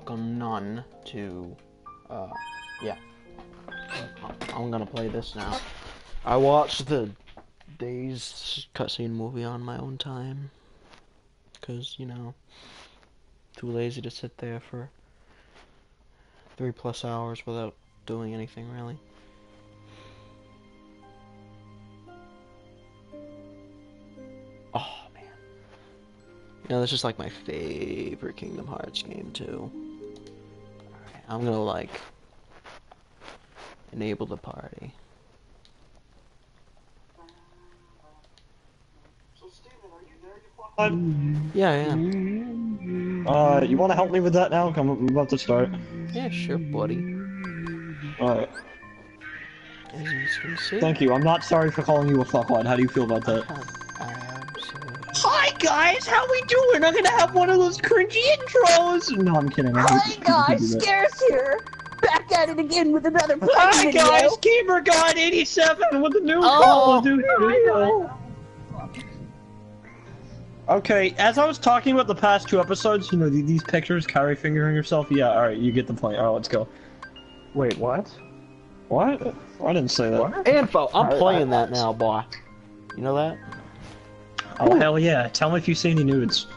welcome none to, yeah. I'm gonna play this now. I watched the Days cutscene movie on my own time. Cause, you know, too lazy to sit there for 3+ hours without doing anything, really. Oh, man. You know, this is like my favorite Kingdom Hearts game, too. Alright, I'm gonna, like, enable the party. So, Steven, are you there? Yeah, I am. You want to help me with that now? I'm about to start. Yeah, sure, buddy. Alright. As you can see. Thank you. I'm not sorry for calling you a fuckwad. How do you feel about that? Hi guys, how we doing? I'm gonna have one of those cringy intros. No, I'm kidding. Hi guys, Scare's here. Back at it again with another Hi video. guys, GamerGod87 with a new Call of Duty video. Okay, as I was talking about the past 2 episodes, you know, these pictures, Carrie fingering herself. Yeah, alright, you get the point. Alright, let's go. Wait, what? What? I didn't say that. What? Info! I'm playing that now, boy. You know that? Oh, hell yeah. Tell me if you see any nudes.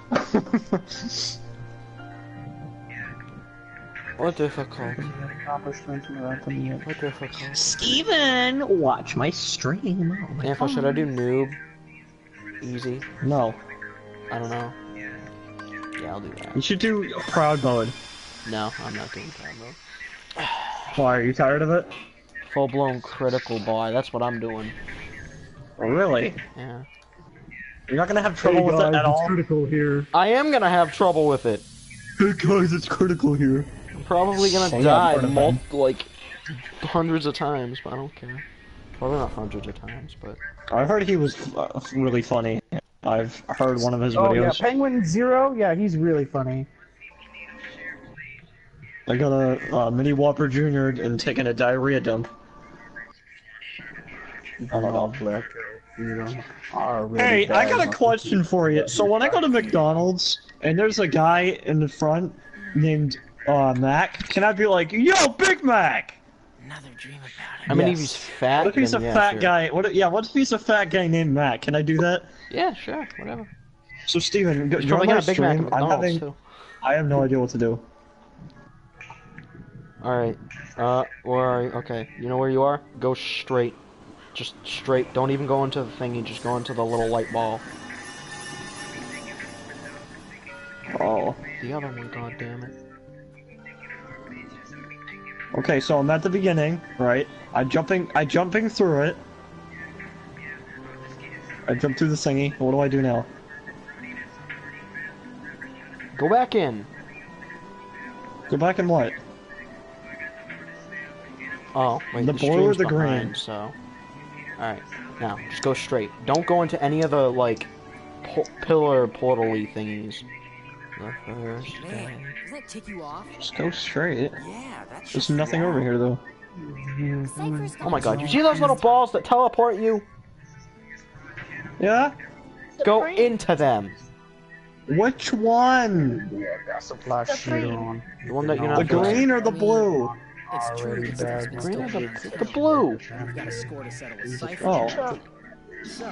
What difficult? What difficult? Steven, watch my stream. Oh my Info, should I do noob? Easy? No. I don't know. Yeah, I'll do that. You should do proud mode. No, I'm not doing proud mode. Why, are you tired of it? Full-blown critical, boy. That's what I'm doing. Really? Yeah. You're not gonna have trouble with it at all? Critical here. I am gonna have trouble with it. Hey guys, it's critical here. I'm probably gonna Say die that, like hundreds of times, but I don't care. Probably not hundreds of times, but... I heard he was really funny. I've heard one of his Oh yeah, videos. Penguin Zero. Yeah, he's really funny. I got a mini Whopper Jr. and taking a diarrhea dump. I don't know. Hey, I got a question for you. So when I go to McDonald's and there's a guy in the front named Mac, can I be like, "Yo, Big Mac"? Another dream about it. I mean, if he's fat. What if he's a then, yeah, fat sure. guy? What if he's a fat guy named Mac? Can I do that? Yeah, sure, whatever. So Steven, He's join probably my got a Big Mac at stream. McDonald's, too. I have no idea what to do. Alright, where are you? Okay, you know where you are? Go straight. Just straight. Don't even go into the thingy, just go into the little light ball. Oh. The other one, goddammit. Okay, so I'm at the beginning, right? I'm jumping through it. I jump through the thingy. What do I do now? Go back in. Go back and what? Oh, wait, The blue or stream's the behind, green? so... Alright, now, just go straight. Don't go into any of the, like, pillar portal-y thingies. The first day. Does that tick you off? Just go straight. Yeah, that's There's nothing over here, though. Oh my god, you see those little balls that teleport you? Yeah? Go into them. Which one? Yeah, got some flash shit on. The one that you're The not doing. green or the blue? It's true. Already bad. It's Green still or here. the blue? We've got a score to settle with Cypher. Oh. So,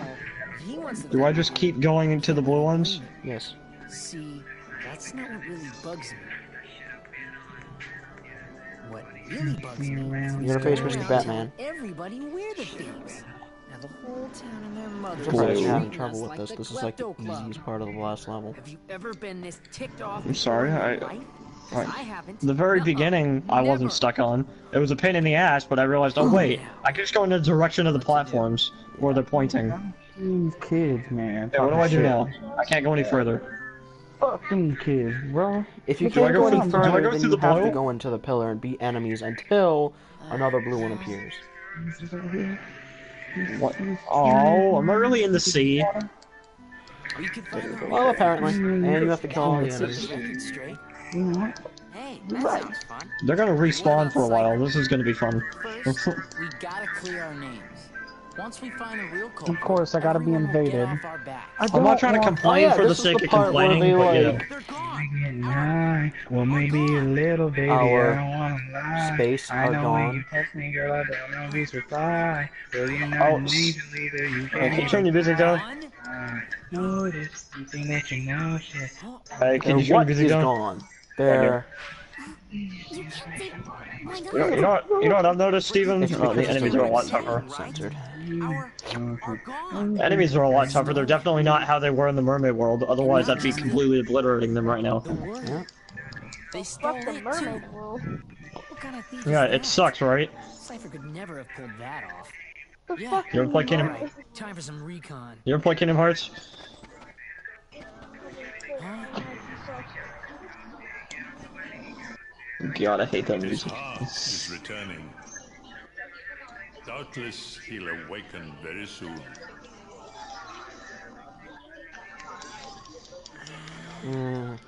he wants to Do I just keep going into the blue ones? Yes. See, that's not what really bugs me. What really bugs me You're gonna face Mr. Batman. everybody we're the thieves. Now the whole town and their mothers I'm are having treating trouble us with like this. the This is like the Klepto Club. easiest part of the last level. Have you ever been this ticked off? I'm sorry, before in I- your life? 'Cause I haven't. The very Nuh-uh. beginning, I wasn't Never. stuck on. It was a pain in the ass, but I realized, oh wait, I can just go in the direction of the platforms where they're pointing. These kids, man. Okay, what do I do Shit. now? I can't go any further. Fucking kids, bro. If you Do I can't go go any through- do I further, go then through you the have to blue? go into the pillar and beat enemies until another blue one appears. What? Oh, am I really in the sea? We could find Well, apparently. And you have to kill all the enemies. straight. Hey, that sounds fun. They're gonna respawn for a while. This is gonna be fun. First, we gotta clear our names. Once we find the real culprit, Of course, I gotta be everyone will get invaded. off our backs. I'm not trying to complain for the this is sake the of part where complaining, they, but you know. like, They're gone. Well, maybe a little baby, Our I don't wanna lie. space I are know when you gone. text me, girl, I don't always reply. Will you not Oh, need to leave her? You Hey, can you can't turn your music down? notice something that you know, shit. Hey, can their you turn your what music is down? gone? Their... You can't say. My God. You know what I've noticed, Steven? It's Oh, because the it's enemies are a lot tougher. censored. Are gone. Enemies are a lot tougher. They're definitely not how they were in the mermaid world. Otherwise, I'd be completely obliterating them right now. The word. Yeah. They stole Fuck the it mermaid too. world. What kind of thief Yeah, is it that? sucks, right? Cypher could never have pulled that off. The Yeah. fuck You ever play you Kingdom? know? Alright, time for some recon. You ever play Kingdom Hearts? Huh? God, I hate that music. Heart is returning. Doubtless he'll awaken very soon.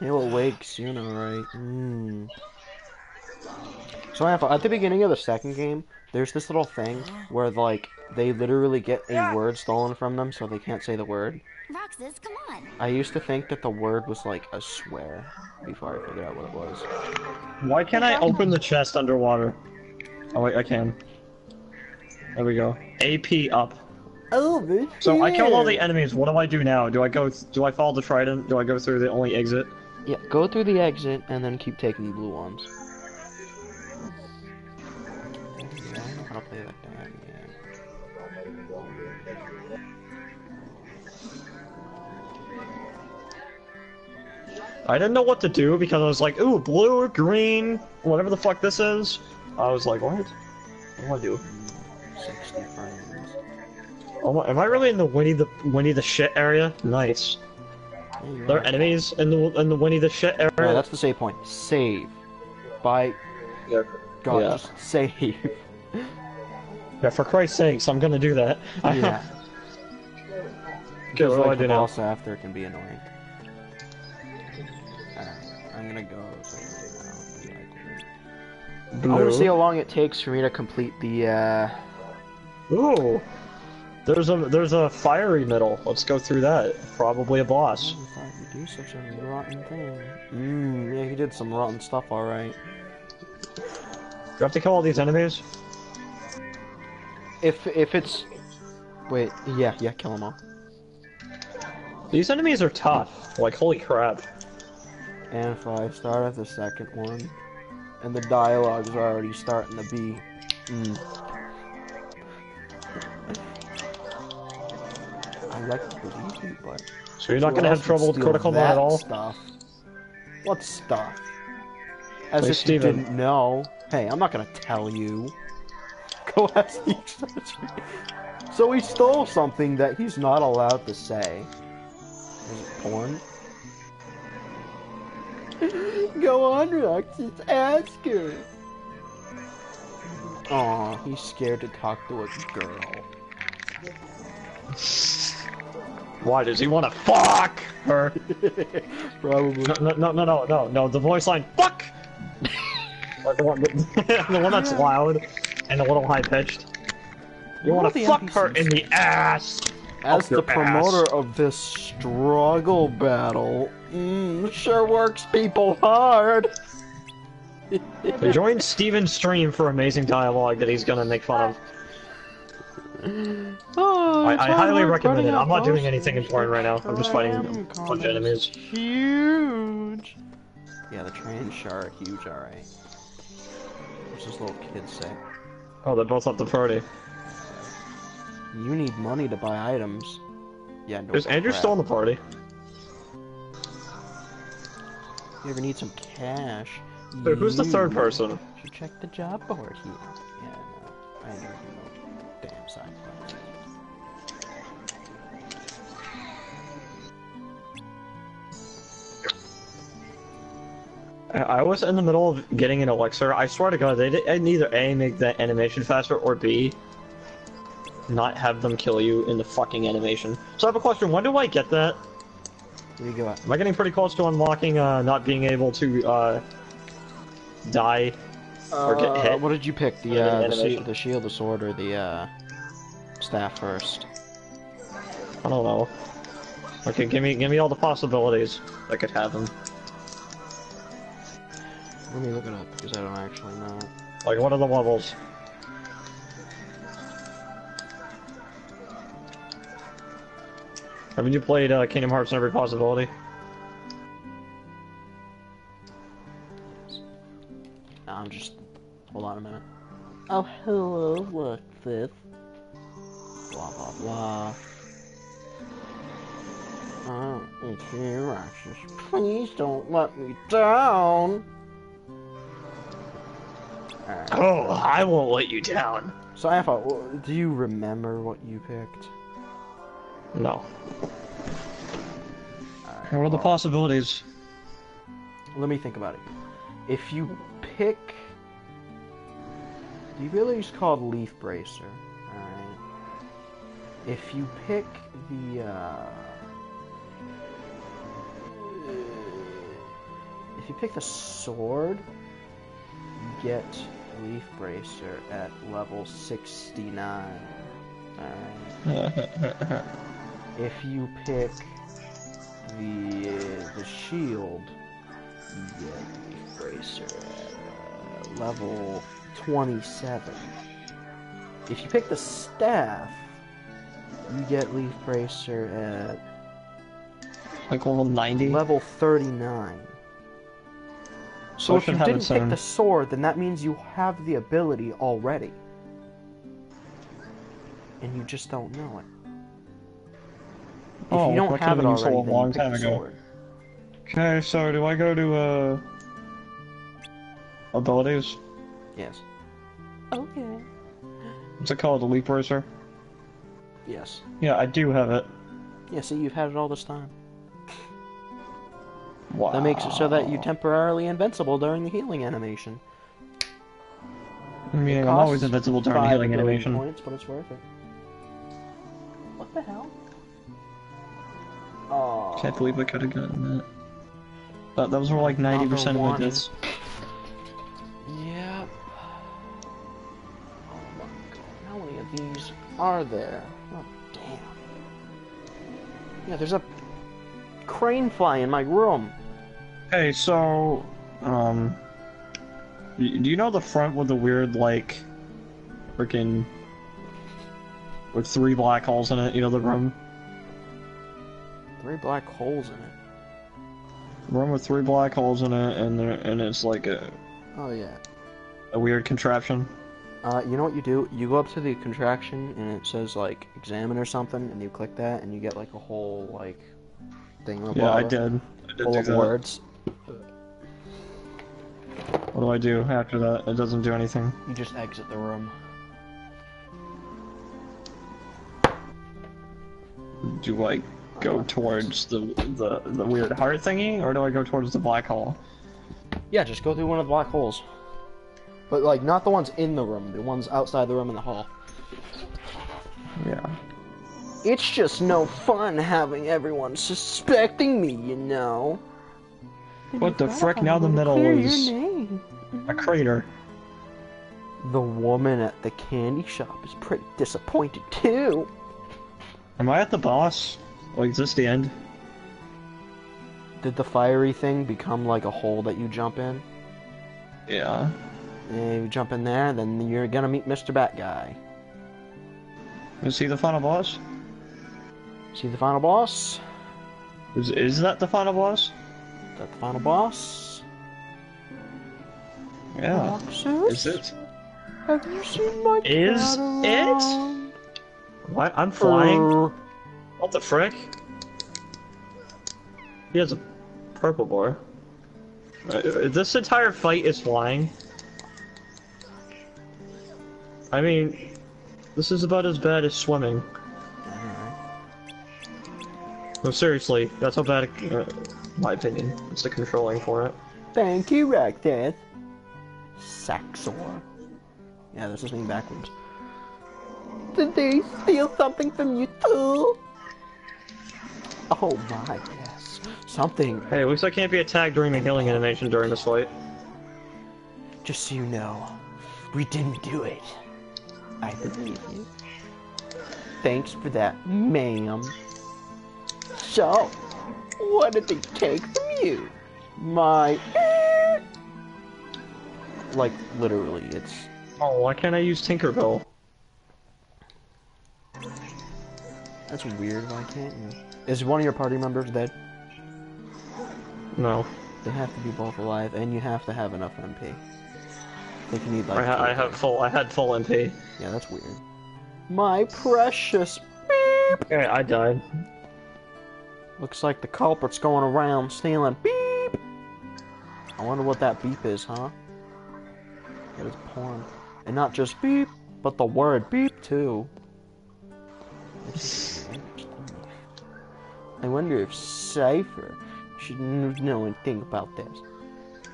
He'll awake soon, alright. So at the beginning of the second game, there's this little thing where, like, they literally get a word stolen from them so they can't say the word. Roxas, come on. I used to think that the word was, like, a swear before I figured out what it was. Why can't I open the chest underwater? Oh wait, I can. There we go. AP up. Oh, So I killed all the enemies. What do I do now? Do I follow the trident? Do I go through the only exit? Yeah, go through the exit and then keep taking the blue ones. Yeah, I know how to play that damn game. I didn't know what to do because I was like, ooh, blue, green, whatever the fuck this is. I was like, what? What do I do? 60 frames. Oh, am I really in the Winnie the shit area? Nice. Yeah, you There are. are enemies in the Winnie the shit area. No, that's the save point. Save. By Yeah. God, Yeah. just save. Yeah, for Christ's sakes, I'm gonna do that. Yeah. Okay, Because, what do I like, do the now? boss after can be annoying. Alright, I'm gonna go save now. I want to see how long it takes for me to complete the, Ooh, there's a fiery middle. Let's go through that. Probably a boss. I thought you do such a rotten thing. Yeah, he did some rotten stuff, alright. Do you have to kill all these enemies? If it's... Wait, yeah, kill them all. These enemies are tough. Like, holy crap. And if I start at the second one, and the dialogues are already starting to be... I like to believe you, but... So you're not who gonna have else would trouble with steal critical mode that at all? Stuff? What stuff? As Hey, if Steven. you didn't know. Hey, I'm not gonna tell you. Go ask the express. So he stole something that he's not allowed to say. Is it porn? Go on, Roxas, ask her. Aw, he's scared to talk to a girl. Why does he want to fuck her? Probably. No. The voice line, fuck. Like the one that's loud and a little high pitched. You want to fuck her in the ass. As Up the your promoter ass. of this struggle battle, sure works people hard. Join Steven's stream for amazing dialogue that he's gonna make fun of. Oh, I it's hard highly work recommend running it. a I'm not doing post anything important right now. I'm just fighting a bunch of enemies. Huge. Yeah, the train shark, huge. All right. What's this little kid say? Oh, they're both at the party. You need money to buy items. Yeah, no Is Andrew crap. still in the party? You ever need some cash? So who's the third You person? should check the job board here. Yeah, no, I know no damn side quests. I was in the middle of getting an elixir. I swear to God, they didn't either A, make that animation faster, or B, not have them kill you in the fucking animation. So I have a question. When do I get that? Where you go at? Am I getting pretty close to unlocking, not being able to, die or get hit? What did you pick? Or the animation. The shield, the sword, or the staff first? I don't know. Okay, give me all the possibilities that could happen. Let me look it up because I don't actually know. Like, what are the levels? Haven't you played Kingdom Hearts in every possibility? No, I'm just... Hold on a minute. Oh, hello, what's this? Blah, blah, blah. Oh, okay, Roxas. Please don't let me down! Alright. Oh, I won't let you down. So, Alpha, do you remember what you picked? No. Alright, What are the well, possibilities? let me think about it. If you pick... The ability is called Leaf Bracer. Alright. If you pick the, if you pick the sword, you get Leaf Bracer at level 69. Alright. If you pick the shield, you get Leaf Bracer at level 27. If you pick the staff, you get Leaf Bracer at Like level 90? level 39. So if you didn't pick the sword, then that means you have the ability already. And you just don't know it. If you don't have it already, then you pick the sword. Okay, so do I go to, abilities? Yes. Okay. What's it called? The Leaf Bracer? Yes. Yeah, I do have it. Yeah, see, you've had it all this time. Wow. That makes it so that you're temporarily invincible during the healing animation. I mean, I'm always invincible during the healing animation. Points, but it's worth it. What the hell? Oh. Can't believe I could have gotten that. Those were like 90% of my deaths. Yep. Oh my god, how many of these are there? Oh, damn. Yeah, there's a crane fly in my room. Hey, so, do you know the front with the weird, like, freaking, with 3 black holes in it, you know the room? 3 black holes in it. Room with 3 black holes in it, and it's like a... Oh yeah. A weird contraption. You know what you do? You go up to the contraction, and it says, like, examine or something, and you click that, and you get, like, a whole, like, thing. Yeah, I did. Full of words. What do I do after that? It doesn't do anything. You just exit the room. Do I go towards the weird heart thingy, or do I go towards the black hole? Yeah, just go through one of the black holes. But, like, not the ones in the room, the ones outside the room in the hall. Yeah. It's just no fun having everyone suspecting me, you know. What the frick? Now the middle is a crater. The woman at the candy shop is pretty disappointed, too. Am I at the boss? Like, is this the end? Did the fiery thing become like a hole that you jump in? Yeah. And you jump in there, then you're gonna meet Mr. Bat Guy. Is he the final boss? See the final boss? Is that the final boss? Is that the final boss? Yeah. Roxas? Is it? Have you seen my Is cat it? around? What? I'm flying? What the frick? He has a purple boy. This entire fight is flying. I mean, this is about as bad as swimming. No, seriously, that's how bad, my opinion. It's the controlling for it. Thank you, Roxas. Saxor. Yeah, this is me backwards. Did they steal something from you too? Oh my, yes. Something. Hey, at least I can't be attacked during the healing animation during this fight. Just so you know, we didn't do it. I believe you. Thanks for that, ma'am. So, what did they take from you? My... Like, literally, it's... Oh, why can't I use Tinkerbell? That's weird, why can't you? Is one of your party members dead? No. They have to be both alive, and you have to have enough MP. I think you need like... I had full MP. Yeah, that's weird. My precious beep! Yeah, I died. Looks like the culprit's going around stealing beep! I wonder what that beep is, huh? It is porn. And not just beep, but the word beep, too. I wonder if Cypher should know anything about this.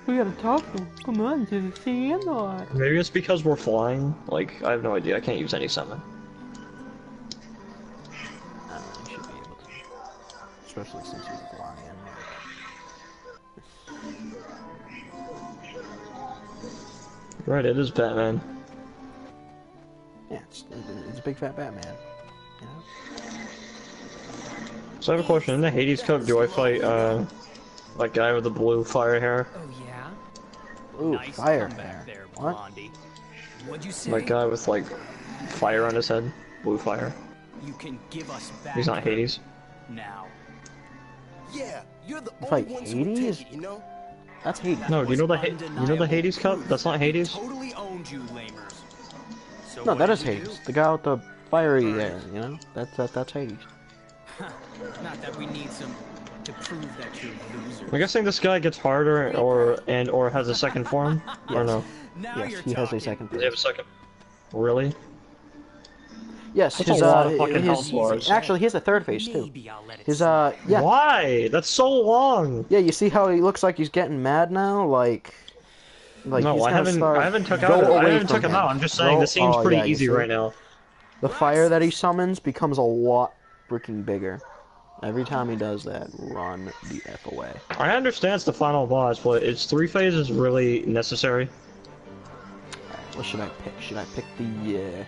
We gotta talk to him. Come on to the sandlot. Maybe it's because we're flying. Like, I have no idea. I can't use any summon. I don't know, you should be able to. Especially since he's flying. Right, it is Batman. Yeah, it's a big fat Batman. You know? So I have a question. In the Hades Cup, do I fight, that guy with the blue fire hair? Oh yeah? Ooh, Nice fire comeback there. there, What? Blondie. What'd you say? That guy with, like, fire on his head? Blue fire. You can give us back He's not Hades. now. Yeah, you're the Fight only ones who would Hades? take it, you know? That's Hades. No, do you know the Hades Cup? That's not Hades? Totally owned you, lamers. So No, what that did is you Hades. The guy with the fiery there, you know? That's Hades. do? Not that we need some to prove that you're losers. I'm guessing this guy gets harder or has a second form? Or no? Now Yes, you're he has a talking. second Does he have a phase. second? Really? Yes, That's his a lot of fucking health his bars. actually he has a third phase too. Maybe I'll let it His slide. yeah. Why? That's so long. Yeah, you see how he looks like he's getting mad now? Like No, he's I gonna haven't. start- I haven't took go out. I away haven't from took him him. out. I'm just saying Go- this seems oh, pretty yeah, you easy see? right now. The fire that he summons becomes a lot freaking bigger. Every time he does that, run the F away. I understand it's the final boss, but is 3 phases really necessary? Alright, what should I pick? Should I pick the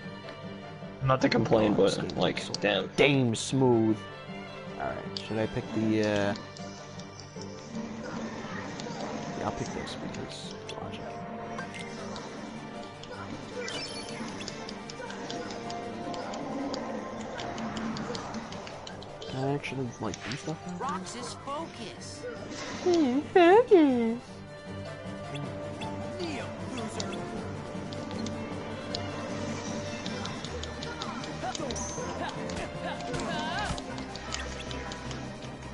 Not to complain, Oh, this but game's like, so damn. Dame Smooth? Alright, should I pick the yeah, I'll pick this because logic. Can I actually like do stuff now? Roxas, focus. Focus. Neo, loser.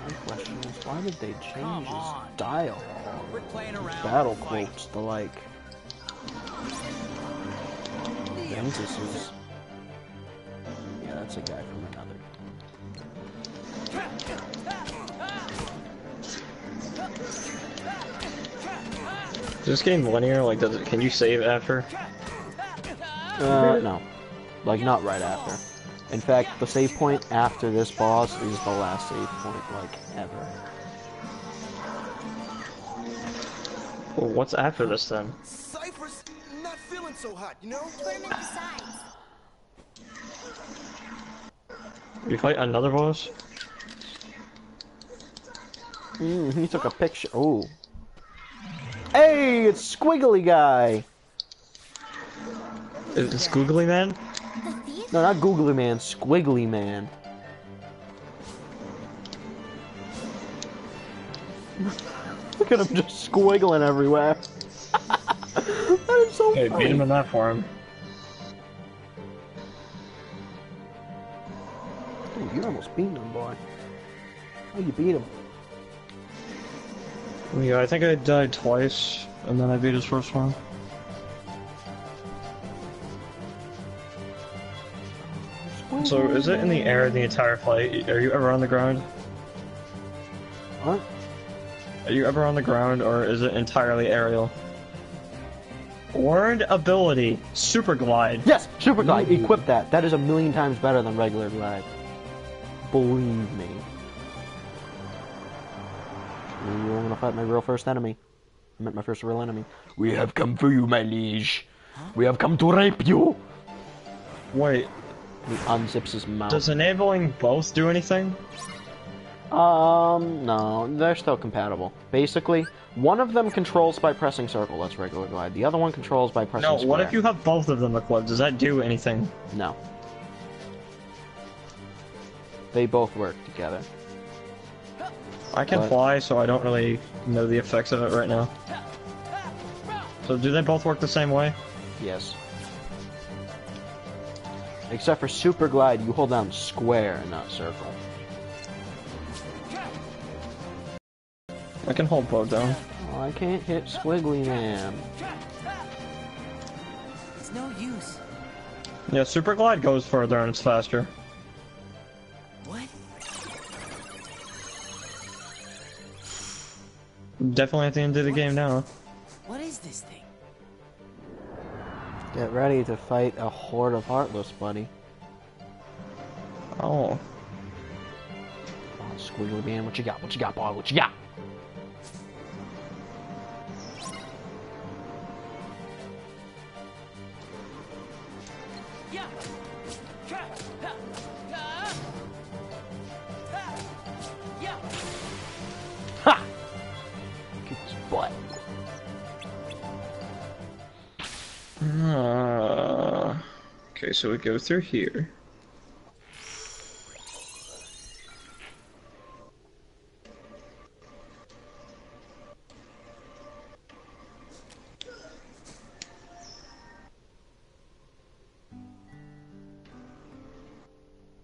My question is, why did they change Come his on. dialogue? Quit playing around. Battle Fight. quotes, the like Ventus's. Yeah, that's a guy from another. Is this game linear? Like, does it? Can you save after? No. Like, not right after. In fact, the save point after this boss is the last save point, like, ever. Well, what's after this then? Cypher's not feeling so hot, you know? Put him in the sides. You fight another boss? He took a picture. Oh. Hey, it's Squiggly Guy! Is it Googly Man? The thief? No, not Googly Man, Squiggly Man. Look at him just squiggling everywhere. That is so Hey, funny. beat him in that form. Ooh, you almost beat him, boy. Oh, you beat him. Yeah, I think I died twice, and then I beat his first one. So, is it in the air the entire fight? Are you ever on the ground? What? Are you ever on the ground, or is it entirely aerial? Learned ability, Super Glide. Yes! Super Glide! Equip that. That is a million times better than regular Glide. Believe me. You want to fight my real first enemy. I met my first real enemy. We have come for you, my liege. We have come to rape you. Wait, He unzips his mouth. Does enabling both do anything? No, they're still compatible. Basically, one of them controls by pressing circle, that's regular glide. The other one controls by pressing No, square. what if you have both of them equipped? Does that do anything? No. They both work together. I can What? fly, so I don't really know the effects of it right now. So do they both work the same way? Yes. Except for super glide, you hold down square and not circle. I can hold both down. Oh, I can't hit Squiggly Man. It's no use. Yeah, super glide goes further and it's faster. What? Definitely at the end of the game now. What is this thing? Get ready to fight a horde of Heartless, buddy. Oh. Oh, Squiggly Man, what you got? What you got, boy? What you got? Ha! Kick his butt. Okay, so we go through here.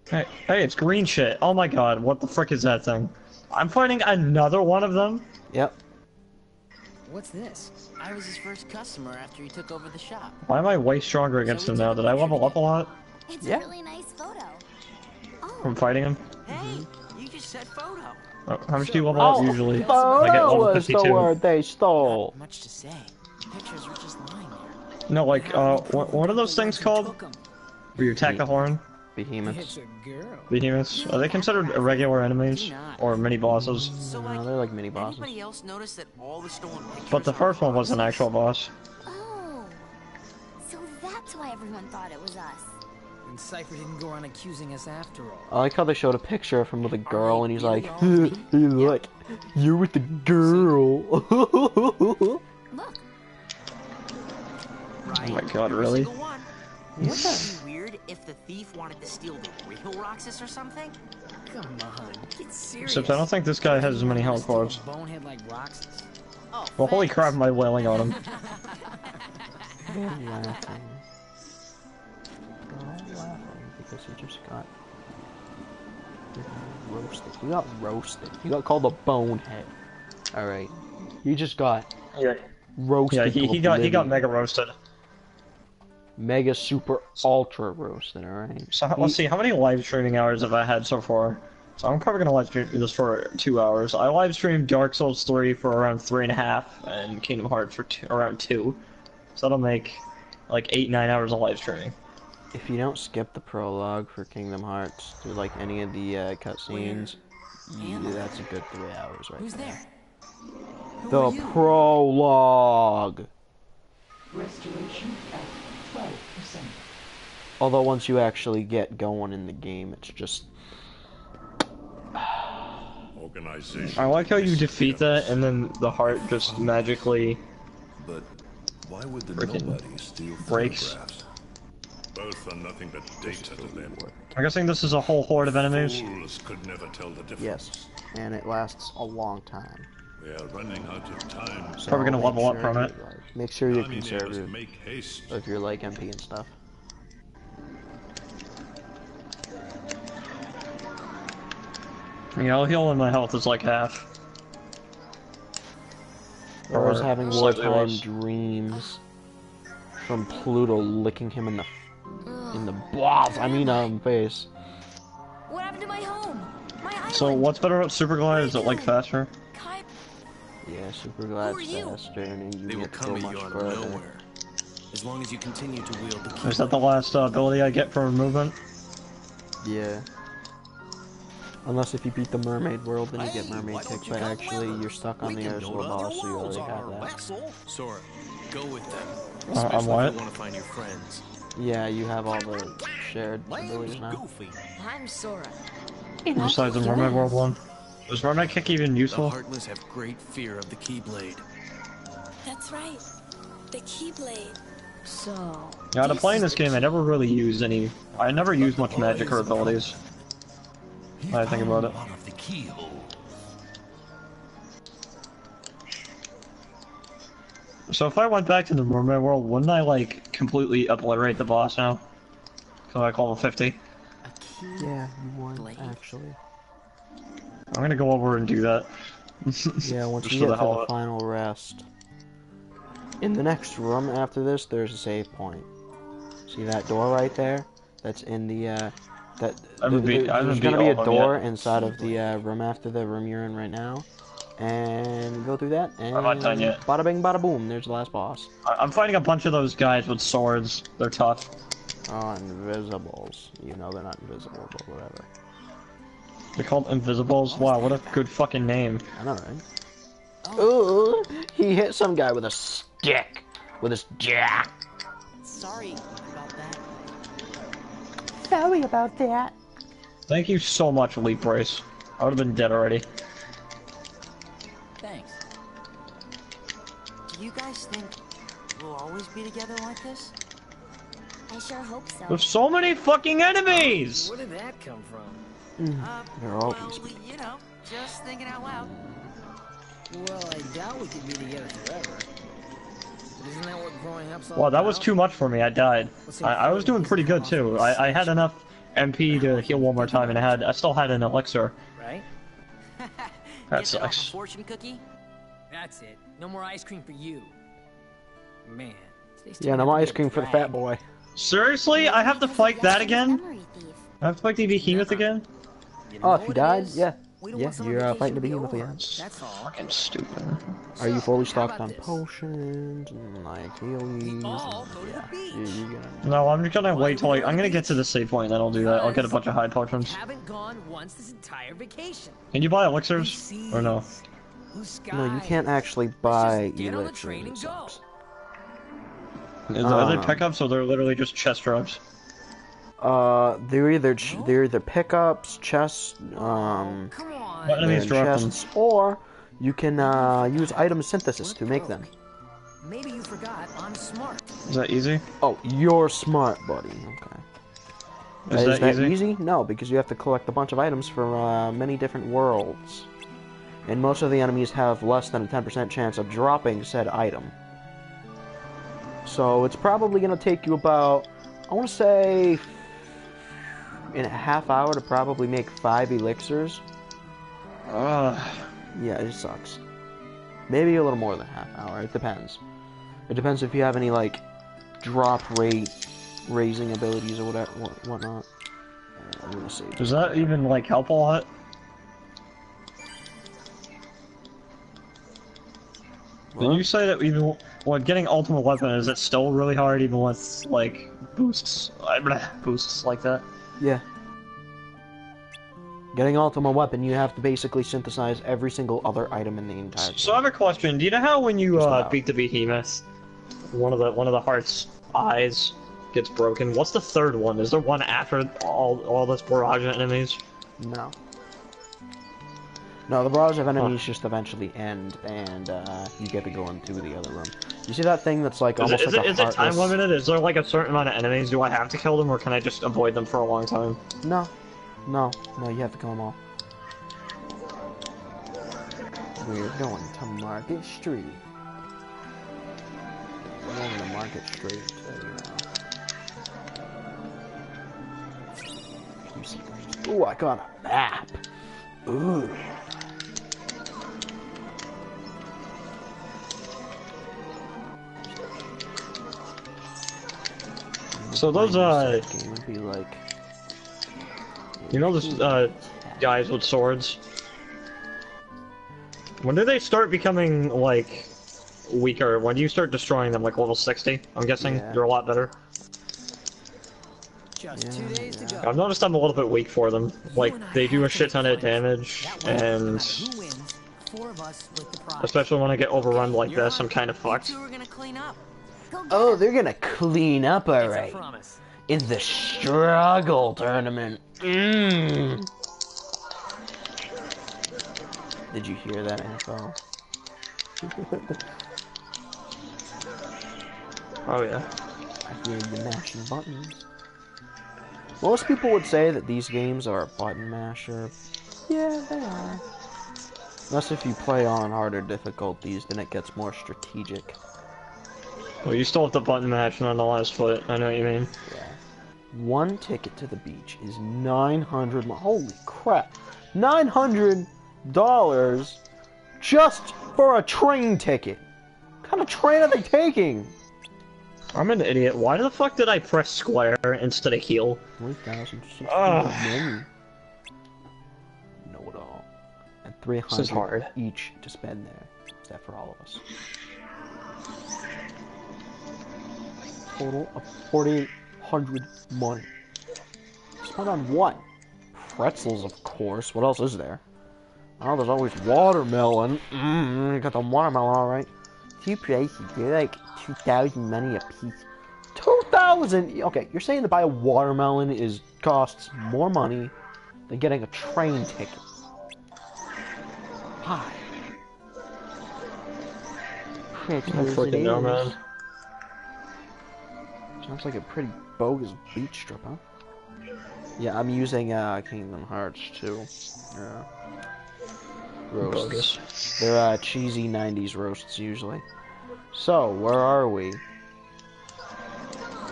Hey, it's green shit. Oh my god, what the frick is that thing? I'm fighting another one of them? Yep. What's this? I was his first customer after he took over the shop. Why am I way stronger against him now? Did I level up a lot It's Yeah. a really nice photo. Oh, from fighting him? Hey, you just said photo. How much do you level up usually? I get Photo level was the 52. word they stole. Not much to say. Pictures were just lying there. No, like, what are those things called? Where you attack the horn? Behemoths. a girl. Behemoths? Are they considered regular enemies? Or mini bosses? So No, they're like mini bosses. anybody else notice that all the stolen pictures But the are first one was an boxes? actual boss. oh. So that's why everyone thought it was us. And Cypher didn't go on accusing us after all. I like how they showed a picture of him with a girl, and he's like, "Hey, look, you're with the girl." Look, Oh my god, really? Single one. Wouldn't it be weird if the thief wanted to steal the real Roxas or something? Come on, get serious. Except I don't think this guy has as many health bars. Bonehead like Roxas. Oh, Well, holy thanks. crap, am I wailing on him? They're laughing. They're all laughing because he just got roasted. He got roasted. He got called a bonehead. All right, he just got Yeah, roasted. yeah, to he got oblivion. mega roasted. Mega super ultra roasted. All right. So let's see, how many live streaming hours have I had so far? So I'm probably gonna live stream this for 2 hours. I live streamed Dark Souls 3 for around 3.5, and Kingdom Hearts for around 2. So that'll make like 8-9 hours of live streaming. If you don't skip the prologue for Kingdom Hearts to like any of the cutscenes, that's a good 3 hours right Who's there. there? Who The are you? prologue. Restoration at 12%. Although once you actually get going in the game, it's just Organization. I like how you defeat that, and then the heart just magically But why would the Frickin' nobody steal breaks. photographs? Both are nothing but data to them. I'm guessing this is a whole horde of enemies. Fools could never tell the difference. yes, and it lasts a long time. We are running out of time. So Probably gonna make level up sure from you, it. like, make sure you're Army nails conservative make haste. of your like MP and stuff. You know, healing my health is like half. I was Or having slightly wartime less. dreams from Pluto licking him in the balls. I mean, face. what happened to my home? My island? So what's better about Super Glide? Is it like faster? Kai, Yeah, super Who glide's are you? faster, and you They will get to go come at much you out of further. nowhere. As long as you continue to wield the key. Is that the last ability I get for movement? Yeah. Unless if you beat the mermaid world, then you get mermaid kick, but actually you're stuck on the Ursula boss, so you already have that. Sora, go with them. I'm Especially what? if you want to find your friends. Yeah, you have all the shared abilities now. I'm Sora. Besides the Mermaid World one. Was Mermaid Kick even The useful? Heartless have great fear of the Keyblade. That's right. The Keyblade. So. Yeah, to play in this game, I never really used any. I never used much magic or abilities. I think about it. One of the keyholes. So if I went back to the Mermaid World, wouldn't I like completely obliterate the boss now? So I call him 50. Yeah, you would actually. I'm gonna go over and do that. Yeah, once Just you for get the to hell the of it. final rest. In the next room after this, there's a save point. See that door right there? That's in the, there's gonna be a door inside of the room after the room you're in right now. And go through that, and I'm not done yet. bada bing bada boom, there's the last boss. I'm fighting a bunch of those guys with swords. They're tough. Oh, invisibles. You know they're not invisible, but whatever. They're called Invisibles? Wow, what a good fucking name. I know, right? Ooh, he hit some guy with a stick. With his jack. Sorry about that. Sorry about that. Thank you so much, Elite Brace. I would have been dead already. Thanks. Do you guys think we'll always be together like this? I sure hope so. There's so many fucking enemies! Where did that come from? They're all Well, you know, just thinking out loud. Well, I doubt we could be together forever. Isn't that what growing up's all Wow, that was about? too much for me. I died. I was doing pretty good too. I had enough MP to heal one more time, and I still had an elixir. Right? That Get off sucks. a fortune cookie? That's it. No more ice cream for you. Man. Yeah, no ice cream for the fat boy. Seriously? I have to fight that again? I have to fight the behemoth again? Oh, if you died, yeah. Yeah, you're fighting the behemoth again. That's all. Fucking stupid. Are you fully stocked on potions and like healies? all go to the Yeah, beach. you're gonna. No, I'm just gonna wait till I'm gonna get to the save point and then I'll do that. I'll get a bunch of high potions. Haven't gone once this entire vacation. Can you buy elixirs? Or no? Blue sky. No, you can't actually buy Get on the train elixirs. and It go. sucks. Are they pickups or they're literally just chest drops? They're either pickups, chests, Come on. What enemies they're in drop them? chests, or you can use item synthesis to make them. Maybe you forgot I'm smart. Is that easy? Oh, you're smart, buddy. Okay. Is that easy? No, because you have to collect a bunch of items from many different worlds. And most of the enemies have less than a 10% chance of dropping said item. So it's probably going to take you about, I want to say, in a half hour to probably make 5 elixirs. Yeah, it sucks. Maybe a little more than half hour. It depends. It depends if you have any, like, drop rate raising abilities or whatever, whatnot. I'm gonna save. Does that even, like, help a lot? Did you say that even when getting ultimate weapon, is it still really hard even with, like, boosts like that? Yeah. Getting ultimate weapon, you have to basically synthesize every single other item in the entire game. So I have a question. Do you know how when you beat the behemoth, one of the heart's eyes gets broken? What's the third one? Is there one after all this barrage of enemies? No. No, the barrage of enemies just eventually end, and you get to go into the other room. You see that thing that's like almost like a Is it time limited? Is there like a certain amount of enemies? Do I have to kill them, or can I just avoid them for a long time? No. No, you have to kill them all. We're going to Market Street. We're going to Market Street. Ooh, I got a map. Ooh. So those game would be like, you know those guys with swords? When do they start becoming like weaker? When do you start destroying them, like level 60? I'm guessing you're a lot better. Just 2 days to go. I've noticed I'm a little bit weak for them. Like they do a shit ton of damage, and especially when I get overrun like this, I'm kind of fucked. oh, they're gonna clean up, alright. in the struggle tournament. Did you hear that info? Oh yeah. I hear you mashing buttons. Most people would say that these games are a button masher. Yeah, they are. Unless if you play on harder difficulties, then it gets more strategic. Well, you still have the button mash nonetheless, but I know what you mean. Yeah. One ticket to the beach is 900. Holy crap! $900 just for a train ticket. What kind of train are they taking? I'm an idiot. Why the fuck did I press square instead of heal? 3,600 Ugh. money. Know it all. And 300 This is hard. each to spend there. Is that for all of us? Total of 4,800 money. Spent on what? Pretzels, of course. What else is there? Oh, there's always watermelon. You got the watermelon, alright. Few prices, they're like 2,000 money a piece. 2,000! Okay, you're saying to buy a watermelon costs more money than getting a train ticket. Why? I freaking know, man. Sounds like a pretty bogus beach trip, huh? Yeah, I'm using Kingdom Hearts too. Roasts. Bogus. They're cheesy 90s roasts usually. So, where are we?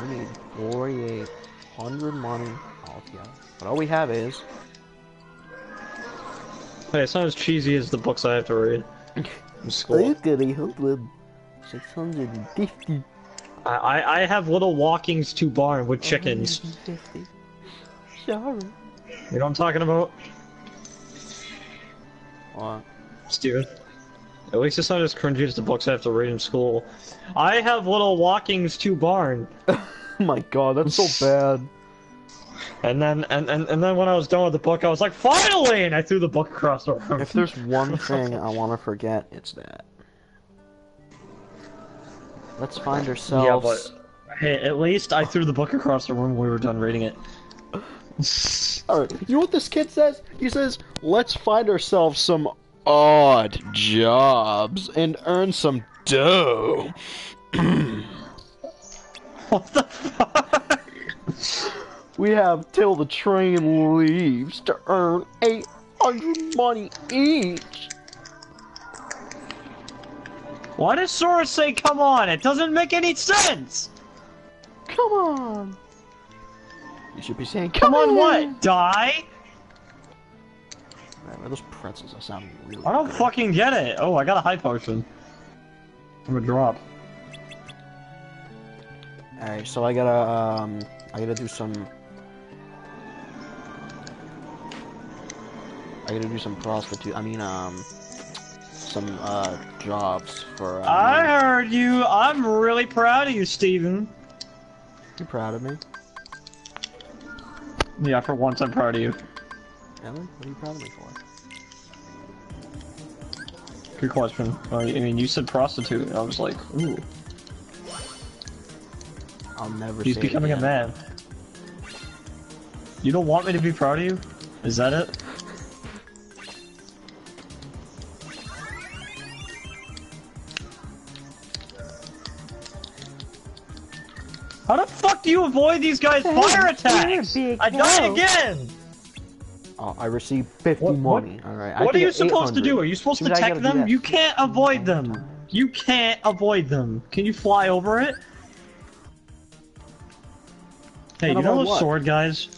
We need 4,800 money altogether. But all we have is... Hey, it's not as cheesy as the books I have to read in school. 650. I have little walkings to barn with chickens. 150. Sorry. You know what I'm talking about? What? Steven. At least it's not as cringy as the books I have to read in school. I have little walkings to barn. Oh my god, that's so bad. And then when I was done with the book, I was like, finally! And I threw the book across the room. If there's one thing I want to forget, it's that. Let's find ourselves... Yeah, but... Hey, at least I threw the book across the room when we were done reading it. Alright, you know what this kid says? He says, let's find ourselves some odd jobs and earn some dough. What the fuck? We have till the train leaves to earn 800 money each. Why does Sora say come on? It doesn't make any sense! Come on. You should be saying, come on what? Die? Man, those pretzels are sounding really I don't good. fucking get it. Oh, I got a high potion. I'm gonna drop. Alright, so I gotta do some... some jobs for, I heard you! I'm really proud of you, Steven. You proud of me? Yeah, for once I'm proud of you. Really? What are you proud of me for? Good question. I mean, you said prostitute, and I was like, ooh. I'll never He's say becoming it a man. You don't want me to be proud of you? Is that it? How the fuck do you avoid these guys' fire attacks? I died again! Oh, I received 50 money. Alright. What are you supposed to do? Are you supposed to tech them? You can't avoid them. You can't avoid them. Can you fly over it? Hey, you know those sword guys?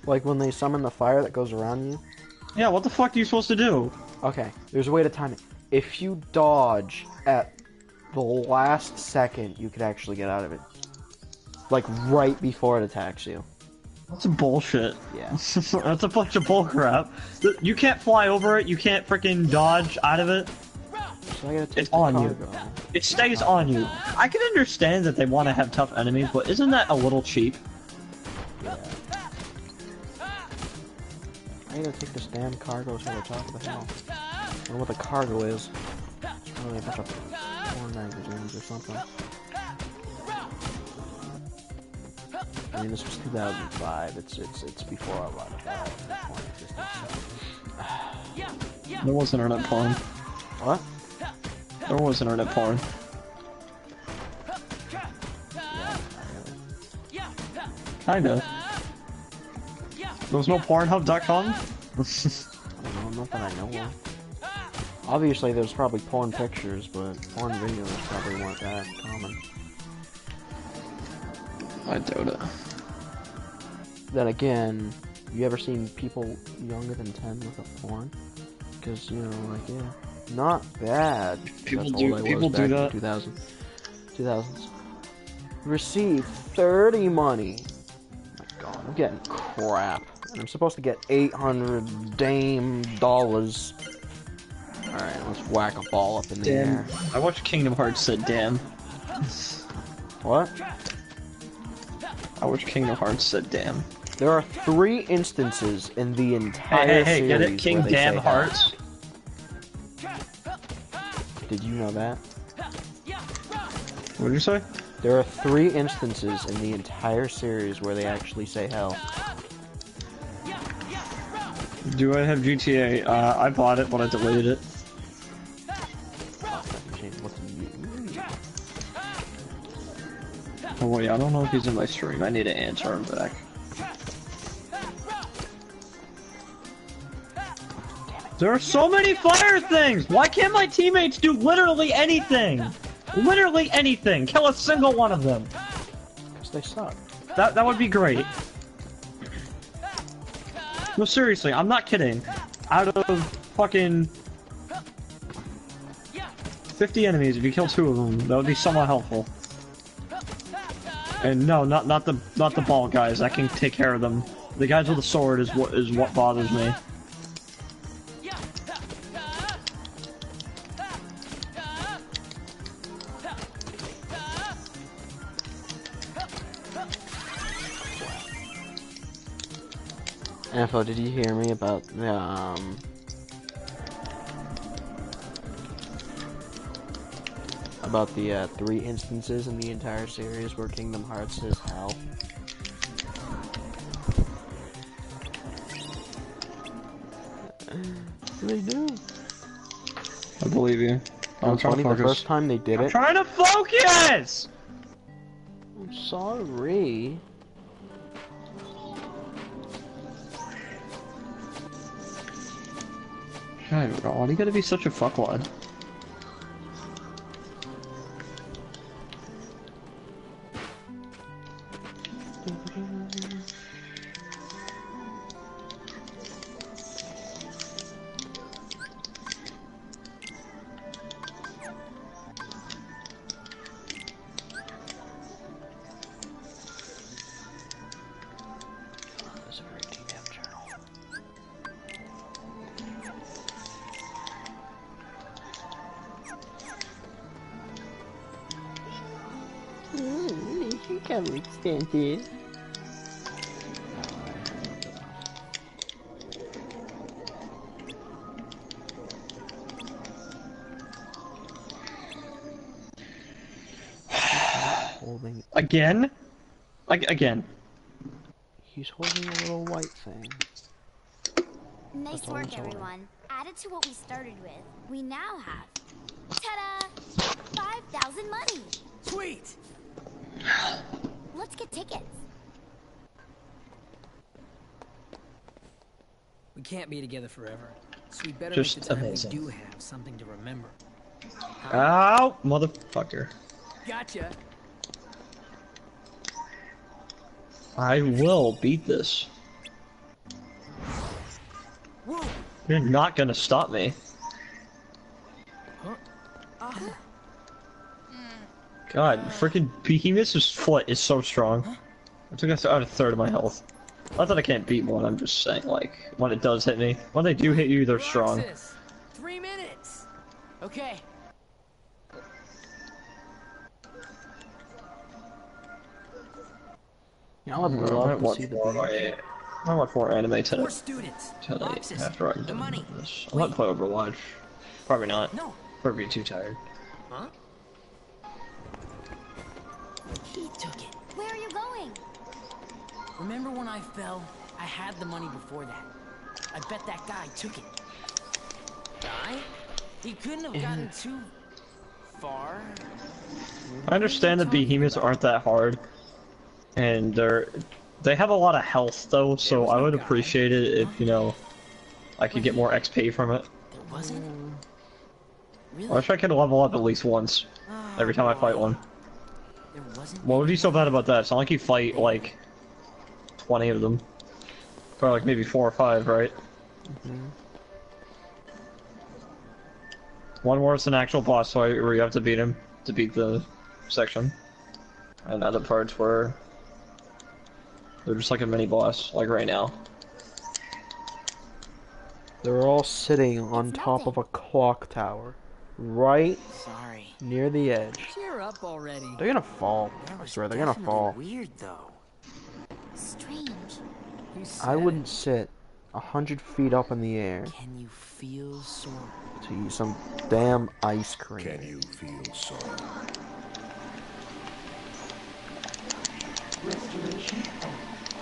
Like when they summon the fire that goes around you? Yeah, what the fuck are you supposed to do? Okay, there's a way to time it. If you dodge at the last second, you could actually get out of it. Like right before it attacks you. That's bullshit. Yeah. That's a bunch of bullcrap. You can't fly over it, you can't freaking dodge out of it. So I gotta take it's on you. It stays on you. I can understand that they want to have tough enemies, but isn't that a little cheap? Yeah. I gotta take this damn cargo to the top of the hill. I don't know what the cargo is. It's probably a bunch of porn magazines or something. I mean, this was 2005. It's before a lot of porn existed. There was internet porn. What? There was internet porn. Yeah, not Kinda. There was no Pornhub.com? really. I don't know, not that I know of. Obviously, there's probably porn pictures, but porn videos probably weren't that common. I doubt it. Then again, you ever seen people younger than 10 look up porn? Because, you know, like, yeah, not bad. People That's do- old I was people back do in that. 2000s. Receive 30 money. Oh my god, I'm getting crap. And I'm supposed to get 800 dame dollars. Alright, let's whack a ball up in the Damn. air. I watched Kingdom Hearts said damn. What? I watched Kingdom Hearts said damn. There are 3 instances in the entire Hey, series get it? King where they Damn say Hearts? hell. Did you know that? What did you say? There are 3 instances in the entire series where they actually say hell. Do I have GTA? I bought it, but I deleted it. Oh wait, I don't know if he's in my stream. I need to answer him back. There are so many fire things! Why can't my teammates do literally anything? Literally anything! Kill a single one of them! Because they suck. That would be great. No, seriously, I'm not kidding. Out of fucking 50 enemies, if you kill 2 of them, that would be somewhat helpful. And no, not the ball guys. I can take care of them. The guys with the sword is what bothers me. Info, did you hear me about the 3 instances in the entire series where Kingdom Hearts is hell? They do. I believe you. I'm trying funny, to the focus. first time they did I'm it. trying to focus! I'm sorry. God, why do you gotta be such a fuckwad? That's a very detailed journal. You can extend it. Holding. Again? Again. He's holding a little white thing. Nice That's all work, it's all. everyone. Added to what we started with, we now have, ta-da, 5,000 money. Sweet! Let's get tickets. We can't be together forever, so we better Just make the time amazing. we do have something to remember. Ow! Motherfucker. Gotcha! I will beat this. Whoa! You're not gonna stop me. God, freaking Behemoth's foot is so strong. I took out a third of my health. Not that I can't beat one, I'm just saying, like, when it does hit me. When they do hit you, they're strong. Roxas, 3 minutes! Okay. Yeah, I would love to see the beach. I want more anime tonight. 4 students. Tonight, Roxas, after I'm the done money. with this. I might play Overwatch. Probably not. No. Probably too tired. Huh? He took it. Where are you going? Remember when I fell? I had the money before that. I bet that guy took it. Guy? He couldn't have gotten too far. I understand that behemoths aren't that hard, and they have a lot of health though, so I would appreciate it if, you know, I could get more XP from it. There wasn't? I wish I could level up at least once every time I fight one. There wasn't. What would be so bad about that? It's not like you fight like 20 of them. Probably like maybe 4 or 5, right? One where it's an actual boss fight where you have to beat him to beat the section. And other parts where they're just like a mini boss, like right now. They're all sitting on top of a clock tower, right near the edge. Cheer up already. They're gonna fall. I swear, they're gonna fall. Weird though. Strange. I wouldn't sit 100 feet up in the air Can you feel sore? to eat some damn ice cream. Can you feel sorrow? Restoration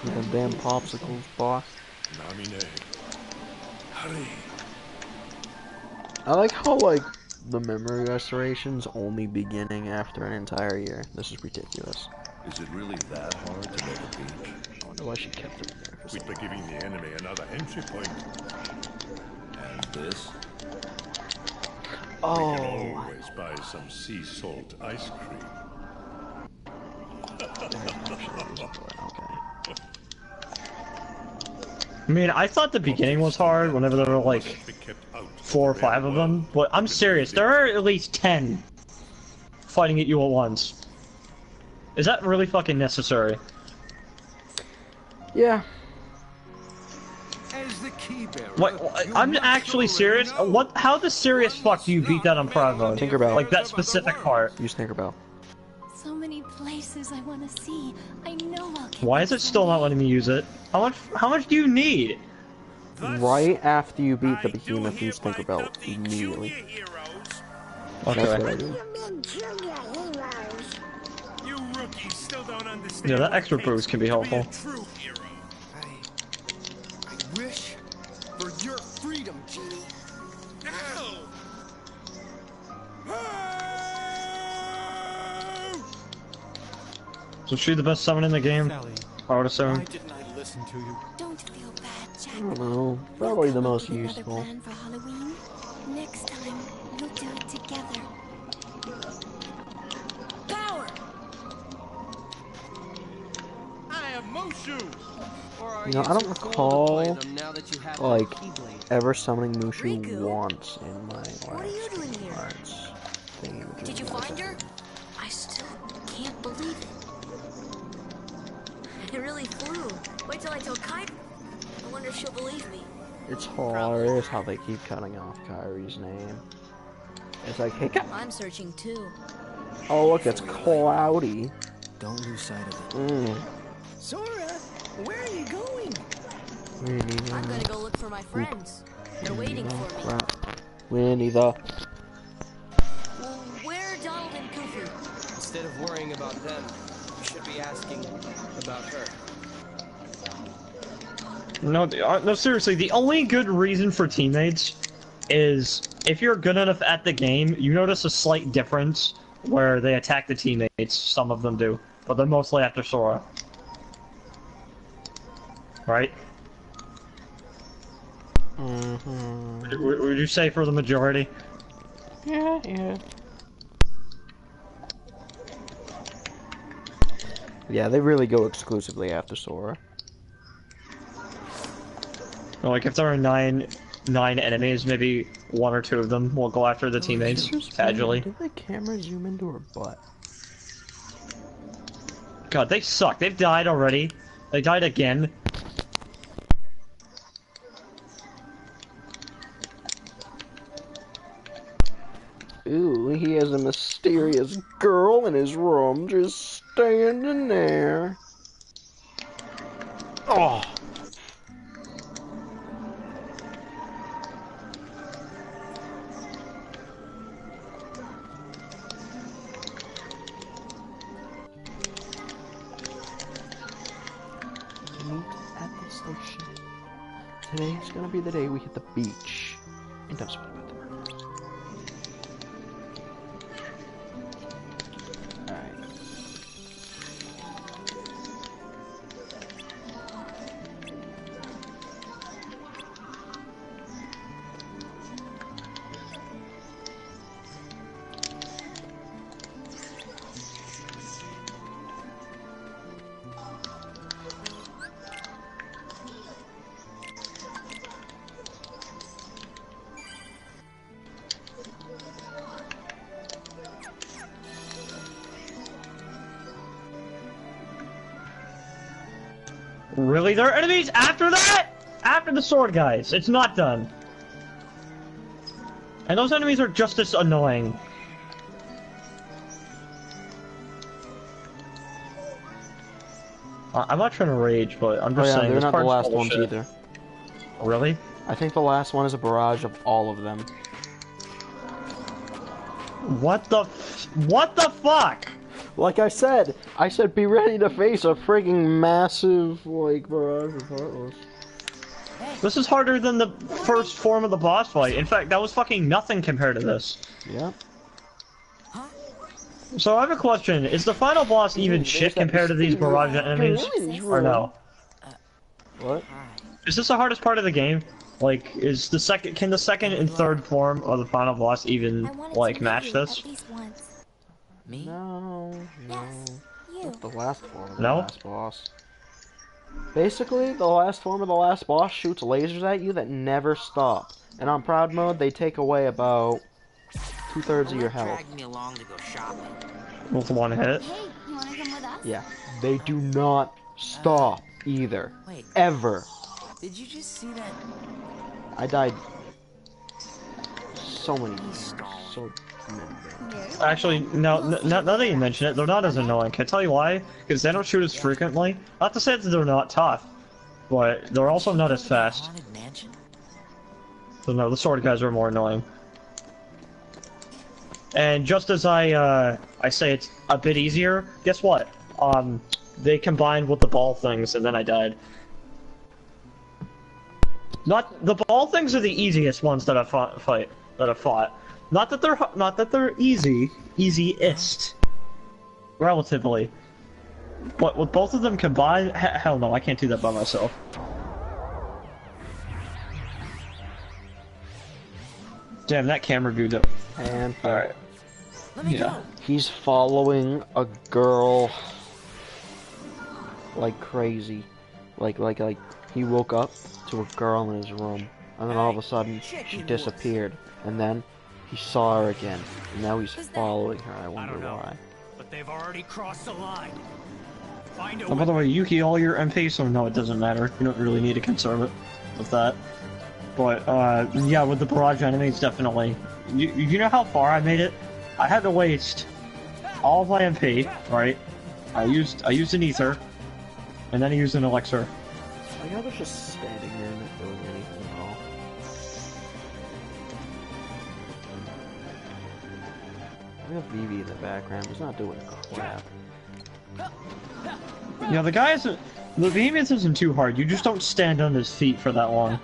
Eat them damn popsicles, boss. Namine. Hurry. I like how, like, the memory restoration's only beginning after an entire year. This is ridiculous. Is it really that hard to make a beach? I wonder why she kept it in there for so We'd be giving the enemy another entry point. And this? We can Oh, always buy some sea salt ice cream. okay. I mean, I thought the beginning was hard whenever there were like Be kept out 4 or 5 of them, but I'm serious, there are at least 10 fighting at you at once. Is that really fucking necessary? Yeah. As the key bearer, What? I'm actually serious. What? How the serious fuck do you beat that on Pride mode? Tinkerbell. Like that specific part. Use Tinkerbell. So many places I want to see. I know I'll get Why is it still not letting me use it? How much do you need? Right after you beat the behemoth, use Tinkerbell immediately. Okay. That's what I do. You rookies still don't understand. Yeah, that extra boost can be helpful. True hero. I wish for your freedom, Genie. Ow! So she the best summon in the game? I would assume. Why didn't I listen to you? Don't feel bad, Jack. I don't know. Probably the most Another useful. plan for Halloween. Next time, we'll do it together. Power! I have Mushu! You know, I don't recall, like, ever summoning Mushu Riku? once in my life. What are you doing here? Arts thing, which Did is you find her? I still can't believe it. It really flew. Wait till I tell Kai. I wonder if she'll believe me. It's hilarious how they keep cutting off Kyrie's name. It's like, hey, I'm searching too. oh look, it's cloudy. Don't lose sight of it. Sora, where are you going? I'm gonna go look for my friends. They're waiting for me. Winnie the. Well, where are Donald and Goofy? Instead of worrying about them, you should be asking about her. No, no, seriously, the only good reason for teammates is if you're good enough at the game, you notice a slight difference where they attack the teammates. Some of them do, but they're mostly after Sora. Right? Would you say for the majority? Yeah. Yeah, they really go exclusively after Sora. Like if there are nine enemies, maybe 1 or 2 of them will go after the teammates casually. Did the camera zoom into her butt? God, they suck. They've died already. They died again. Ooh, he has a mysterious girl in his room just standing there. Oh. Oh shit. Today's gonna be the day we hit the beach. And don't sweat about the murders. Alright. Really? There are enemies after that? After the sword guys. It's not done. And those enemies are just as annoying. I'm not trying to rage, but I'm just saying they're this not the part's last full of ones shit. either. Really? I think the last one is a barrage of all of them. What the fuck? Like I said be ready to face a frigging massive, like, barrage of heartless. This is harder than the first form of the boss fight. In fact, that was fucking nothing compared to this. Yep. So I have a question. Is the final boss even shit compared to these barrage enemies? Or no? What? Is this the hardest part of the game? Like, can the second and third form of the final boss even, like, match this? Me? No. Not the last form of the No? last boss. Basically, the last form of the last boss shoots lasers at you that never stop. And on Proud Mode, they take away about 2/3 of your health. Drag me along to go shopping. With one hit? Hey, you wanna come with us? Yeah. They do not stop either. Wait. Ever. Did you just see that? I died so many Actually, no, now that you mention it, they're not as annoying. Can I tell you why? Because they don't shoot as frequently. Not to say that they're not tough, but they're also not as fast. Haunted mansion? So no, the sword guys are more annoying. And just as I say it's a bit easier, guess what? They combined with the ball things, and then I died. The ball things are the easiest ones that I've fought. Not that they're easiest, relatively. But with both of them combined, hell no, I can't do that by myself. Damn, that camera view though. And alright. Yeah. He's following a girl like crazy. Like he woke up to a girl in his room, and then all of a sudden she disappeared, and then he saw her again, and now he's following her. I wonder why. But they've already crossed the line. Find a Oh, by the way, you heal all your MP, so no, it doesn't matter. You don't really need to concern it with that. But yeah, with the barrage enemies, definitely. You know how far I made it? I had to waste all of my MP, right? I used an ether, and then I used an elixir. Like I was just standing there not doing anything at all. We have Vivi in the background. He's not doing crap. Yeah, the behemoth isn't too hard. You just don't stand on his feet for that long.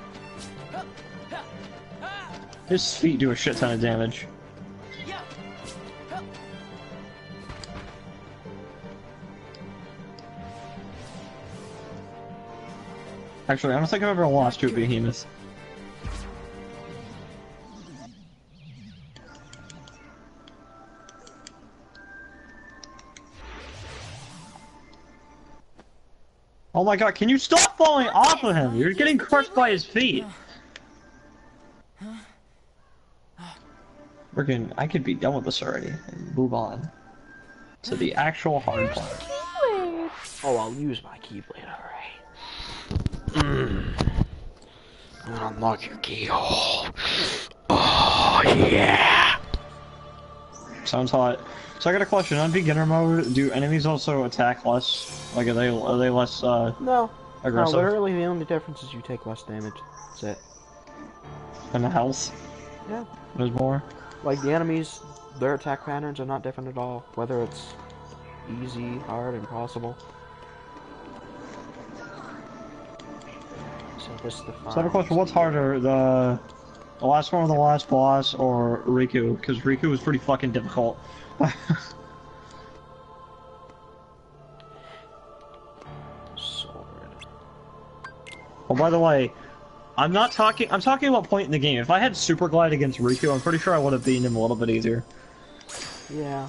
His feet do a shit ton of damage. Actually, I don't think I've ever lost to a behemoth. Oh my god, can you stop falling off of him? You're getting crushed by his feet. Freaking, I could be done with this already and move on to the actual hard part. Oh, I'll use my Keyblade, alright. I'm gonna unlock your keyhole. Oh, yeah! Sounds hot. So I got a question, on beginner mode, do enemies also attack less? Like, are they less, No. aggressive? No, literally the only difference is you take less damage. That's it. And the health? Yeah. There's more? Like, the enemies, their attack patterns are not different at all. Whether it's easy, hard, impossible. So this is the So I have a question, what's harder, the last one of the last boss or Riku? Because Riku was pretty fucking difficult. Sword. Oh, by the way, I'm talking about point in the game. If I had Super Glide against Riku, I'm pretty sure I would have beaten him a little bit easier. Yeah.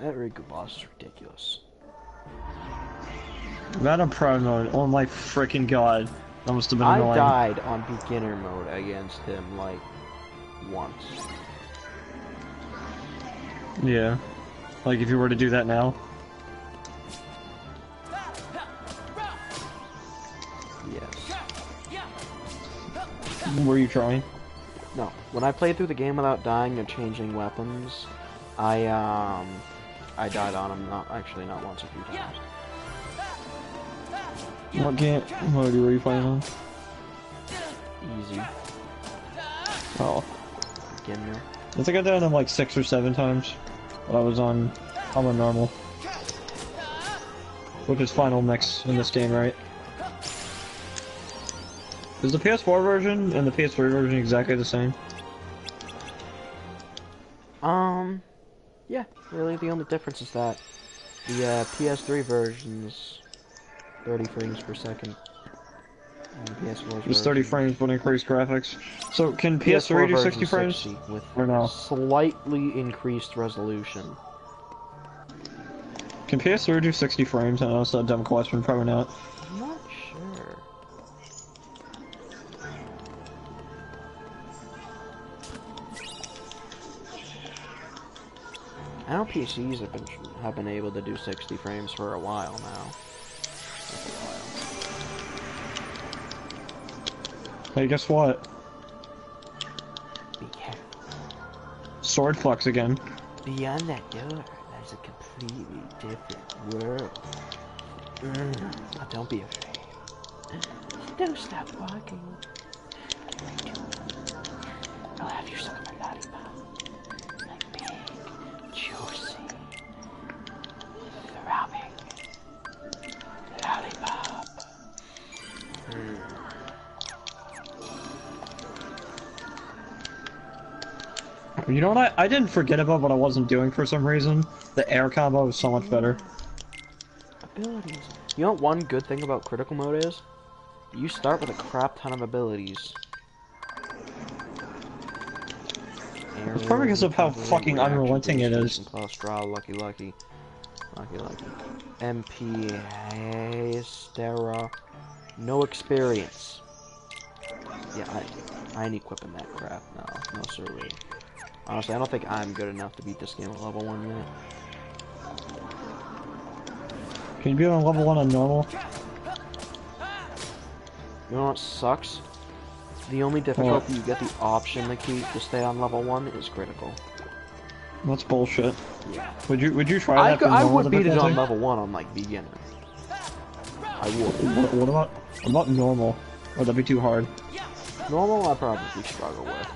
That Riku boss is ridiculous. That on Proud Mode, oh my freaking god. That must have been annoying. I died on beginner mode against him, like, once. Yeah. Like if you were to do that now. Yes. Were you trying? No. When I played through the game without dying or changing weapons, I died on him, not once, a few times. What game mode were you playing on? Easy. Oh. Beginner. I think I did them like 6 or 7 times. But I was on normal. Which is final mix in this game, right? Is the PS4 version and the PS3 version exactly the same? Yeah, really the only difference is that the PS3 version's 30 frames per second. And the PS4's Just 30 frames but increased graphics. So can PS4 PS3 do 60 frames? 60 with or no? Slightly increased resolution. Can PS3 do 60 frames? I know it's a dumb question, probably not. I'm not sure. I know PCs have been able to do 60 frames for a while now. Hey, guess what? Be careful. Sword flex again. Beyond that door, there's a completely different world. Oh, don't be afraid. Don't stop walking. I'll have you suck on my lollipop. Like big, juicy, throbbing lollipop. You know what I didn't forget about what I wasn't doing for some reason? The air combo was so much better. Abilities. You know what one good thing about critical mode is? You start with a crap ton of abilities. It's probably because of how fucking unrelenting it is. Plus draw, lucky. MP, Stera, no experience. Yeah, I ain't equipping that crap. No sirree. Honestly, I don't think I'm good enough to beat this game at level 1 yet. Can you be on level 1 on normal? You know what sucks? The only difficulty you get the option to keep to stay on level 1 is critical. That's bullshit. Yeah. Would you try that? I would beat it on level 1 on like beginner. I would. What about normal? Would that be too hard? Normal, I probably struggle with.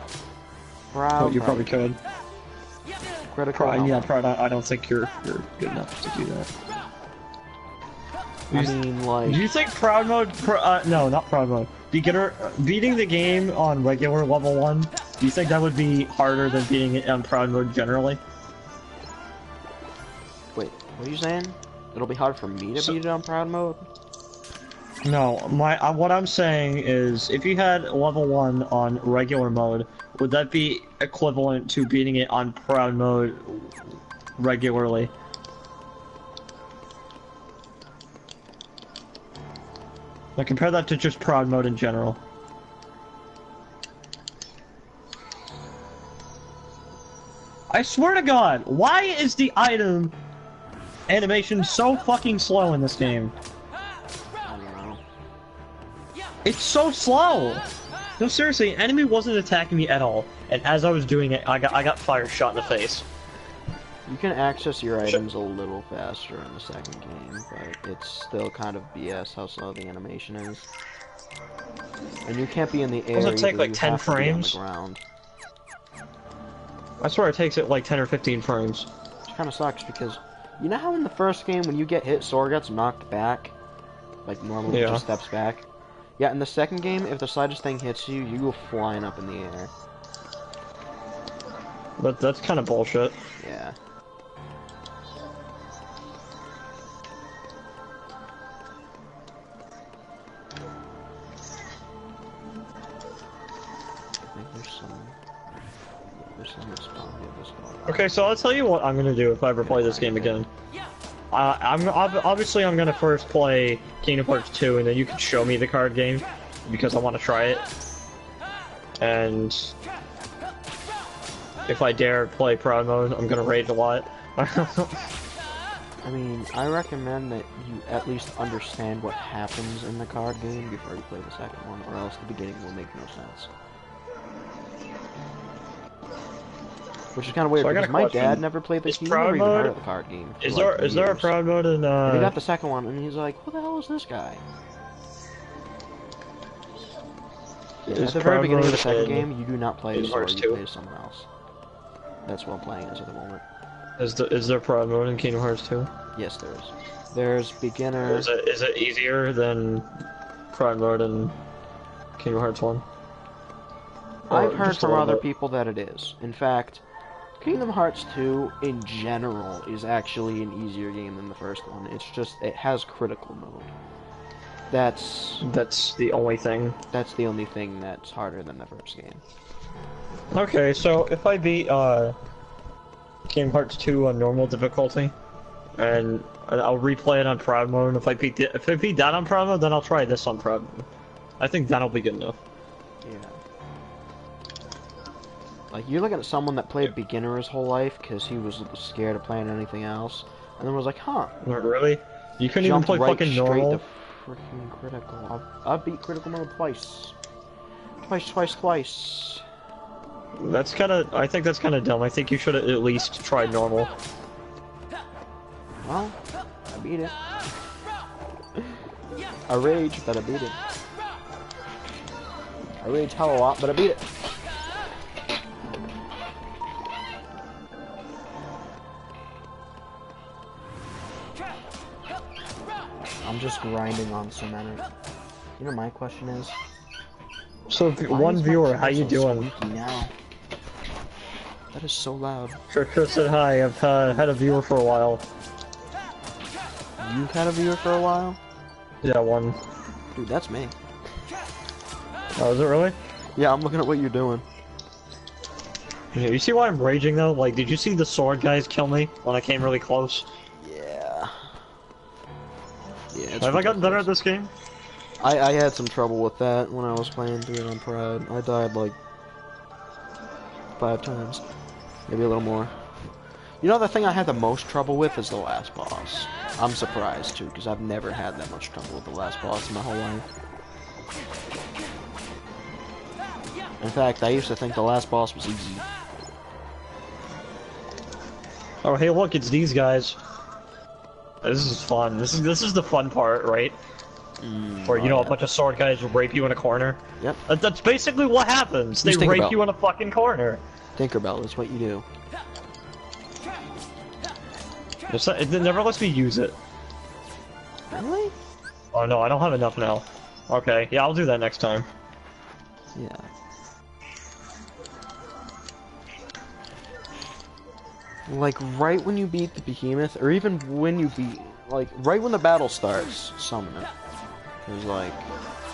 You probably could. Critical. I don't think you're good enough to do that. I mean, like. Do you think Proud Mode? No, not Proud Mode. Beginner beating the game on regular level 1. Do you think that would be harder than beating it on Proud Mode generally? Wait, what are you saying? It'll be hard for me to beat it on Proud Mode? No, what I'm saying is, if you had level 1 on regular mode, would that be equivalent to beating it on Proud Mode regularly? Like, compare that to just Proud Mode in general. I swear to God, why is the item animation so fucking slow in this game? It's so slow! No, seriously, an enemy wasn't attacking me at all, and as I was doing it, I got fire shot in the face. You can access your items a little faster in the second game, but it's still kind of BS how slow the animation is. And you can't be in the air. Doesn't it take like 10 frames? On the ground. I swear it takes it like 10 or 15 frames. Which kind of sucks because You know how in the first game, when you get hit, Sora gets knocked back? Like, normally it just steps back? Yeah, in the second game, if the slightest thing hits you, you go flying up in the air. But that's kind of bullshit. Yeah. I think there's some response of this going on. Okay, so I'll tell you what I'm gonna do if I ever play this game again. Obviously I'm gonna first play Kingdom Hearts 2, and then you can show me the card game because I want to try it. And if I dare play Proud Mode, I'm gonna rage a lot. I mean, I recommend that you at least understand what happens in the card game before you play the second one, or else the beginning will make no sense. Which is kind of weird, because my dad never played the game, never even heard of the card game. Is there a Proud Mode in, And he got the second one, and he's like, who the hell is this guy? Yeah, at the very beginning of the second game, you do not play as Sora, you play as someone else. That's what I'm playing as at the moment. Is there Proud Mode in Kingdom Hearts 2? Yes, there is. There's beginner... Is it easier than Proud Mode in Kingdom Hearts 1? I've heard from other people that it is. In fact, Kingdom Hearts 2, in general, is actually an easier game than the first one. It's just, it has critical mode. That's the only thing. That's the only thing that's harder than the first game. Okay, so if I beat, Kingdom Hearts 2 on normal difficulty, and I'll replay it on Proud Mode, if I beat that on Proud Mode, then I'll try this on Proud Mode. I think that'll be good enough. Yeah. Like, you're looking at someone that played beginner his whole life because he was scared of playing anything else, and then was like, huh. Really? You couldn't even play fucking normal? Freaking critical. I've beat critical mode twice. Twice. That's I think that's kinda dumb. I think you should have at least tried normal. Well, I beat it. I rage, but I beat it. I rage hell a lot, but I beat it. I'm just grinding on some energy. You know, my question is... So, one viewer, how you doing? Now? That is so loud. Chris said hi, I've had a viewer for a while. You've had a viewer for a while? Yeah, one. Dude, that's me. Oh, is it really? Yeah, I'm looking at what you're doing. Yeah, you see why I'm raging though? Like, did you see the sword guys kill me when I came really close? Yeah. Yeah. Have I gotten better at this game? I had some trouble with that when I was playing through it on Proud. I died like 5 times. Maybe a little more. You know, the thing I had the most trouble with is the last boss. I'm surprised too, because I've never had that much trouble with the last boss in my whole life. In fact, I used to think the last boss was easy. Oh, hey, look, it's these guys. This is fun. This is the fun part, right? Where, you know, a bunch of sword guys rape you in a corner. Yep. That's basically what happens. They rape you in a fucking corner. Tinkerbell is what you do. It never lets me use it. Really? Oh no, I don't have enough now. Okay, yeah, I'll do that next time. Yeah. Like, right when you beat the behemoth, or even when you beat, like, right when the battle starts, summon it. It's like...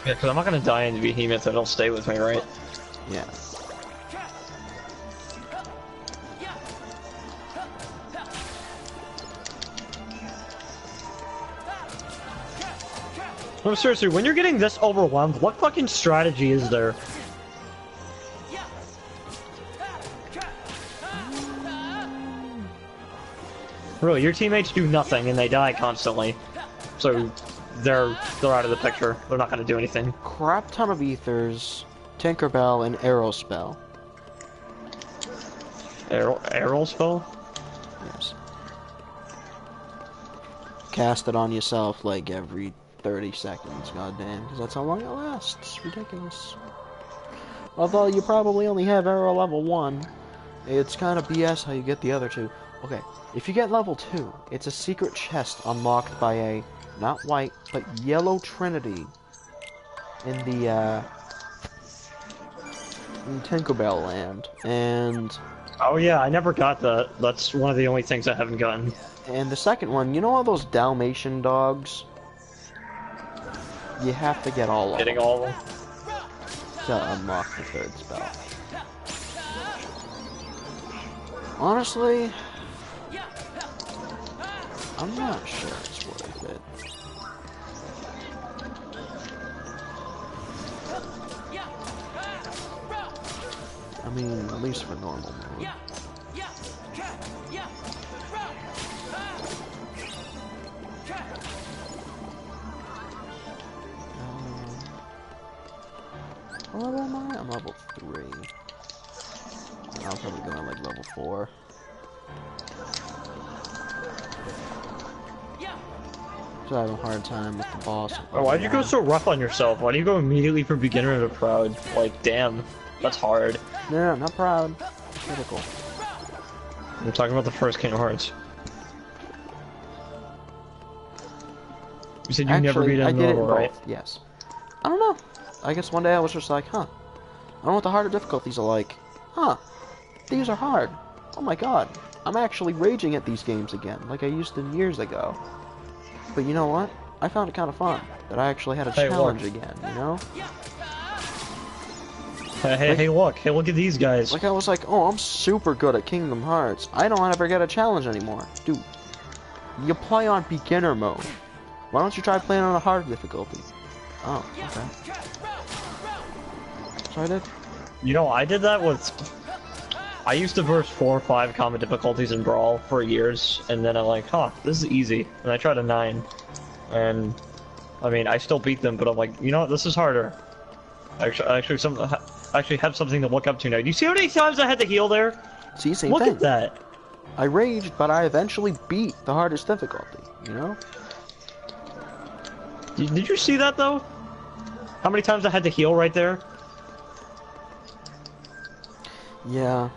Yeah, because I'm not gonna die in the behemoth, it'll stay with me, right? Yeah. No, seriously, when you're getting this overwhelmed, what fucking strategy is there? Really, your teammates do nothing and they die constantly. So they're out of the picture. They're not gonna do anything. Crap ton of ethers, Tinkerbell, and Arrow Spell. Arrow Spell? Yes. Cast it on yourself like every 30 seconds, goddamn, because that's how long it lasts. It's ridiculous. Although you probably only have arrow level 1, it's kind of BS how you get the other 2. Okay, if you get level 2, it's a secret chest unlocked by a, not white, but yellow trinity in the, in Tinkerbell Land. And... Oh yeah, I never got that. That's one of the only things I haven't gotten. And the second one, you know all those Dalmatian dogs? You have to get all of Getting them all of them? to unlock the third spell. Honestly, I'm not sure it's worth it. I mean, at least for normal mode. What level am I? I'm level 3. I'll probably go on like level 4. So I have a hard time with the boss. Oh, why'd you go so rough on yourself? Why do you go immediately from beginner to proud? Like, damn, that's hard. No, not proud. Critical. I'm talking about the first Kingdom Hearts. You said you never beat it in normal, right? Yes. I don't know. I guess one day I was just like, huh. I don't know what the harder difficulties are like. Huh. These are hard. Oh my god. I'm actually raging at these games again, like I used to years ago. But you know what? I found it kind of fun. That I actually had a challenge again, you know? Hey, look at these guys. Like I was like, oh, I'm super good at Kingdom Hearts. I don't ever get a challenge anymore. Dude, you play on beginner mode. Why don't you try playing on a hard difficulty? Oh, okay. So I did. You know, I did that with... I used to verse 4 or 5 common difficulties in Brawl for years, and then I'm like, huh, this is easy. And I tried a 9. And, I mean, I still beat them, but I'm like, you know what, this is harder. I actually have something to look up to now. Do you see how many times I had to heal there? See, same thing. Look at that. I raged, but I eventually beat the hardest difficulty, you know? Did you see that, though? How many times I had to heal right there? Yeah.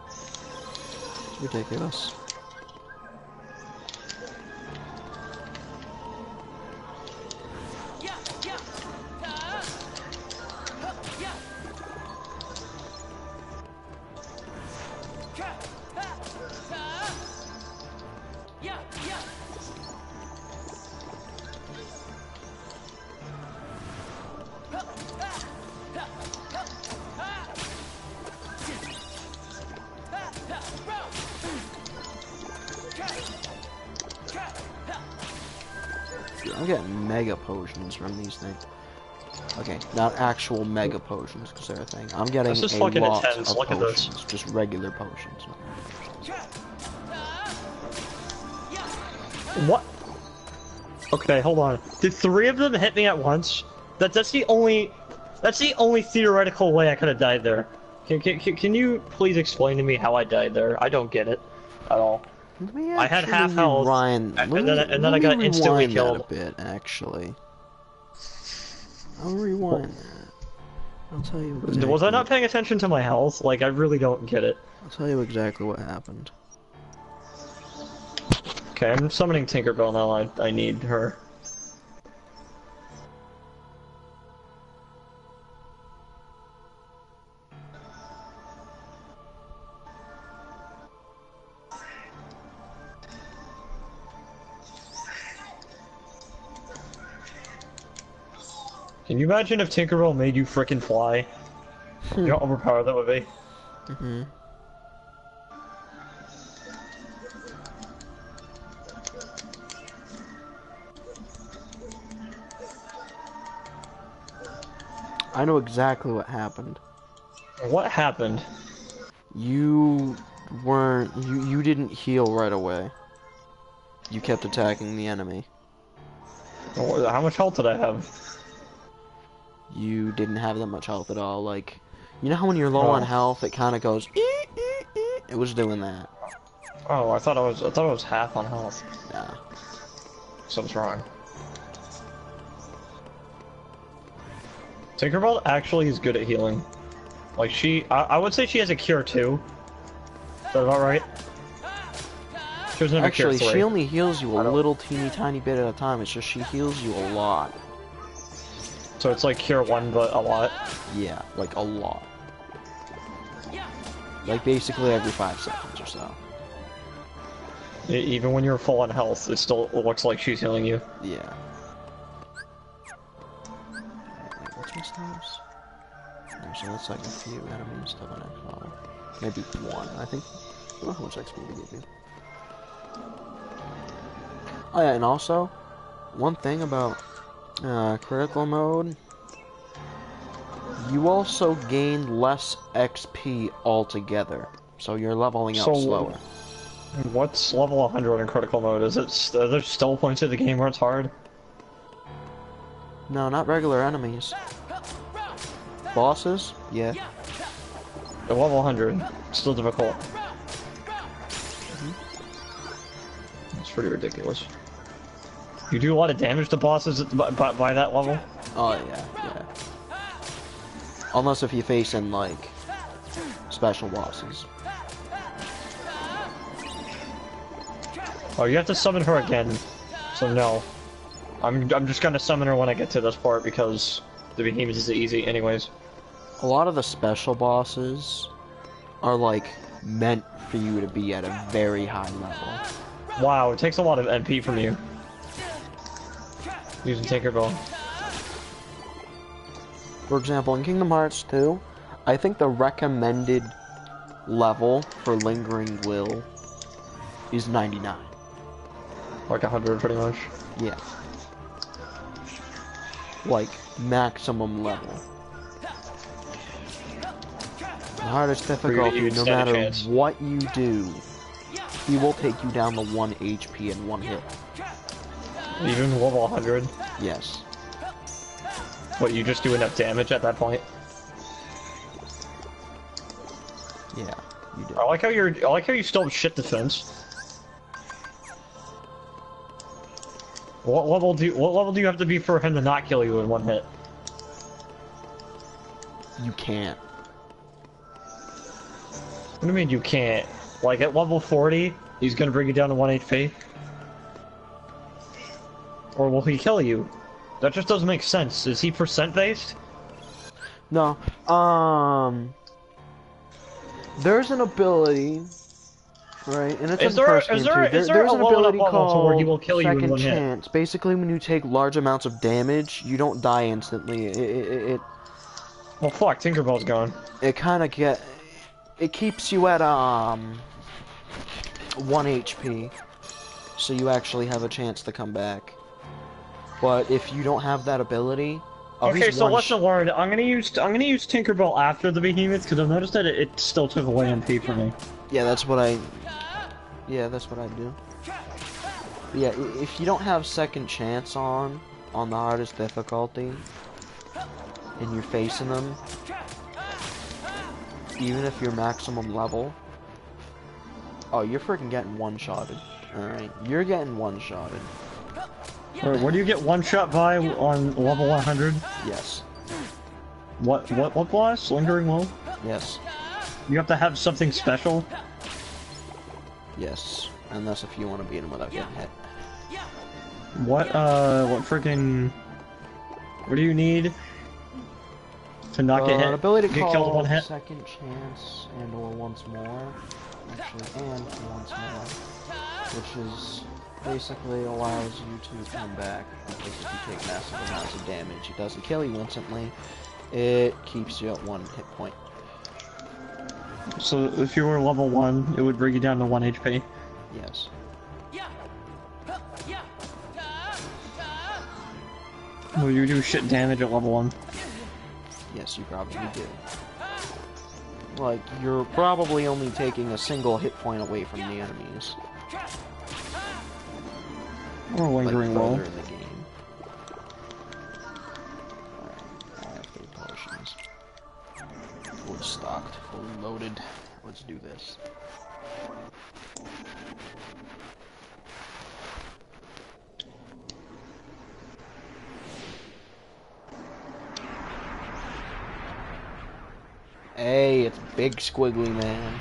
It's ridiculous. I'm getting mega potions from these things. Okay, not actual mega potions, because they're a thing. I'm getting a lot of Look potions, at this. just regular potions. What? Okay, hold on. Did 3 of them hit me at once? That's the only theoretical way I could have died there. Can you please explain to me how I died there? I don't get it at all. I had half health, and then I got instantly killed. A bit, actually. I'll rewind that. I'll tell you exactly. Was I not paying attention to my health? Like, I really don't get it. I'll tell you exactly what happened. Okay, I'm summoning Tinkerbell now. I need her. Can you imagine if Tinkerbell made you frickin' fly? You know how overpowered that would be? Mm-hmm. I know exactly what happened. What happened? You didn't heal right away. You kept attacking the enemy. How much health did I have? You didn't have that much health at all. Like, you know how when you're low on health, it kind of goes. It was doing that. Oh, I thought it was half on health. Nah. Something's wrong. Tinkerbell actually is good at healing. Like I would say she has a cure too. Is that about right? She was never Actually, tier 3. she only heals you a little teeny tiny bit at a time. It's just she heals you a lot. So it's like cure 1, but a lot. Yeah, like a lot. Like basically every 5 seconds or so. Even when you're full on health, it still looks like she's healing you. Yeah. What's my status? Actually, that's like a few enemies to the next level. Maybe one. I think. I don't know how much XP to give you. Oh yeah, and also, one thing about critical mode, you also gain less XP altogether, so you're leveling up slower. What's level 100 in critical mode? Is it are there still points of the game where it's hard? No, not regular enemies. Bosses? Yeah. At level 100, still difficult. It's pretty ridiculous. You do a lot of damage to bosses by that level? Oh yeah, yeah. Unless if you face in like special bosses. Oh, you have to summon her again. So no. I'm just gonna summon her when I get to this part because the behemoth is easy anyways. A lot of the special bosses are like meant for you to be at a very high level. Wow, it takes a lot of MP from you. Using Tinkerbell. For example, in Kingdom Hearts 2, I think the recommended level for Lingering Will is 99. Like 100 pretty much. Yeah. Like, maximum level. The hardest difficulty, no matter what you do, he will take you down to 1 HP in one hit. Even level 100? Yes. What, you just do enough damage at that point? Yeah, you do. I like how you still have shit defense. What level do you have to be for him to not kill you in one hit? You can't. What do you mean you can't? Like at level 40, he's gonna bring you down to 1 HP? Or will he kill you? That just doesn't make sense. Is he percent based? No. There's an ability, right? And it's Is there a low enough level to where he will kill you in one hit? Second Chance. Basically, when you take large amounts of damage, you don't die instantly. Well, fuck, Tinkerbell's gone. It kind of it keeps you at 1 HP, so you actually have a chance to come back. But if you don't have that ability, okay, so lesson learned. I'm gonna use Tinkerbell after the behemoth because I've noticed that it still took away MP from me. Yeah, that's what I. Yeah, that's what I do. But yeah, if you don't have second chance on the hardest difficulty, and you're facing them, even if you're maximum level, oh, you're freaking getting one-shotted. All right, you're getting one-shotted. Wait, what do you get one shot by on level 100? Yes. What boss? Lingering Will? Yes. You have to have something special? Yes. Unless if you want to beat him without getting hit. What freaking... What do you need to not get hit? An ability get killed in one hit? Second chance and or once more. Actually, and once more. Which is... basically allows you to come back because if you take massive amounts of damage, it doesn't kill you instantly. It keeps you at 1 hit point. So if you were level 1, it would bring you down to 1 HP? Yes. Will you do shit damage at level 1? Yes, you probably do. Like, you're probably only taking a single hit point away from the enemies. Or Lingering Will. In the game. Alright, I have 3 potions. Fully stocked, fully loaded. Let's do this. Hey, it's Big Squiggly Man.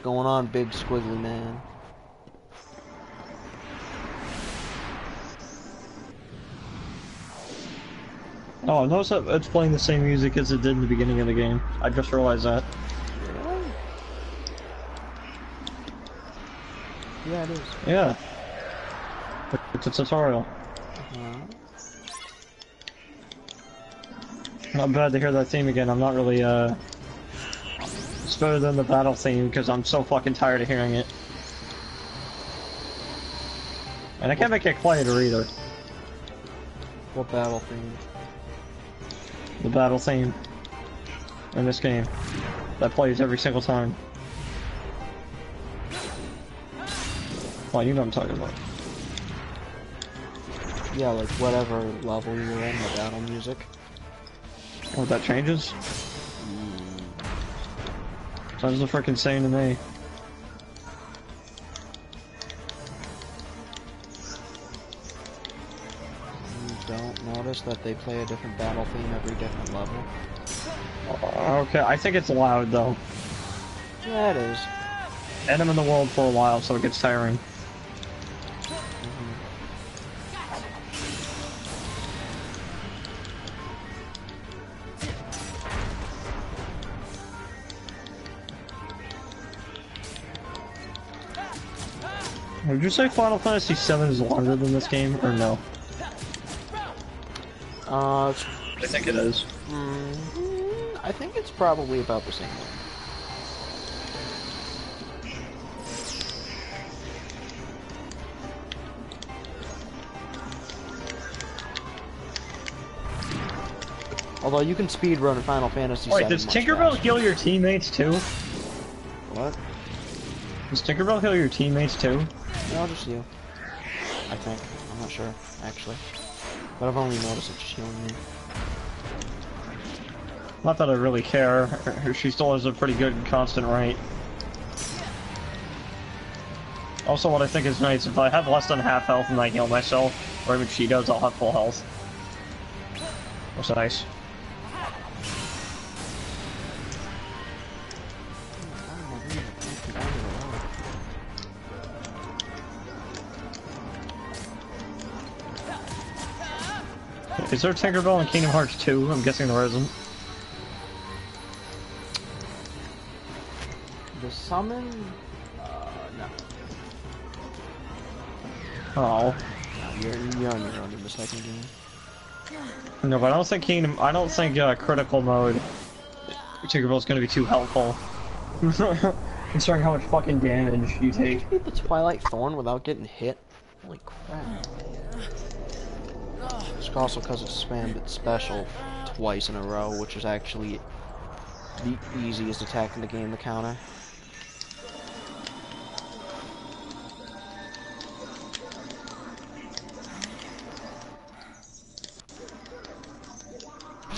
going on, big squiggly man? Oh, notice that it's playing the same music as it did in the beginning of the game. I just realized that. Really? Yeah, it is. Yeah. It's a tutorial. Not bad to hear that theme again. I'm not really, It's better than the battle theme because I'm so fucking tired of hearing it. And I can't make it quieter either. What battle theme? The battle theme in this game that plays every single time. Well, you know what I'm talking about. Yeah, like whatever level you're in, the battle music. Oh, that changes? Sounds the frickin' same to me. You don't notice that they play a different battle theme every different level? Okay, I think it's loud though. Yeah, it is. And I'm in the world for a while, so it gets tiring. Would you say Final Fantasy VII is longer than this game, or no? I think it is. I think it's probably about the same. Although you can speedrun in Final Fantasy VII. Wait, does Tinkerbell heal your teammates too? What? Does Tinkerbell heal your teammates too? No, just you. I think. I'm not sure, actually. But I've only noticed that she's healing me. Not that I really care. She still has a pretty good constant rate. Also, what I think is nice, if I have less than half health and I heal myself, or even she does, I'll have full health. That's nice. Is there Tinkerbell in Kingdom Hearts 2? I'm guessing there isn't. The summon? No. Oh. You're on your own in the second game. No, but I don't think critical mode Tinkerbell's gonna be too helpful. Considering how much fucking damage you take. Did you beat the Twilight Thorn without getting hit? Holy crap. It's also because it spammed its special twice in a row, which is actually the easiest attack in the game to counter.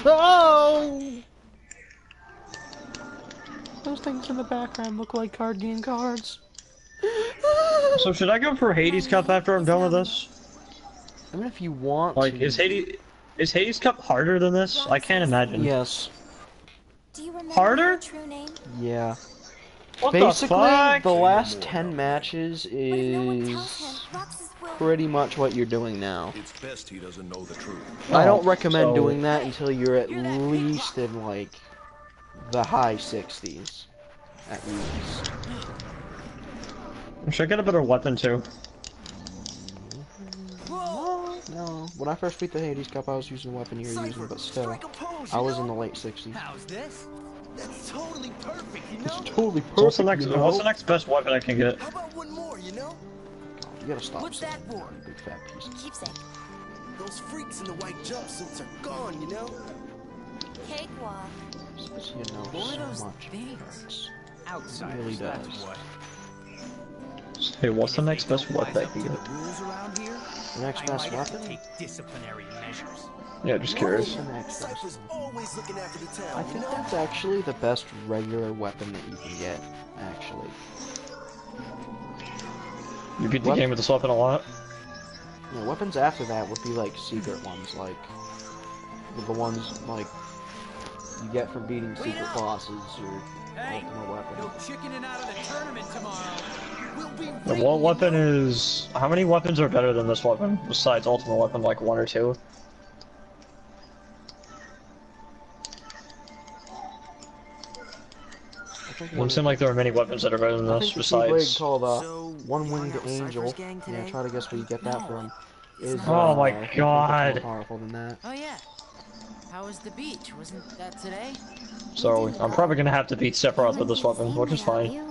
Oh! Those things in the background look like card game cards. So should I go for Hades Cup after I'm done with this? I mean, if you want like, to... is Hades Cup harder than this? I can't imagine. Yes. Do you remember harder? your true name? Yeah. What Basically, the last 10 matches is pretty much what you're doing now. It's best he doesn't know the truth. I don't recommend doing that until you're at least in, like, the high 60s. At least. Should I get a better weapon, too? No. When I first beat the Hades Cup, I was using the weapon you're using, but still, I was in the late 60s. How's this? That's totally perfect, you know? It's totally perfect, So what's the next best weapon I can get? How about one more, you know? God, you gotta stop What's that saying for? big fat pieces. Keepsake. Those freaks in the white jumpsuits are gone, you know? Cakewalk. Because you know What are those so much. things? It Outsiders, really that's does. what. Hey, what's the next best weapon I can The get? rules around here? The next I best might have to weapon? take disciplinary measures. Yeah, just curious. The next best Cypher's one. always looking after the town, I you think know? that's actually the best regular weapon that you can get, actually. You beat the game with this weapon a lot? Yeah, weapons after that would be like secret ones, like the ones like you get from beating secret bosses or Hey, ultimate weapon. no chickening out of the tournament tomorrow. We'll be And what weapon is... How many weapons are better than this weapon, besides ultimate weapon, like 1 or 2? It seemed like there were many weapons that are better than this, besides... called One-Winged Angel. Yeah, try to guess where you get that from. Is, oh my more god! powerful than that. Oh yeah. How was the beach? Wasn't that today? So, I'm probably gonna have to beat Sephiroth with this weapon, which is fine.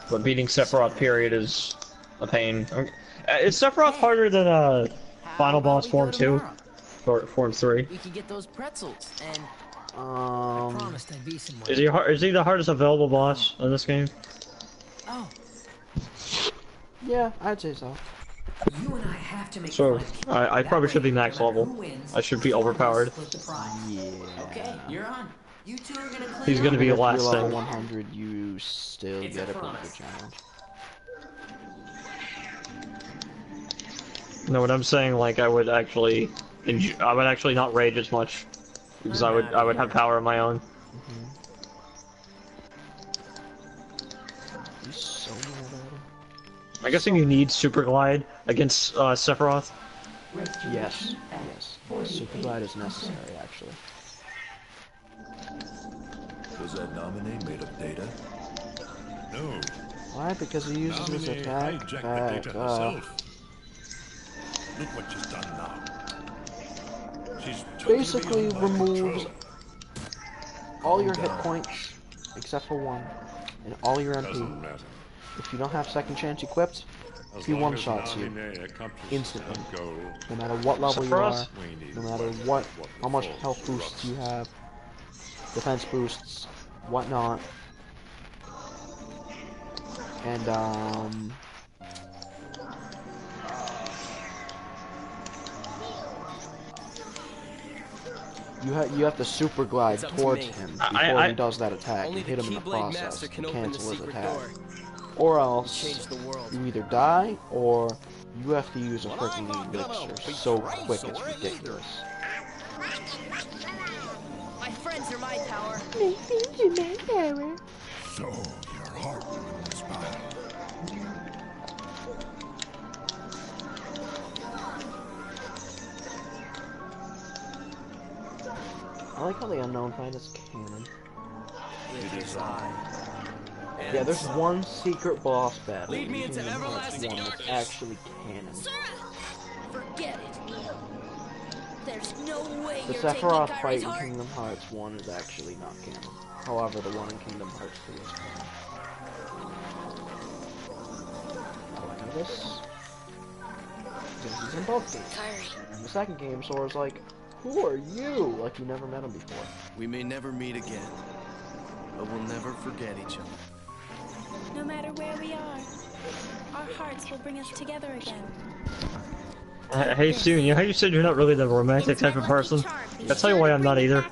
But beating Sephiroth, period, is a pain. Is Sephiroth harder than, Final Boss Form 2? Or Form 3? We could get those pretzels and... I promised I'd be somewhere. Is he the hardest available boss in this game? Oh. Yeah, I'd say so. You and I have to make So, I probably should be max level. I should be overpowered. Yeah. Okay, you're on. You two are gonna clean He's gonna be a If you're last level thing. 100, you still get a pretty good challenge. No, what I'm saying, like, I would actually not rage as much. Because I would have power of my own. He's so mad at him. I'm guessing you need Super Glide against Sephiroth. Yes, yes. Super Glide is necessary, actually. Was that nominee made of data? No. Why? Because he uses his Nominee attack hijacked back, the data herself. Look what she's done now. She's basically totally under my removes control. all your hit points, except for 1, and all your MP. Doesn't matter. If you don't have second chance equipped, As he long as one-shots you nominee accomplishes instantly. her goal, No matter what level you are, we need no matter what how much falls health to boosts us. you have, defense boosts, whatnot. And you have to super glide It's up to towards me. him before he does that attack Only and hit the him in the Keyblade process Master to can open the cancel his secret attack. door. Or else Change the world. you either die or you have to use a freaking elixir so quick it's ridiculous. My friends are my power. So, your heart in this battle. I like how the unknown fight is canon. It is I. Yeah, there's one secret boss battle Lead me in into Kingdom Hearts everlasting 1 that's darkness. actually canon. Forget it. There's no way The you're taking Sephiroth Kyrie's fight in heart. Kingdom Hearts 1 is actually not canon. However, the one in Kingdom Hearts 2 is canon. How do I know this? Because he's in both games. Kyrie. In the second game, Sora's like, who are you? Like you never met him before. We may never meet again, but we'll never forget each other. No matter where we are, our hearts will bring us together again. Hey Steven, you know how you said you're not really the romantic type of person? I'll tell you why I'm not either.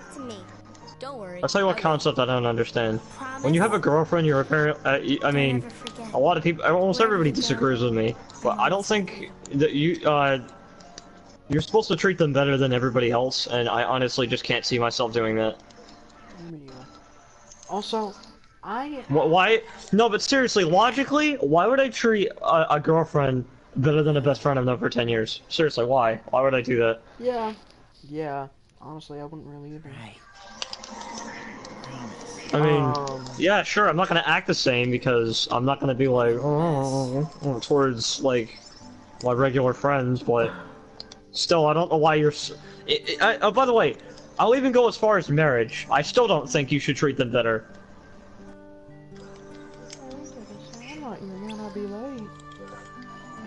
Don't worry. I'll tell you what concept I don't understand. When you have a girlfriend, you're apparently, I mean, a lot of people, almost everybody disagrees with me, but I don't think that you're supposed to treat them better than everybody else, and I honestly just can't see myself doing that. Also, Why? No, but seriously, logically, why would I treat a girlfriend better than a best friend I've known for 10 years? Seriously, why? Why would I do that? Yeah. Honestly, I wouldn't really either. I mean, yeah, sure, I'm not gonna act the same because I'm not gonna be like, towards, like, my regular friends, but still, I don't know why you're oh, by the way, I'll even go as far as marriage. I still don't think you should treat them better. I'm not even gonna be late.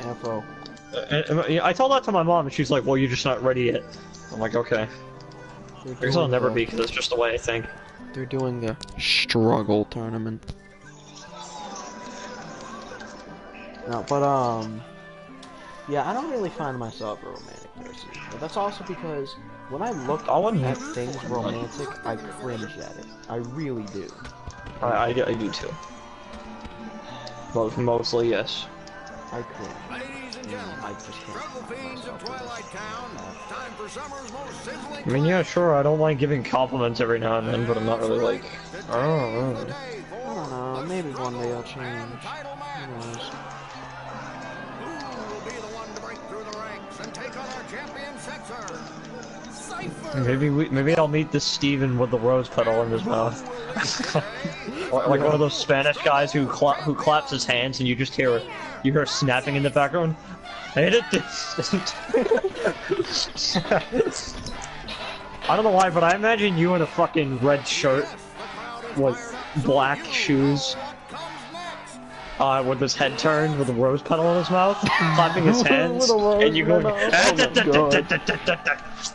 Info. I told that to my mom, and she's like, well, you're just not ready yet. I'm like, okay. I guess I'll never be, because it's just the way I think. They're doing the struggle tournament. No, but, yeah, I don't really find myself a romantic person. But that's also because when I look at things romantic, I cringe at it. I really do. I do too. Mostly, yes. I cringe. Ladies I just can't find myself I mean, yeah, sure, I don't mind giving compliments every now and then, but I'm not really like, I don't know. I don't know, maybe one day I'll change. Who knows? Maybe I'll meet this Steven with the rose petal in his mouth. Like one of those Spanish guys who claps his hands and you just hear snapping in the background. I don't know why, but I imagine you in a fucking red shirt with black shoes, with his head turned with a rose petal in his mouth, clapping his hands, and you go,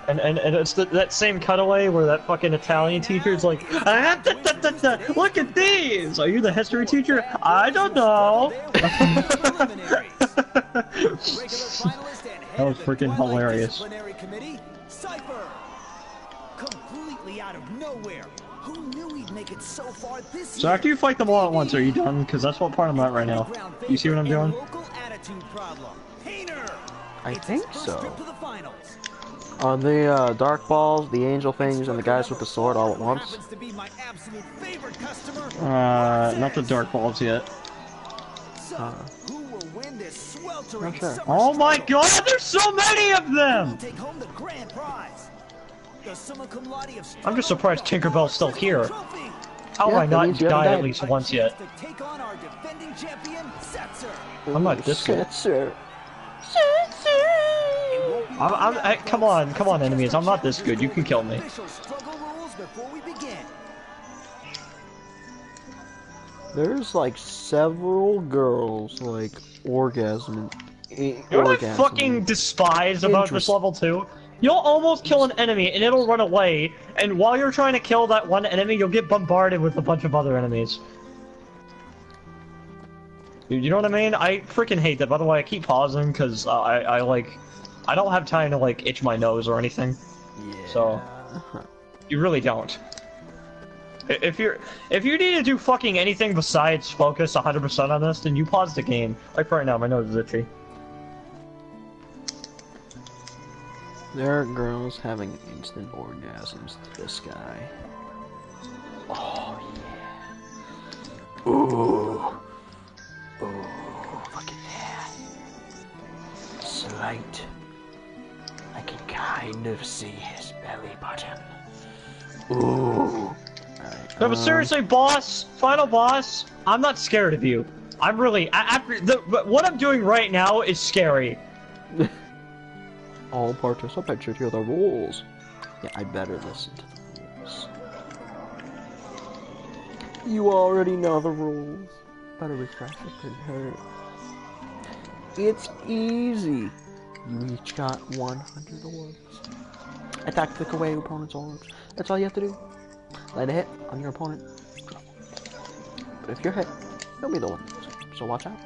and it's that same cutaway where that fucking Italian teacher's like, look at these! Are you the history teacher? I don't know! That was freaking hilarious. Completely out of nowhere. Who knew he'd make it so far this So after you fight them all at once, are you done? Because that's what part I'm at right now. You see what I'm doing? I think so. Are the dark balls, the angel things, and the guys with the sword all at once? Not the dark balls yet. Not sure. Oh my god, there's so many of them! I'm just surprised Tinkerbell's still here. How have I not died at least once yet? I'm not this good. Come on, enemies. I'm not this good. You can kill me. There's like several girls like orgasming. You know what I fucking despise about this level too? You'll almost kill an enemy and it'll run away, and while you're trying to kill that one enemy, you'll get bombarded with a bunch of other enemies. You know what I mean? I freaking hate that. By the way, I keep pausing because I don't have time to like itch my nose or anything. Yeah. So you really don't. If you need to do fucking anything besides focus 100% on this, then you pause the game. Like right now, my nose is itchy. There are girls having instant orgasms to this guy. Oh yeah. Ooh. Ooh, look at that. Slight. I can kind of see his belly button. Ooh. Right, No, but seriously, boss, final boss, I'm not scared of you. I'm really, what I'm doing right now is scary. All participants should hear the rules. Yeah, I better listen to the rules. You already know the rules. Better refresh it, couldn't hurt. It's easy. You each got 100 orbs. Attack, click away opponent's orbs. That's all you have to do. Let a hit on your opponent. But if you're hit, you'll be the one. So watch out.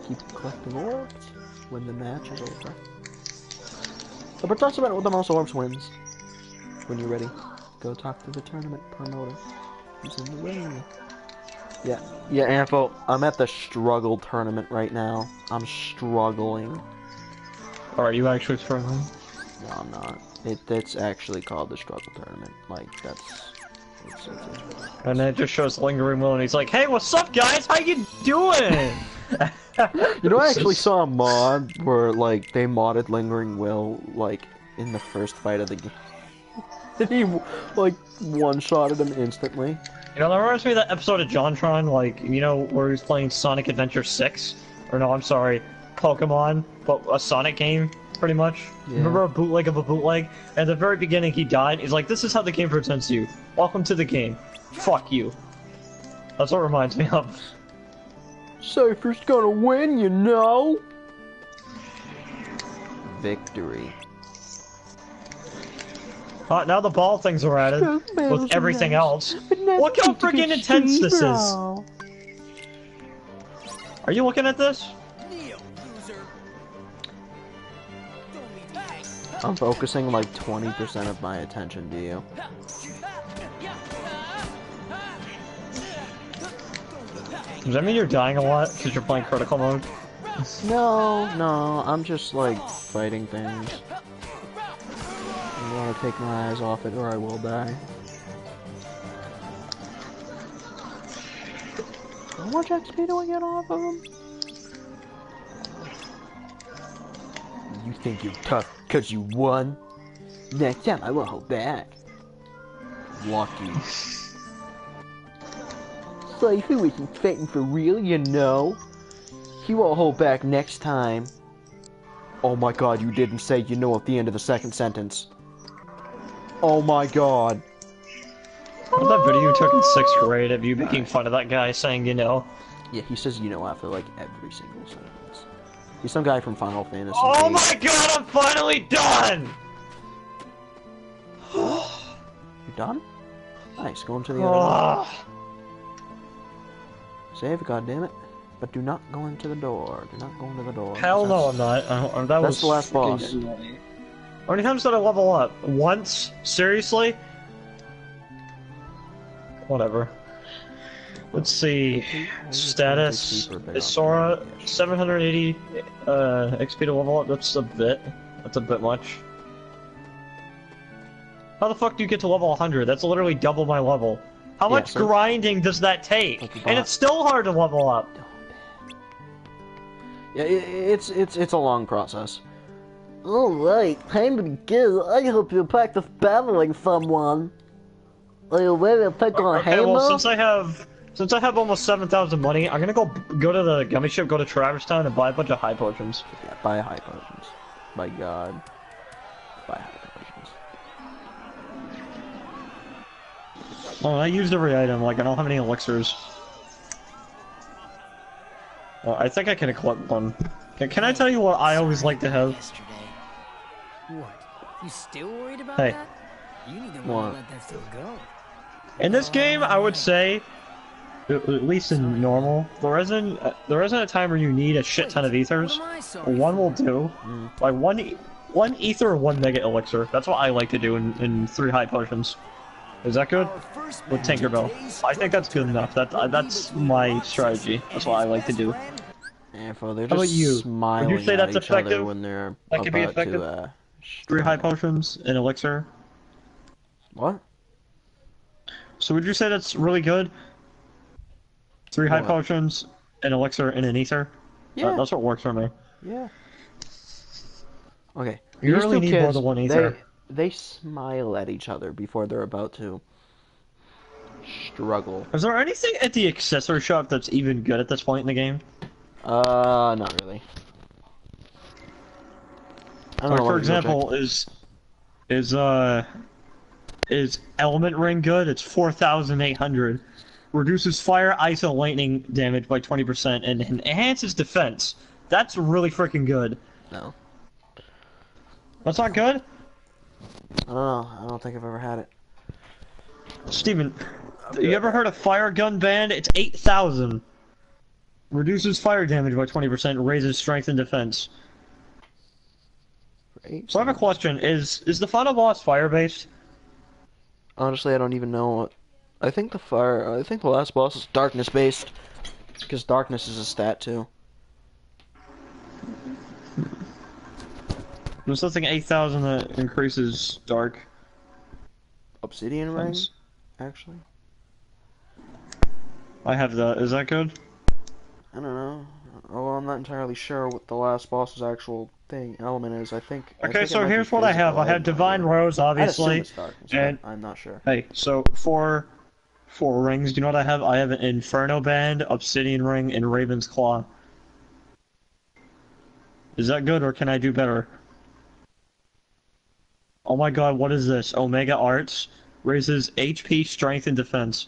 Keep collecting orbs when the match is over. The participant with the most orbs wins. When you're ready, go talk to the tournament promoter who's in the ring. Yeah, Ampo, I'm at the struggle tournament right now. I'm struggling. Are you actually struggling? No, I'm not. It's actually called the struggle tournament. Like, it's and then it just shows Lingering Will and he's like, hey, what's up, guys? How you doing? You know, I actually saw a mod where, like, they modded Lingering Will, like, in the first fight of the game. And he, like, one-shotted him instantly. You know, that reminds me of that episode of JonTron, like, you know, where he's playing Sonic Adventure 6? Or no, I'm sorry, Pokemon, but a Sonic game, pretty much. Yeah. Remember a bootleg of a bootleg? At the very beginning, he died. He's like, this is how the game presents you. Welcome to the game. Fuck you. That's what it reminds me of. Cypher's gonna win, you know! Victory. Now the ball things are added, with everything else. Look how freaking intense this is! Are you looking at this? I'm focusing like 20% of my attention, do you? Does that mean you're dying a lot because you're playing critical mode? No, I'm just like fighting things. I want to take my eyes off it or I will die. How much XP do I get off of him? You think you're tough because you won? Next time I won't hold back. Lucky. So who isn't fighting for real, you know? He won't hold back next time. Oh my god, you didn't say you know at the end of the second sentence. Oh my god. What that video you took in 6th grade of you making fun of that guy saying you know? Yeah, he says you know after like every single sentence. He's some guy from Final Fantasy. Oh my god, I'm finally done! You done? Nice, going to the other one. Save, goddammit. But do not go into the door. Do not go into the door. Hell no, I'm not. That's the last boss. How many times did I level up? Once? Seriously? Whatever. Let's see. Status. Is Sora 780 XP to level up? That's a bit. That's a bit much. How the fuck do you get to level 100? That's literally double my level. How much grinding does that take? And it's still hard to level up. Yeah, it's a long process. Alright, time to begin. I hope you practice battling someone. Are you ready to pick on a hammer? Well, since I have almost 7,000 money, I'm gonna go to the gummy ship, go to Traverse Town, and buy a bunch of high potions. Yeah, buy high potions. My god. Buy high potions. Oh, I used every item, like I don't have any elixirs. Well, I think I can collect one. Can I tell you what I always like to have? What? You still worried about Hey. that? You need to let that stuff go. In this game, I would say, at least in normal, there isn't a time where you need a shit ton of ethers. One will do. Like one ether or one mega elixir. That's what I like to do in 3 high potions. Is that good? With Tinkerbell. I think that's good enough. That's my strategy. That's what I like to do. Yeah, for they're How about just you? smiling Would you say at that's each effective? other when they're That could be about effective? to 3 high potions, an elixir. What? So would you say that's really good? 3 high What? potions, an elixir, and an ether? Yeah. That's what works for me. Yeah. Okay. You These really two need kids, more than one ether. They smile at each other before they're about to struggle. Is there anything at the accessory shop that's even good at this point in the game? Not really. I don't Like, know for what example, is Element Ring good? It's 4,800. Reduces fire, ice, and lightning damage by 20% and enhances defense. That's really freaking good. No. That's not good? I don't know. I don't think I've ever had it. Steven, you ever heard of Fire Gun Band? It's 8,000. Reduces fire damage by 20%, raises strength and defense. So I have a question. Is the final boss fire-based? Honestly, I don't even know what... I think the last boss is darkness-based. Because darkness is a stat, too. There's something 8,000 that increases dark. Obsidian ring? Actually? I have that. Is that good? I don't know. Oh, well, I'm not entirely sure what the last boss's actual element is. I think... Okay, so here's what I have. I have Divine Rose, obviously, and I'm not sure. Hey, so for rings, do you know what I have? I have an Inferno Band, Obsidian Ring, and Raven's Claw. Is that good, or can I do better? Oh my god, what is this? Omega Arts raises HP, Strength, and Defense.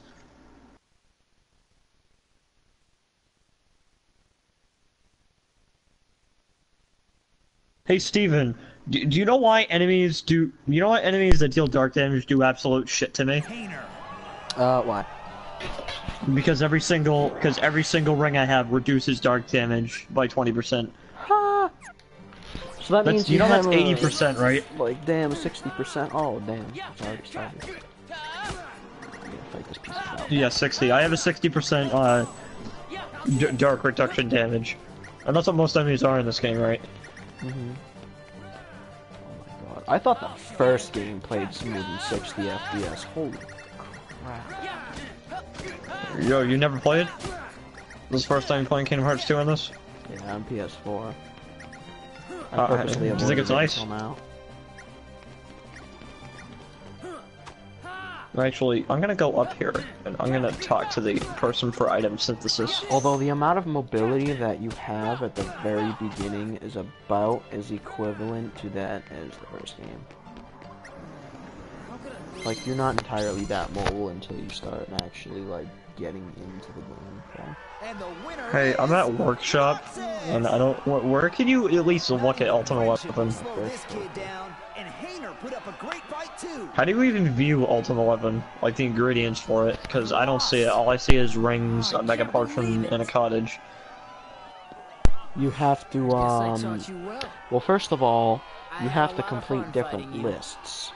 Hey Steven, do you know why enemies do... You know why enemies that deal dark damage do absolute shit to me? Why? Because every single ring I have reduces dark damage by 20%. Ha! So that means you know have that's 80%, right? Like, damn, 60%. Oh, damn. Sorry. Fight this piece of hell. Yeah, 60. I have a 60% dark reduction damage. And that's what most enemies are in this game, right? Mm-hmm. Oh my god. I thought the first game played smooth and 60 FPS. Holy crap. Yo, you never played? This is the first time you're playing Kingdom Hearts 2 on this? Yeah, on PS4. I Do purposely you think it's avoided it nice? until now. Actually, I'm gonna go up here, and I'm gonna talk to the person for item synthesis. Although the amount of mobility that you have at the very beginning is about as equivalent to that as the first game. Like, you're not entirely that mobile until you start actually, like, getting into the game. So. Hey, I'm at workshop, and I don't. Where can you at least look at Ultimate Weapon? How do you even view Ultimate Weapon? Like the ingredients for it? Because I don't see it. All I see is rings, a mega potion, and a cottage. You have to, well, first of all, you have to complete different lists.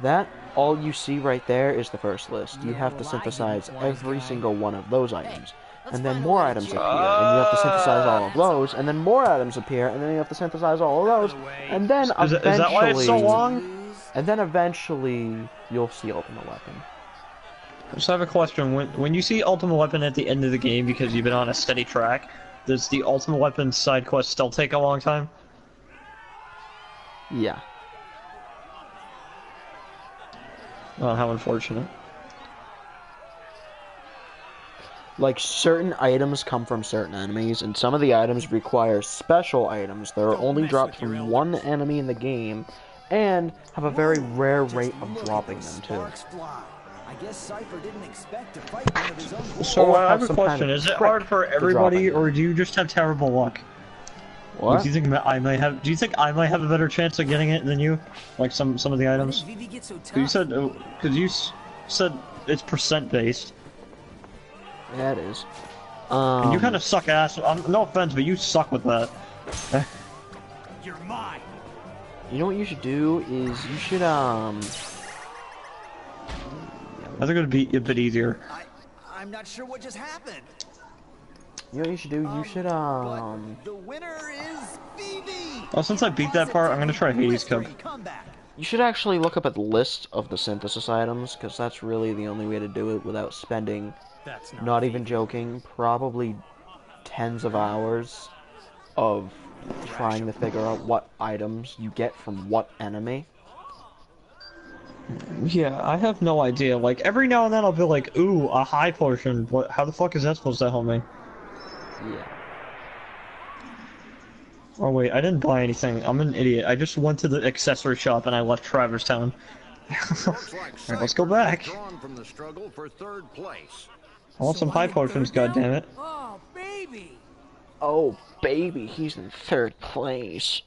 That, all you see right there is the first list. You have to synthesize every single one of those items. And then more items appear, and you have to synthesize all of those, and then more items appear, and then you have to synthesize all of those, and then eventually... Is that why it's so long? And then eventually, you'll see Ultimate Weapon. I just have a question. When you see Ultimate Weapon at the end of the game because you've been on a steady track, does the Ultimate Weapon side quest still take a long time? Yeah. Oh, how unfortunate. Like, certain items come from certain enemies, and some of the items require special items that are only dropped from one enemy in the game, and have a very rare rate of dropping them, too. So, I have a question. Is it hard for everybody, or do you just have terrible luck? What? Do you think I might have? Do you think I might have a better chance of getting it than you? Like some of the items? Because you said it's percent based. Yeah, it is. And you kind of suck ass. No offense, but you suck with that. You're mine. You know what you should do is you should I think it would be a bit easier. I'm not sure what just happened. You know what you should do? You should The winner is Phoebe. Oh, since I beat that part, I'm gonna try Hades Cup. You should actually look up at the list of the synthesis items, because that's really the only way to do it without spending, not even joking, probably tens of hours of trying to figure out what items you get from what enemy. Yeah, I have no idea. Like, every now and then I'll be like, ooh, a high potion. What? How the fuck is that supposed to help me? Yeah. Oh wait, I didn't buy anything. I'm an idiot. I just went to the accessory shop and I left Traverse Town. Alright, let's go back. From the struggle for third place. I want some high potions, goddammit. Oh, baby! Oh, baby, he's in third place.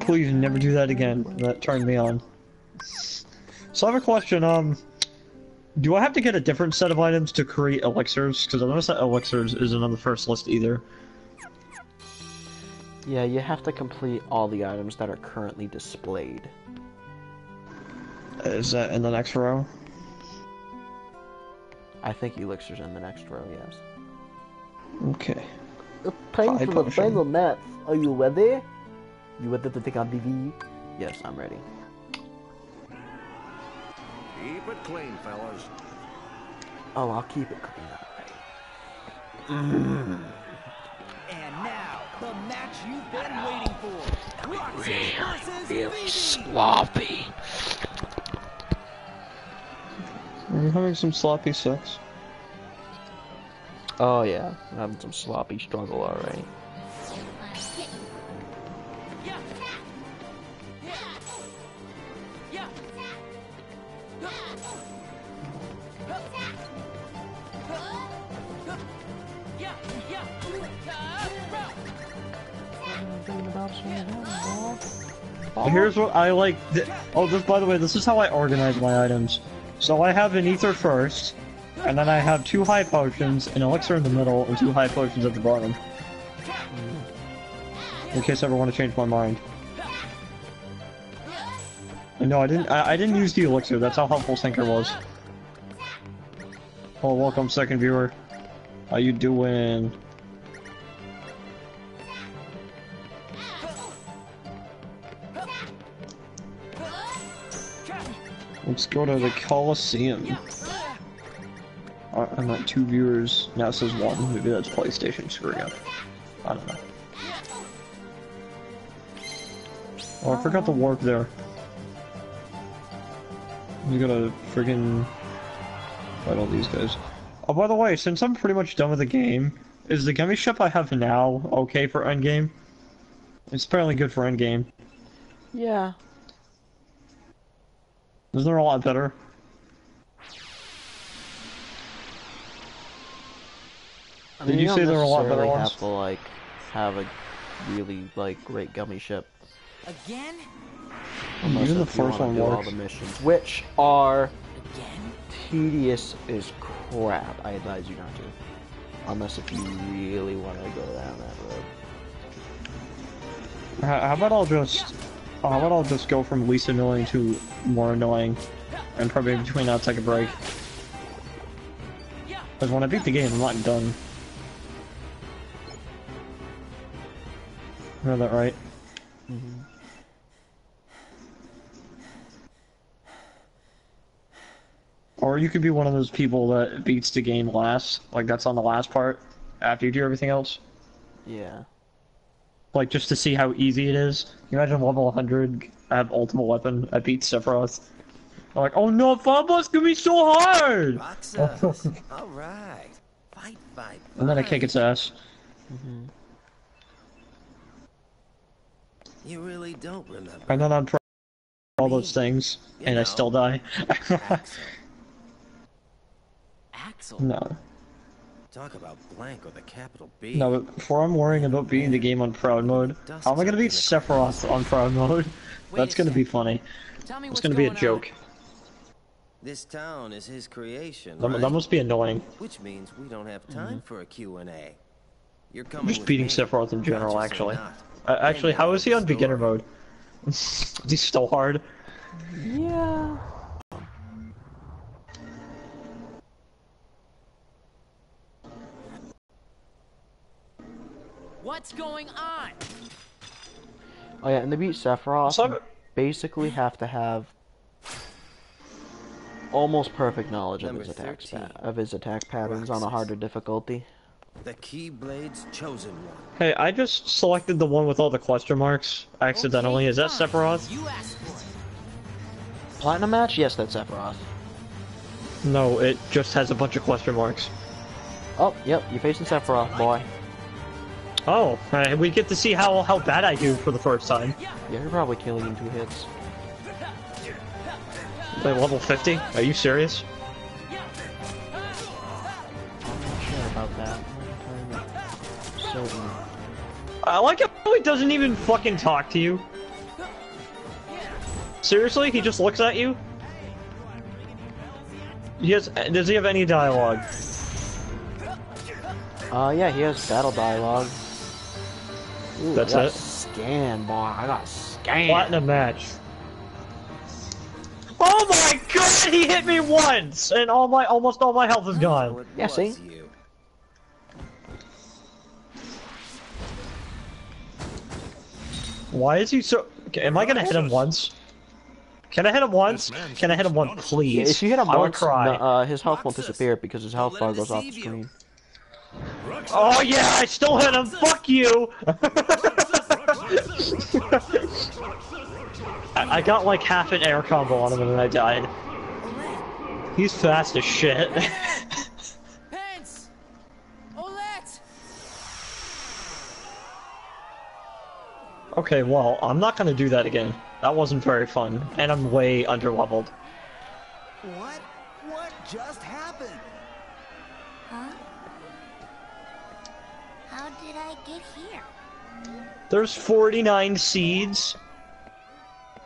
Please never do that again. That turned me on. So I have a question, do I have to get a different set of items to create elixirs? Because I noticed that elixirs isn't on the first list either. Yeah, you have to complete all the items that are currently displayed. Is that in the next row? I think Elixir's in the next row, yes. Okay. It's time High for the potion. final match. Are you ready? You ready to take on BV? Yes, I'm ready. Keep it clean, fellas. Oh, I'll keep it clean, alright. And now, the match you've been waiting for. Roxy versus Really Phoebe. sloppy. I'm having some sloppy sex. Oh yeah, I'm having some sloppy struggle already. Here's what I like. Oh, this, by the way, this is how I organize my items. So I have an ether first, and then I have 2 high potions, an elixir in the middle, and 2 high potions at the bottom. In case I ever want to change my mind. No, I didn't use the elixir. That's how helpful Sinker was. Oh, welcome, second viewer. How you doing? Let's go to the Coliseum. I'm at 2 viewers. Now it says 1. Maybe that's PlayStation screwing up. I don't know. Oh, I forgot to warp there. You gotta friggin' fight all these guys. Oh, by the way, since I'm pretty much done with the game, is the gummy ship I have now okay for endgame? It's apparently good for endgame. Yeah. Isn't there a lot better? I mean, Did you say there were a lot better necessarily ones? have to like have a really like great gummy ship. Again? Unless Even the if you first wanna one do all works. the missions, which are Again? tedious as crap. I advise you not to, unless if you really want to go down that road. How about I'll just go from least annoying to more annoying, and probably in between I'll take a break. Because when I beat the game, I'm not done. You know that, right? Mm-hmm. Or you could be one of those people that beats the game last, like that's on the last part, after you do everything else. Yeah. Like, just to see how easy it is. Can you imagine level 100, I have ultimate weapon, I beat Sephiroth. I'm like, oh no, Fabulous gonna be so hard! Roxas. All right. Fight, fight, And then I kick its ass. Mm-hmm. You really don't remember. And then I'm all those things, You and I know. still die. Axel. Axel? No. Talk about blank with a capital B. No, but before I'm worrying about beating the game on proud mode, how am I gonna beat Sephiroth on proud mode? That's gonna be funny. Tell me It's what's gonna be a going joke. This town is his creation, That, right? that must be annoying. Which means we don't have time for a Q&A. You're I'm coming just with beating me, Sephiroth in general, conscious or actually. not. Actually, how is he on beginner Story. mode? Is he still hard? Yeah. What's going on? Oh yeah, and to beat Sephiroth, So- you basically have to have almost perfect knowledge of Number his attacks, 13. of his attack patterns on a Roxas. harder difficulty. The Keyblade's chosen one. Hey, I just selected the one with all the question marks accidentally. Okay, Is that fine. Sephiroth? You asked for it. Platinum match? Yes, that's Sephiroth. No, it just has a bunch of question marks. Oh, yep, you're facing Sephiroth, boy. Oh, we get to see how bad I do for the first time. Yeah, you're probably killing in 2 hits. Like level 50? Are you serious? I'm not sure about that. I'm certain. I like how he doesn't even fucking talk to you. Seriously? He just looks at you? Does he have any dialogue? Yeah, he has battle dialogue. Ooh, That's I got it? Scan, boy. I got scan. Platinum match. Oh my god, he hit me once! And almost all my health is So gone. it Yeah, was see? you. Why is he so... Okay, am I gonna hit him once? Can I hit him once? Can I hit him once, please? If you hit him I would once, cry. his health won't Roxas, disappear because his health don't bar let him goes off the deceive you. screen. Oh yeah, I still hit him! Fuck you! I got like half an air combo on him and then I died. He's fast as shit. Pence! Olette! Okay, well, I'm not gonna do that again. That wasn't very fun, and I'm way underleveled. What? What just happened? Huh? How did I get here? There's 49 seeds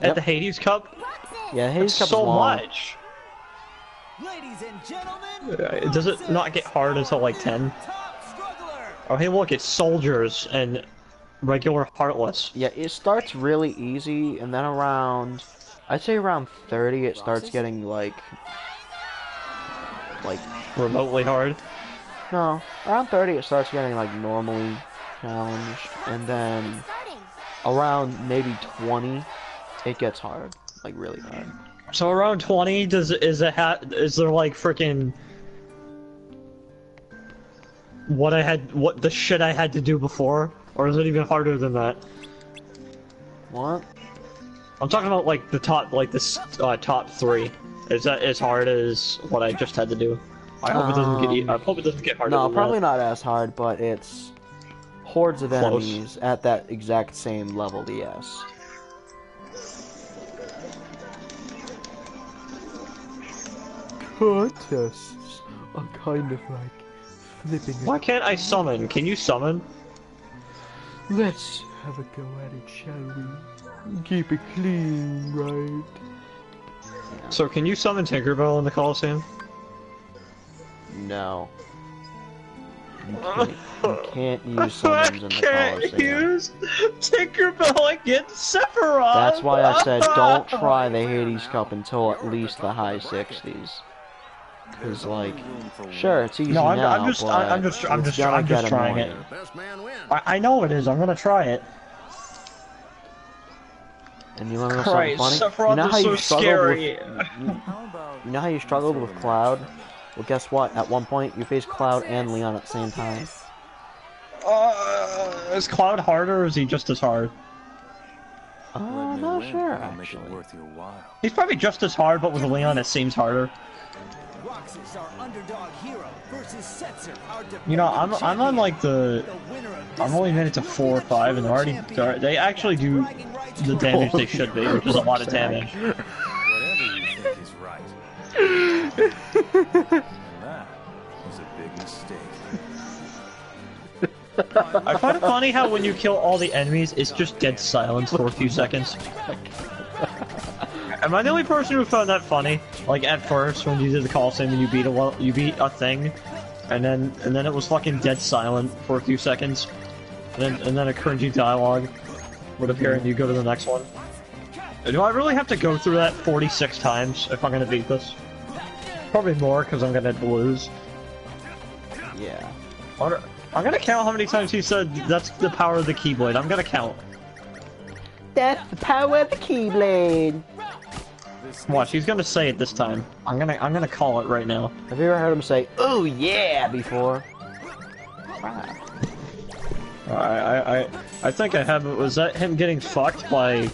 at Yep. the Hades Cup. Roxas! Yeah, his That's cup so is long. much. Ladies and gentlemen, Does it not get hard until like 10? top struggler. Oh hey look, it's soldiers and regular heartless. Yeah, it starts really easy, and then around, I'd say around 30, it starts getting like like remotely hard. no, around 30 it starts getting like normally challenged, and then around maybe 20 it gets hard, like really hard. So around 20, is there like freaking what the shit I had to do before, or is it even harder than that? What? I'm talking about like the top, like this top 3. Is that as hard as what I just had to do? I hope it doesn't get. I hope it doesn't get harder. No, than probably that. not as hard, but it's hordes of Close. enemies at that exact same level. Yes. Contests are kind of like flipping. Why can't I summon? Can you summon? Let's have a go at it, shall we? Keep it clean, right? So can you summon Tinkerbell in the Coliseum? No. You can't use summons in the Coliseum. Use Tinkerbell against Sephiroth! That's why I said don't try the Hades Cup until at least the high 60s. Cause like, sure, it's easy no, I'm, now, I'm just trying it. I know it is. I'm gonna try it. And you wanna know something funny? Sephiroth You know how is you so struggled scary. you know how you struggled with Cloud? Well, guess what? At one point, you faced Cloud and Leon at the same time. Is Cloud harder, or is he just as hard? I'm not sure, actually. He's probably just as hard, but with Leon it seems harder. Roxas, our underdog hero, versus Setzer, our You know, I'm on like I'm only made it to 4 or 5, and they actually do the damage they should be, which is a lot of damage. Whatever you think is right. That was a big mistake. I find it funny how when you kill all the enemies, it's just dead silence for a few seconds. Am I the only person who found that funny? Like at first, when you did the Coliseum and you beat a thing, and then it was fucking dead silent for a few seconds, and then a cringy dialogue would appear, and you go to the next one. Do I really have to go through that 46 times if I'm gonna beat this? Probably more, because I'm gonna lose. Yeah. I'm gonna count how many times he said that's the power of the Keyblade. I'm gonna count. That's the power of the Keyblade. Watch, he's gonna say it this time. I'm gonna call it right now. Have you ever heard him say, "Oh yeah," before? I think I have. Was that him getting fucked by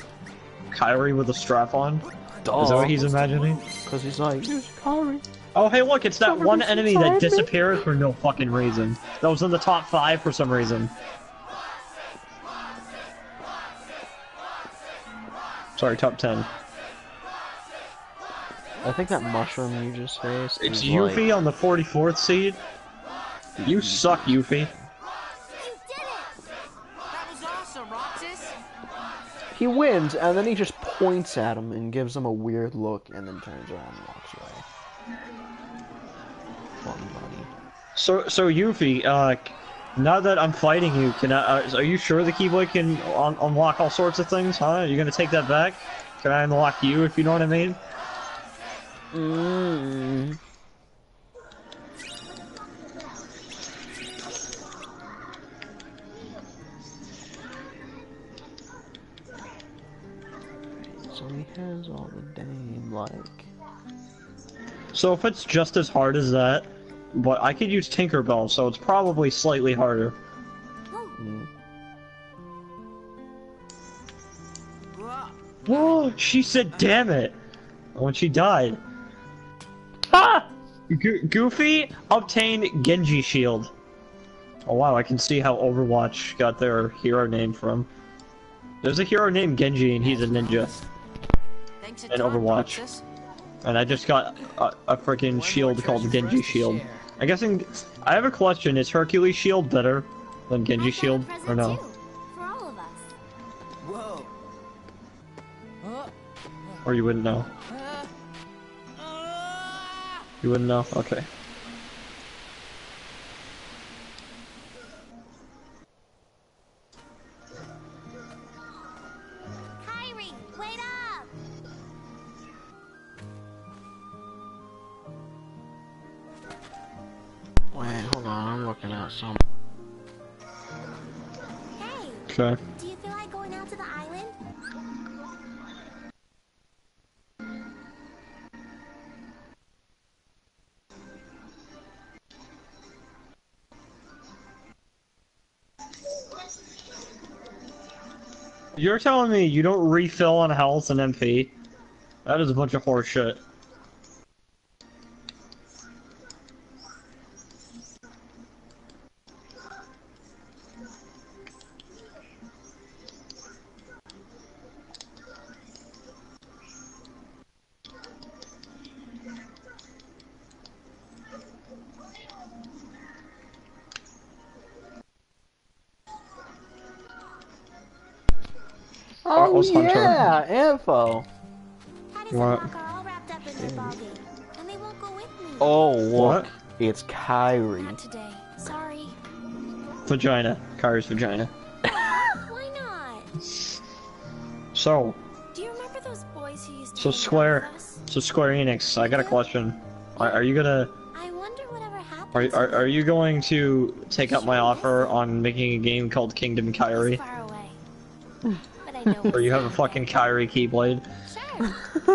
Kyrie with a strap on? Duh. Is that what he's imagining? Because he's like, "Here's Kyrie." Oh, hey, look, it's that one enemy that disappeared for no fucking reason. That was in the top 5 for some reason. Sorry, top 10. I think that mushroom you just faced. It's is Yuffie like... on the 44th seed. You suck, Yuffie. You did it! That was awesome, Roxas. He wins, and then he just points at him and gives him a weird look, and then turns around and walks away. Fun buddy. So Yuffie, now that I'm fighting you, are you sure the Keyblade can unlock all sorts of things, huh? Are you gonna take that back? Can I unlock you, if you know what I mean? So he has all the Dame, like... So if it's just as hard as that, but I could use Tinkerbell, so it's probably slightly harder. Whoa, she said damn it! When she died. Ha! Goofy obtained Genji Shield. Oh wow, I can see how Overwatch got their hero name from. There's a hero named Genji and he's a ninja. In Overwatch. And I just got a freaking shield called Genji Shield. I have a question, is Hercules Shield better than Genji Shield, or no? For all of us. Whoa. Or you wouldn't know? You wouldn't know? Okay. Kyrie, wait up! on, I'm looking at some. Hey, Okay. do you feel like going out to the island? You're telling me you don't refill on health and MP? That is a bunch of horse shit. Oh What's Hunter? yeah, info. Hatties What? and Hawk are all wrapped up in their ballgame, and they won't go with me. Oh look, What? it's Kyrie. Not today. Sorry. Vagina. Kyrie's vagina. Why not? So, Do you remember those boys who used to so hang out Square, with us? so Square Enix, I got a question. Are you gonna, I wonder whatever happened. are you going to take up my offer on making a game called Kingdom He's Kyrie? far away. But I know Where you have a fucking Kyrie Keyblade? Sure.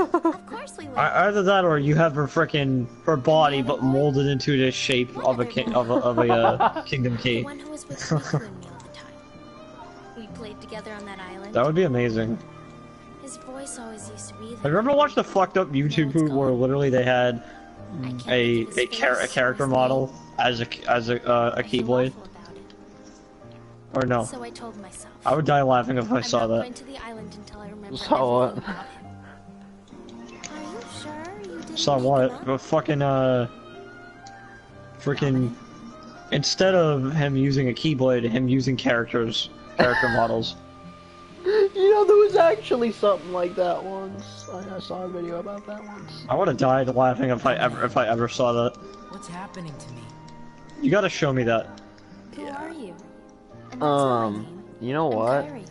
Of course we will. Either that, or you have her body, but molded into the shape of a Kingdom The Key. one who was with Riku and me all the time. We played together on that island. That would be amazing. His voice always used to be there. Have you ever watched the fucked up YouTube where literally they had I can't a think of his face, character his model as a I feel Keyblade? awful about it. Or no? So I told myself. I would die laughing if I I'm saw not that. going to the island until I remember Saw what? everything about him. Are you sure you didn't Saw make him what? up? But fucking freaking instead of him using a Keyblade, him using character models. You know, there was actually something like that once. I saw a video about that once. I would have died laughing if I ever saw that. What's happening to me? You gotta show me that. Who are you? And that's not my name. You know I'm what? Kairi.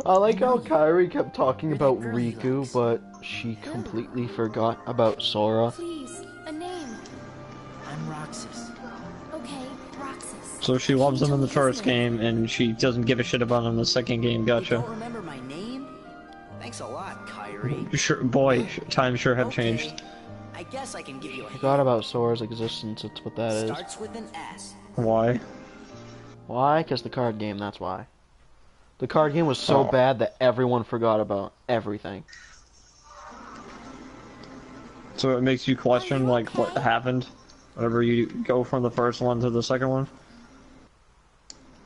I like how Kyrie kept talking You're about that girl he Riku, likes. but she completely forgot about Sora. Please, a name. I'm Roxas. Okay, Roxas. So she loves him in the first game, and she doesn't give a shit about him in the second game. You Gotcha. don't remember my name? Thanks a lot, Kyrie. Sure, boy, times sure have changed. I guess I can give you a Forgot about Sora's existence, that's what that is. Starts with an S. Why? Why? Because the card game, that's why. The card game was so Oh. bad that everyone forgot about everything. So it makes you question, like, what happened whenever you go from the first one to the second one?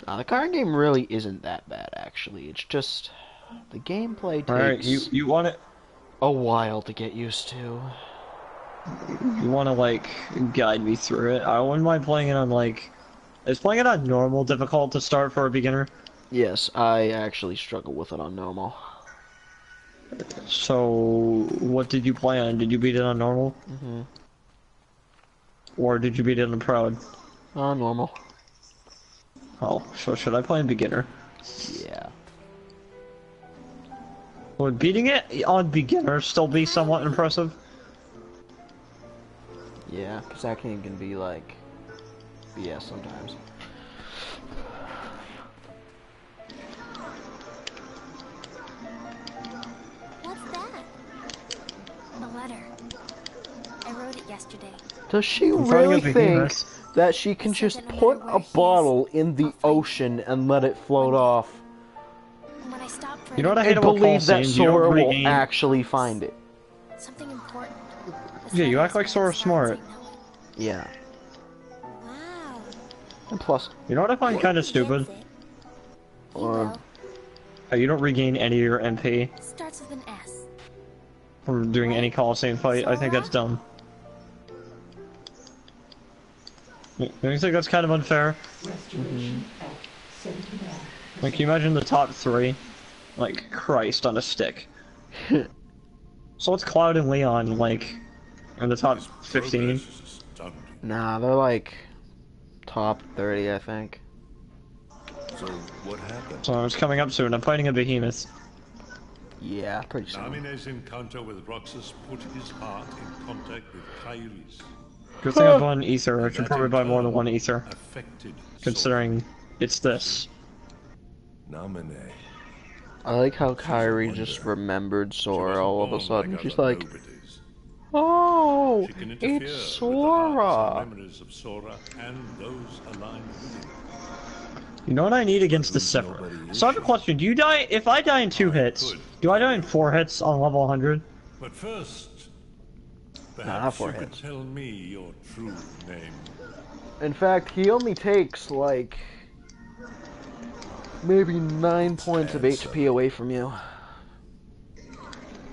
The card game really isn't that bad, actually. It's just... the gameplay takes Alright, you want it... a while to get used to. You want to, like, guide me through it? I wouldn't mind playing it on, like... Is playing it on normal difficult to start for a beginner? Yes, I actually struggle with it on normal. So, what did you play on? Did you beat it on normal? Mm-hmm. Or did you beat it on proud? Normal. Oh, so should I play on beginner? Yeah. Would beating it on beginner still be somewhat impressive? Yeah, because that game can be, like... BS sometimes. What's that? A letter. I wrote it yesterday. Does she I'm fighting really a think behemoth. that she can Said just that no put matter a where he is, bottle in the I'll find ocean and let it float off And when I stopped for You know what I it, hate and about believe that Coliseum? You don't Sora will regain- actually find it? something important. Yeah, you act like Sora's smart. Yeah. Wow. And plus, You know what I find kind of stupid? Gets it. He Or- will. You don't regain any of your MP Starts with an S. from doing any Coliseum fight. I think that's dumb. Don't you think that's kind of unfair? Like, can you imagine the top 3? Like, Christ on a stick. So what's Cloud and Leon, like, in the top 15? Progress is astounding. nah, they're like top 30, I think. So what happened? So it's coming up soon. I'm fighting a behemoth. Yeah, pretty soon. Namine's encounter with Roxas put his heart in contact with Kyrie's. Good thing I bought an ether. I should probably buy more than one ether. Affected Considering it's this. Nominee. I like how She's a Kyrie wonder. just remembered She Sora wasn't all of a born sudden. like She's other like, nobodies. oh, She can interfere it's with the hearts Sora. and memories of Sora and those aligned with him. You know what I need against the Sephiroth? So I have a question. Do you die if I die in 2 hits? Do I die in 4 hits on level 100? But first, not perhaps 4 you could hits. tell me your true name. In fact, he only takes like maybe 9 points of HP away from you.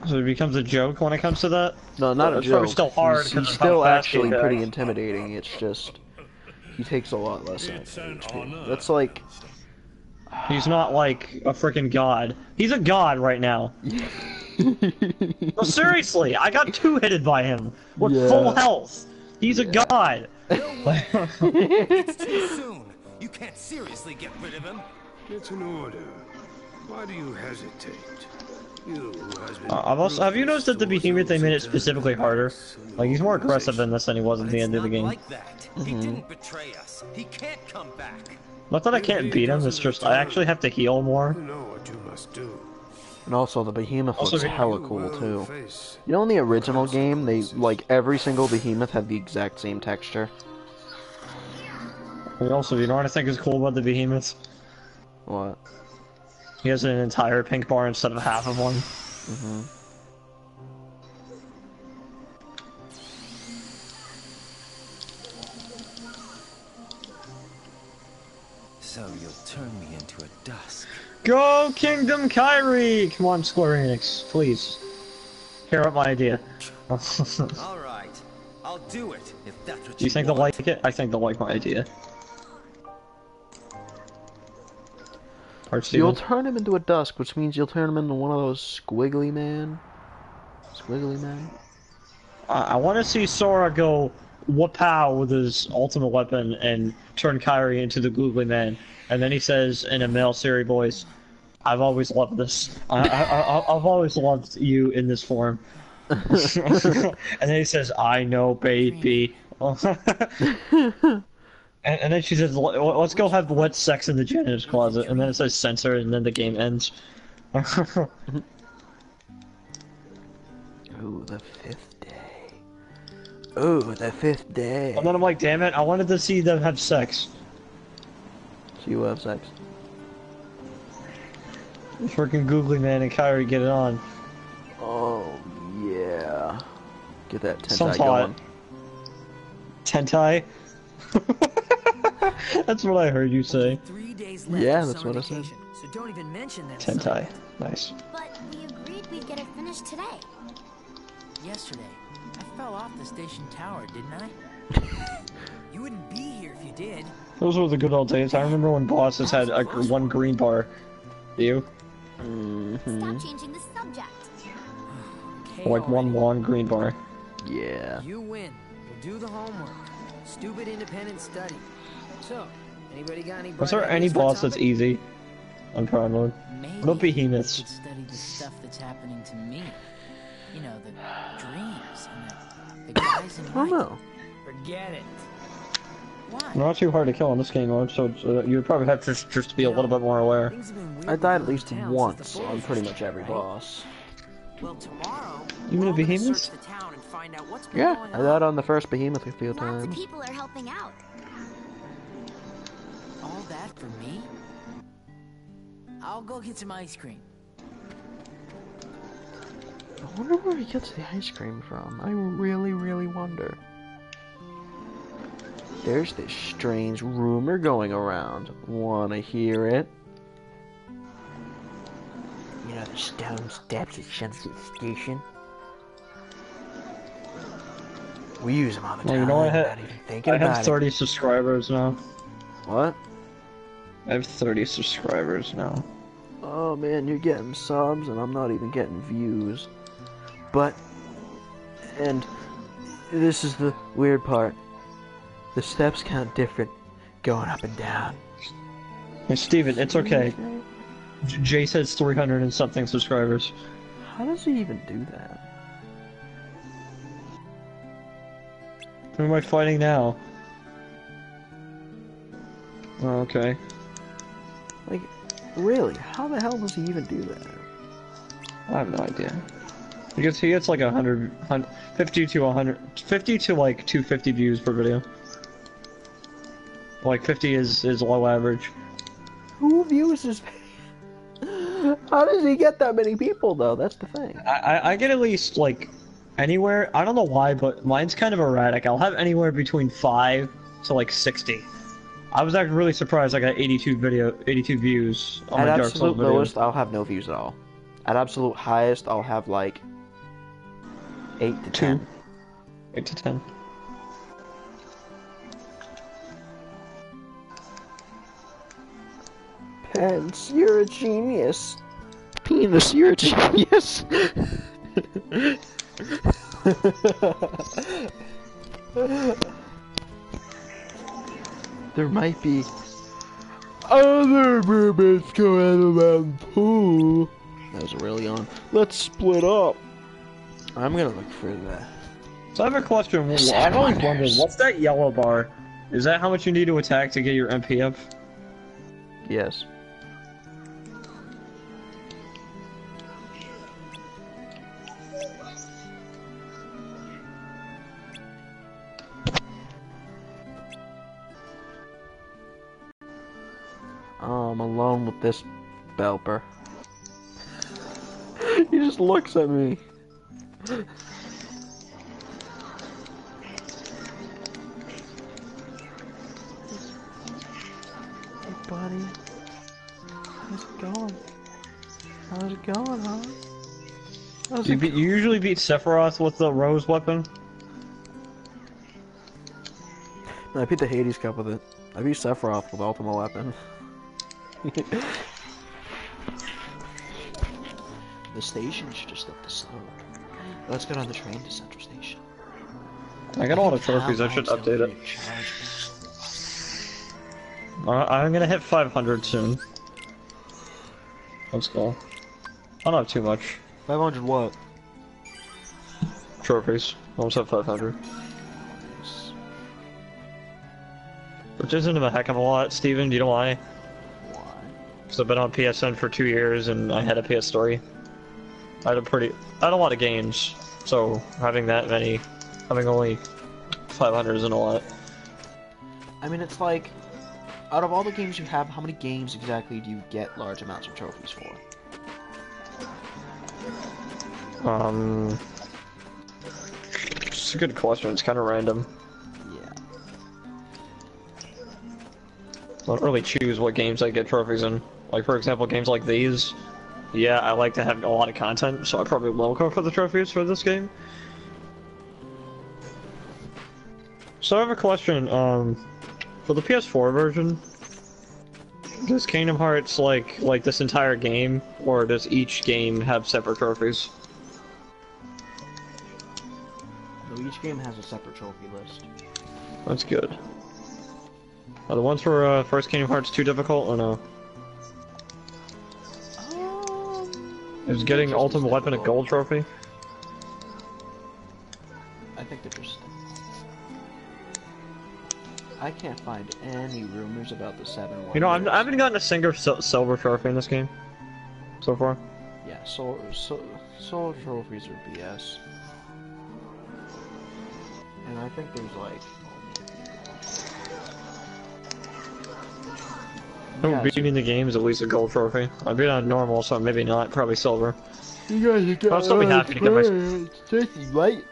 So it becomes a joke when it comes to that? No, not a It's joke. probably still hard He's 'cause of how still fast he actually attacks. pretty intimidating. It's just he takes a lot less It's an HP. honor. That's like He's not like a freaking god. He's a god right now. No, seriously, I got 2-hitted by him with Yeah. full health. He's a god. It's too soon. You can't seriously get rid of him. It's an order. Why do you hesitate? You who has been I've also, have you noticed that the behemoth they made it specifically harder? Like he's more aggressive in this than he was at the end of the game. Like that. He didn't betray us. He can't come back. Not that I can't beat him, it's just I actually have to heal more. You know what you must do. And also, the behemoth Also, looks you hella will cool too. face You know, in the original game, they like every single behemoth had the exact same texture. And also, you know what I think is cool about the behemoth? What? He has an entire pink bar instead of half of one. So you'll turn me into a dusk. Go Kingdom Kyrie! Come on, Square Enix, please. Hear out my idea. All right, I'll do it if that's what Do you think they'll want. like it? I think they'll like my idea. Art You'll Steven? turn him into a dusk, which means you'll turn him into one of those squiggly man. Squiggly man. I want to see Sora go whoop-pow with his ultimate weapon and turn Kyrie into the Googly Man. And then he says in a male Siri voice, I've always loved this. I've always loved you in this form. And then he says, I know, baby. And then she says, let's go have wet sex in the janitor's closet. And then it says censor, and then the game ends. Ooh, the 5th day. Ooh, the 5th day. And then I'm like, damn it, I wanted to see them have sex. So you have sex. Freaking Googly Man and Kyrie get it on. Oh, yeah. Get that tentai Sounds going. hot. Tentai? That's what I heard you say. 3 days left Yeah, of that's summer what I said. vacation, so don't even mention that. Tentai. Nice. But we agreed we'd get it finished today. Yesterday, I fell off the station tower, didn't I? You wouldn't be here if you did. Those were the good old days. I remember when bosses had one green bar. Do you? Stop changing the subject. Okay, Like one already. long green bar. Yeah. You win. You'll do the homework. Stupid independent study. So, anybody got any? Was there bright any ideas for boss that's topic? easy on Prime Mode? Maybe What about behemoths? you could study the stuff that's happening to me. You know, the dreams and the guys in I don't white. know. Forget it. Why? They're not too hard to kill in this game mode, so you'd probably have to just be a little bit more aware. Things have been weird I died at with least town since once the on Bulls pretty were much every right? boss. Well, tomorrow, Even we're a all gonna behemoth? search the town and find out what's been Yeah, going I died on. on the first behemoth a few Lots of times. people are helping out. All that for me? I'll go get some ice cream. I wonder where he gets the ice cream from. I really, really wonder. There's this strange rumor going around. Wanna hear it? You know the stone steps at Sunset Station? We use them all the time. Well, you know, without even thinking I about have 30 subscribers now. it. What? I have 30 subscribers now. Oh man, you're getting subs and I'm not even getting views. But, and this is the weird part. The steps count different going up and down. Hey, Steven, it's okay. Jay says 300 and something subscribers. How does he even do that? Who am I fighting now? Oh, okay. Like, really? How the hell does he even do that? I have no idea. Because he gets like 50 to 100, 50 to like 250 views per video. Like 50 is low average. Who views his video? How does he get that many people though? That's the thing. I get at least like anywhere, I don't know why, but mine's kind of erratic. I'll have anywhere between 5 to like 60. I was actually really surprised I got 82 views on my At Dark Souls absolute video. lowest, I'll have no views at all. At absolute highest, I'll have like 8 to 10. 8 to 10. Pence, you're a genius. Penis, you're a genius. There might be other mermaids going around too. That was really on. Let's split up. I'm gonna look for that. So I have a question. I've always wondered, what's that yellow bar? Is that how much you need to attack to get your MP up? Yes. I'm alone with this belper. He just looks at me. Hey, buddy. How's it going? How's it going, huh? You usually beat Sephiroth with the rose weapon? No, I beat the Hades Cup with it. I beat Sephiroth with Ultima Weapon. The station's just up the slope. Let's get on the train to Central Station. I got a lot of trophies, I should update it. I'm gonna hit 500 soon. Let's go. I don't have too much. 500 what? Trophies. I almost have 500. Which isn't a heck of a lot, Steven, do you know why? Why? Because I've been on PSN for 2 years and I had a PS3. I had a lot of games, so having that many, having only 500 isn't a lot. I mean, it's like, out of all the games you have, how many games exactly do you get large amounts of trophies for? It's a good question, it's kind of random. Yeah. I don't really choose what games I get trophies in. Like, for example, games like these. Yeah, I like to have a lot of content, so I probably will go for the trophies for this game. So I have a question, for the PS4 version, does Kingdom Hearts like this entire game, or does each game have separate trophies? So each game has a separate trophy list. That's good. Are the ones for first Kingdom Hearts too difficult, or no? Is getting Ultimate Weapon a gold trophy? I think they're just... I can't find any rumors about the 7 Wonders. You know, I haven't gotten a single silver trophy in this game so far. Yeah, soul trophies are BS. And I think there's like... Beating the game is at least a gold trophy. I beat on normal, so maybe not. Probably silver. You guys are getting I'll still be happy to get my. Right?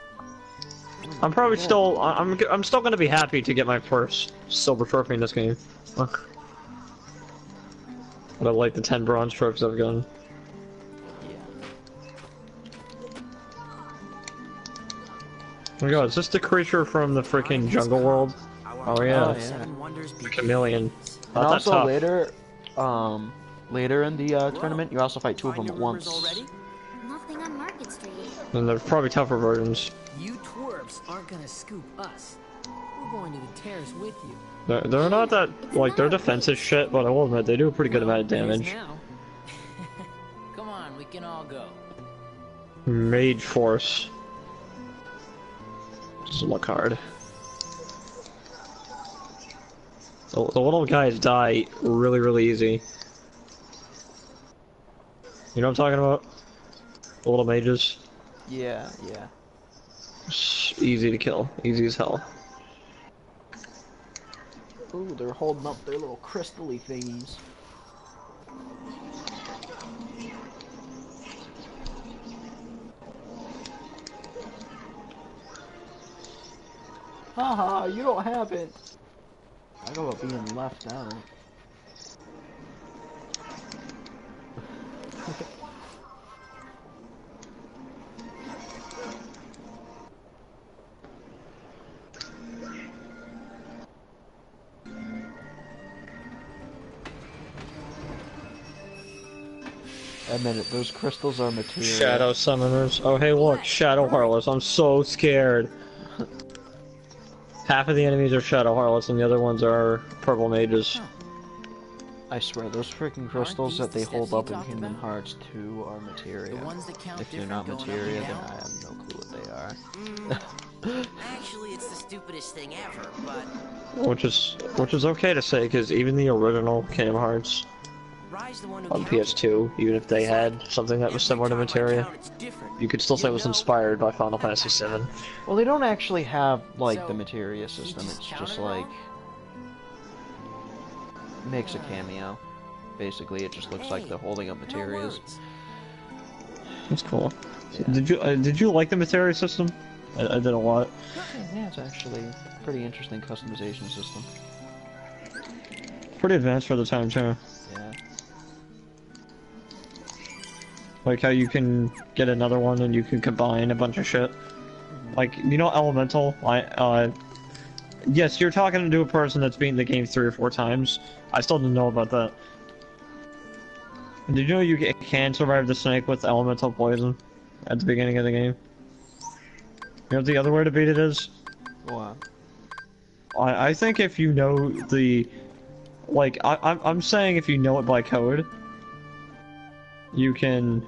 I'm probably still. I'm still gonna be happy to get my first silver trophy in this game. But I like the 10 bronze trophies I've gotten. Yeah. Oh my god, is this the creature from the freaking jungle world? Oh yeah. The chameleon. And Not that also tough. later in the tournament, you also fight 2 of them at once. Nothing on Market Street. And they're probably tougher versions. You twerps aren't gonna scoop us. We're going to the terrace with you. They're not that, like, they're defensive shit, but I will admit, they do a pretty good amount of damage. Come on, we can all go. Mage Force. Doesn't look hard. The little guys die really easy. You know what I'm talking about? The little mages. Yeah, yeah. It's easy to kill. Easy as hell. Ooh, they're holding up their little crystal-y thingies. Haha, you don't have it. Talk about being left out. Admit it, those crystals are material. Shadow summoners. Oh hey look, Shadow Heartless. I'm so scared. Half of the enemies are Shadow Heartless and the other ones are purple mages. I swear, those freaking crystals that they hold up in Kingdom Hearts 2 are materia. If they're not materia, then I have no clue what they are. Actually, it's the stupidest thing ever, but... Which is okay to say, because even the original Kingdom Hearts on PS2, even if they had something that was similar to materia, you could still say it was inspired by Final Fantasy VII. Well, they don't actually have, like, the materia system, it's just like... makes a cameo. Basically, it just looks like they're holding up materials. That's cool. Yeah. Did you like the materia system? I did a lot. Yeah, it's actually a pretty interesting customization system. Pretty advanced for the time too. Yeah. Like how you can get another one and you can combine a bunch of shit. Like, you know Elemental? Yes, you're talking to a person that's beaten the game 3 or 4 times. I still didn't know about that. Did you know you can survive the snake with elemental poison at the beginning of the game? You know what the other way to beat it is? What? I think if you know the... Like, I'm saying if you know it by code, you can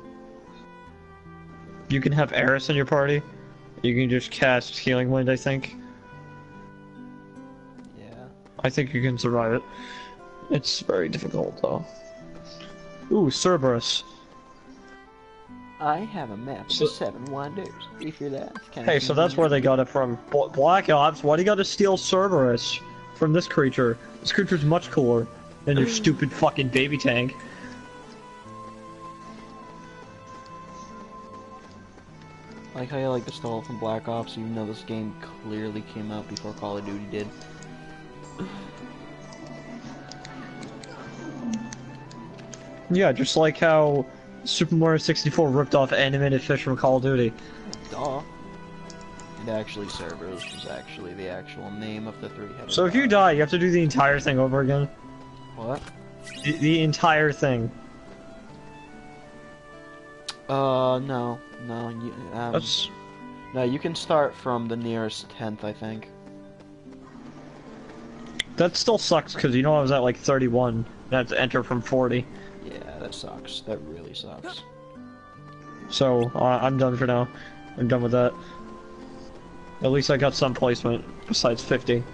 have Eris in your party. You can just cast Healing Wind, I think. Yeah. I think you can survive it. It's very difficult, though. Ooh, Cerberus. I have a map of the 7 wonders. If you're that kind Hey, of so that's where they got it from. Black Ops, why do you gotta steal Cerberus from this creature? This creature's much cooler than your stupid fucking baby tank. I like how you like to stole it from Black Ops, even though this game clearly came out before Call of Duty did. Yeah, just like how Super Mario 64 ripped off animated fish from Call of Duty. Duh. And actually, Cerberus was actually the actual name of the 3-headed So if you die, you have to do the entire thing over again? What? The entire thing. No. That's... No, you can start from the nearest 10th, I think. That still sucks, because you know I was at like 31. I had to enter from 40. Yeah, that sucks. That really sucks. So, I'm done for now. I'm done with that. At least I got some placement, besides 50.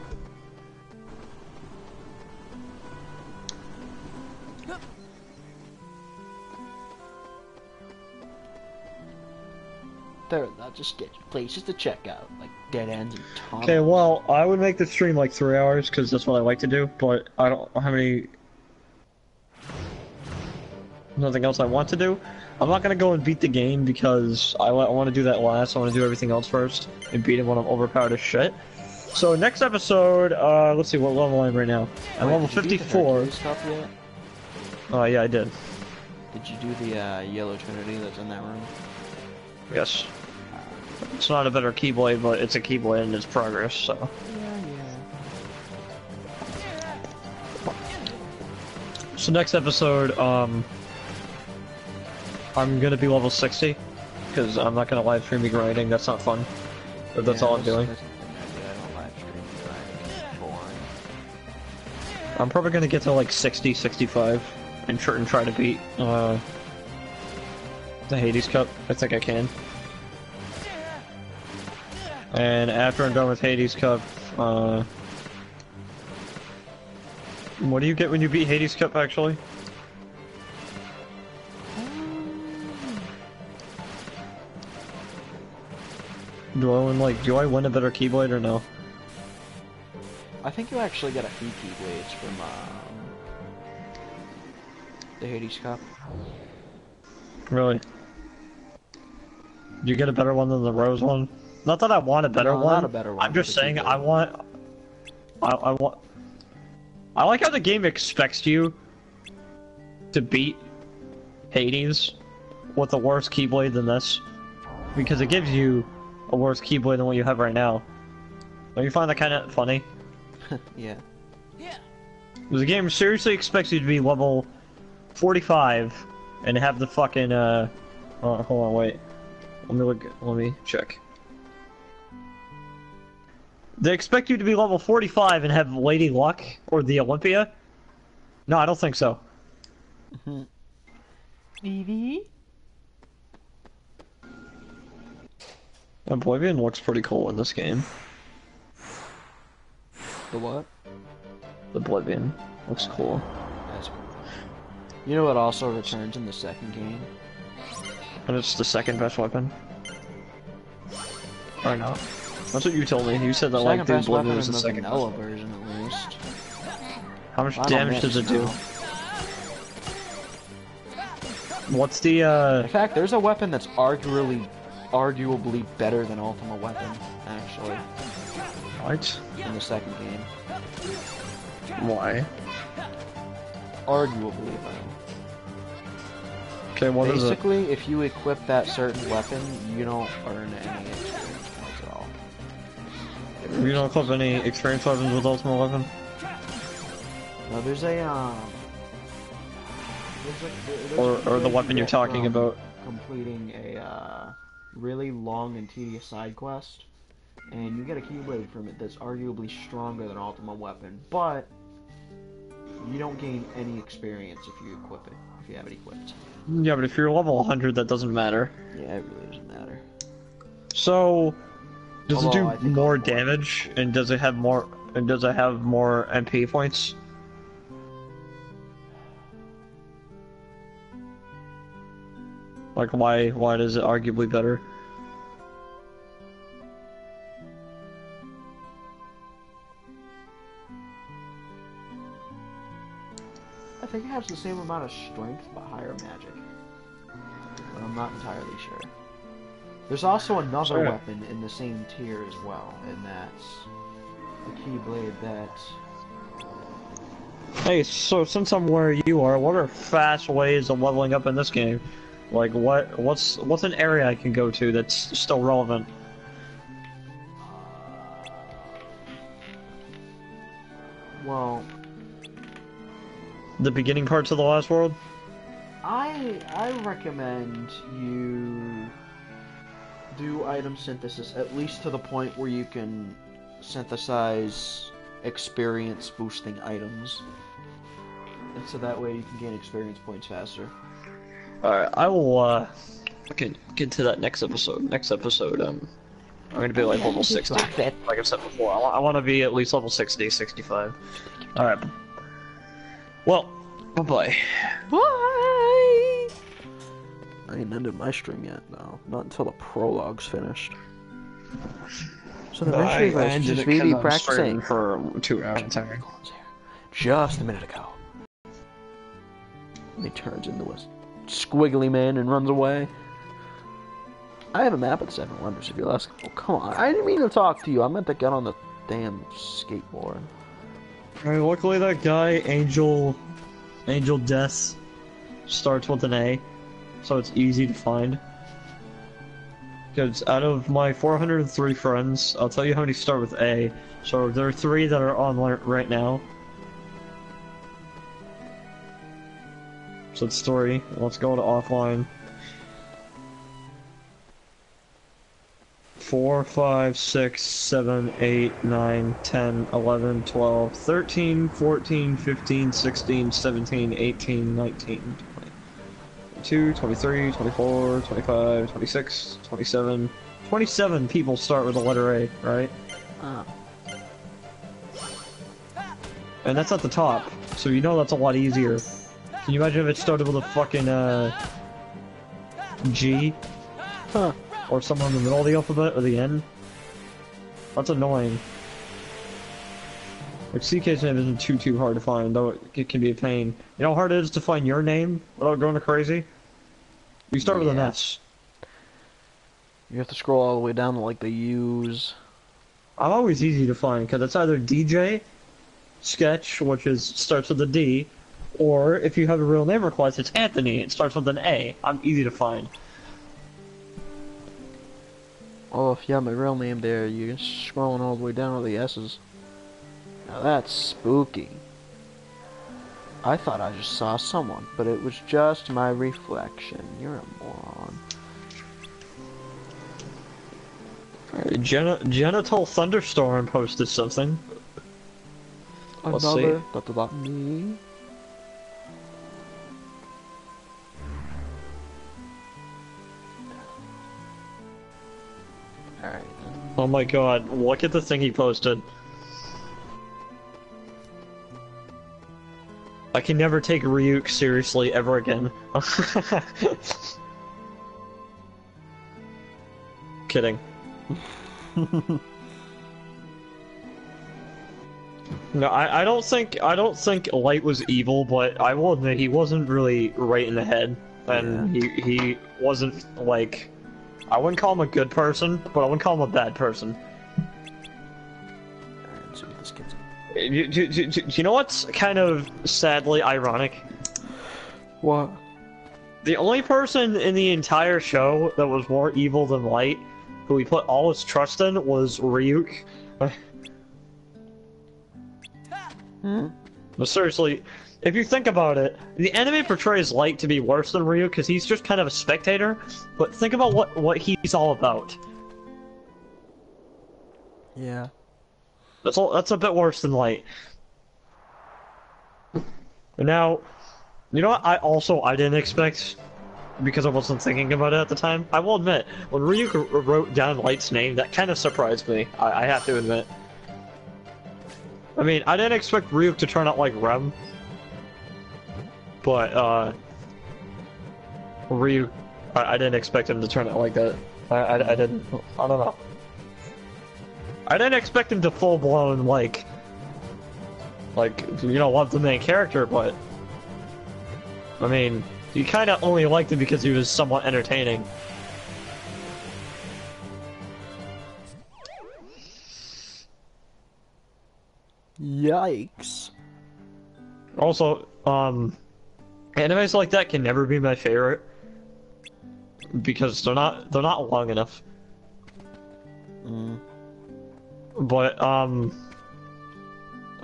I'll just get you places to check out, like dead ends and tunnels. Okay, well, I would make the stream like 3 hours, because that's what I like to do, but I don't have any... nothing else I want to do. I'm not gonna go and beat the game, because I want to do that last. I want to do everything else first, and beat it when I'm overpowered as shit. So, next episode, let's see, what level I'm right now. I'm level 54. Stuff yet? Yeah, I did. Did you do the yellow trinity that's in that room? Yes. It's not a better Keyblade, but it's a Keyblade and it's progress, so... So next episode, I'm gonna be level 60, because I'm not gonna live stream me grinding, that's not fun. But that's all I'm doing. I'm probably gonna get to like 60, 65, and try to beat, the Hades Cup. I think I can. And after I'm done with Hades Cup, What do you get when you beat Hades Cup, actually? Do I win a better Keyblade or no? I think you actually get a few Keyblades from the Hades Cup. Really? Do you get a better one than the Rose one? Not that I want a better No, one. not a better one, I'm just but a saying Keyblade. I like how the game expects you to beat Hades with a worse Keyblade than this, because it gives you a worse Keyblade than what you have right now. Don't you find that kind of funny? Yeah. Because the game seriously expects you to be level 45 and have the fucking oh, hold on, wait. Let me check. They expect you to be level 45 and have Lady Luck or the Olympia? No, I don't think so. Evie? Oblivion looks pretty cool in this game. The what? Oblivion looks cool. That's cool. You know what also returns in the second game? And it's the second best weapon. Or no? That's what you told me. You said that Second like the best weapon Oblivion was in the the second vanilla best. version, at least. How much I don't damage mix does it do? now. What's the In fact, there's a weapon that's arguably better than Ultimate Weapon, actually. What? In the second game. Why? Arguably, though. Okay, what is it? Basically, if you equip that certain weapon, you don't earn any experience points at all. You don't equip any experience weapons with Ultimate Weapon? No, there's a Or the weapon you're talking about? Completing a really long and tedious side quest, and you get a Keyblade from it that's arguably stronger than Ultimate Weapon, but you don't gain any experience if you equip it, if you have it equipped. Yeah, but if you're level 100, that doesn't matter. Yeah, it really doesn't matter. So, does it Although, I do think more Ultimate damage, and does it have more MP points? Like, why is it arguably better? I think it has the same amount of strength, but higher magic. But I'm not entirely sure. There's also another weapon in the same tier as well, and that's the Keyblade that... Hey, so since I'm where you are, what are fast ways of leveling up in this game? Like, what's an area I can go to that's still relevant? Well... The beginning parts of the last world? I recommend you do item synthesis at least to the point where you can synthesize experience boosting items. And so that way you can gain experience points faster. Alright, I will get to that next episode. Next episode, I'm gonna be like level 60. Like I've said before, I want to be at least level 60, 65. Alright. Well, bye-bye. Bye! I ain't ended my stream yet, no. Not until the prologue's finished. So the rest of you guys just be practicing for 2 hours. Just a minute ago. And he turns into a squiggly man and runs away. I have a map of the 7 Wonders if you'll ask. Oh, come on. I didn't mean to talk to you. I meant to get on the damn skateboard. Alright, luckily that guy, Angel Death, starts with an A, so it's easy to find. Because out of my 403 friends, I'll tell you how many start with A. So there are 3 that are online right now. So it's 3. Let's go to offline. 4, 5, 6, 7, 8, 9, 10, 11, 12, 13, 14, 15, 16, 17, 18, 19, 22, 23, 24, 25, 26, 27. 27 people start with the letter A, right? and that's at the top, so you know that's a lot easier. Can you imagine if it started with a fucking, G? Huh. Or somewhere in the middle of the alphabet, or the N? That's annoying. Like, CK's name isn't too hard to find, though it can be a pain. You know how hard it is to find your name without going crazy? You start with an S. You have to scroll all the way down to, like, the U's. I'm always easy to find, because it's either DJ, Sketch, which starts with a D, or if you have a real name request, it's Anthony, it starts with an A. I'm easy to find. Oh, if you have my real name there, you're scrolling all the way down to the S's. Now that's spooky. I thought I just saw someone, but it was just my reflection. You're a moron. Genital Thunderstorm posted something. Let's Another see. about me. Alright. Oh my god, look at the thing he posted. I can never take Ryuk seriously ever again. Kidding. No, I don't think Light was evil, but I will admit he wasn't really right in the head, and he wasn't like, I wouldn't call him a good person, but I wouldn't call him a bad person. Alright, let's see what this gets. Do you know what's kind of sadly ironic? What? The only person in the entire show that was more evil than Light, who he put all his trust in, was Ryuk. But seriously, if you think about it, the anime portrays Light to be worse than Ryuk because he's just kind of a spectator, but think about what he's all about. Yeah. That's a bit worse than Light. Now, you know what I didn't expect, because I wasn't thinking about it at the time? I will admit, when Ryuk wrote down Light's name, that kind of surprised me, I have to admit. I mean, I didn't expect Ryuk to turn out like Rem, but, Ryuk, I didn't expect him to turn out like that. I don't know. I didn't expect him to full-blown, like, you know, love the main character, but, I mean, you kind of only liked him because he was somewhat entertaining. Yikes. Also, animes like that can never be my favorite because they're not long enough. But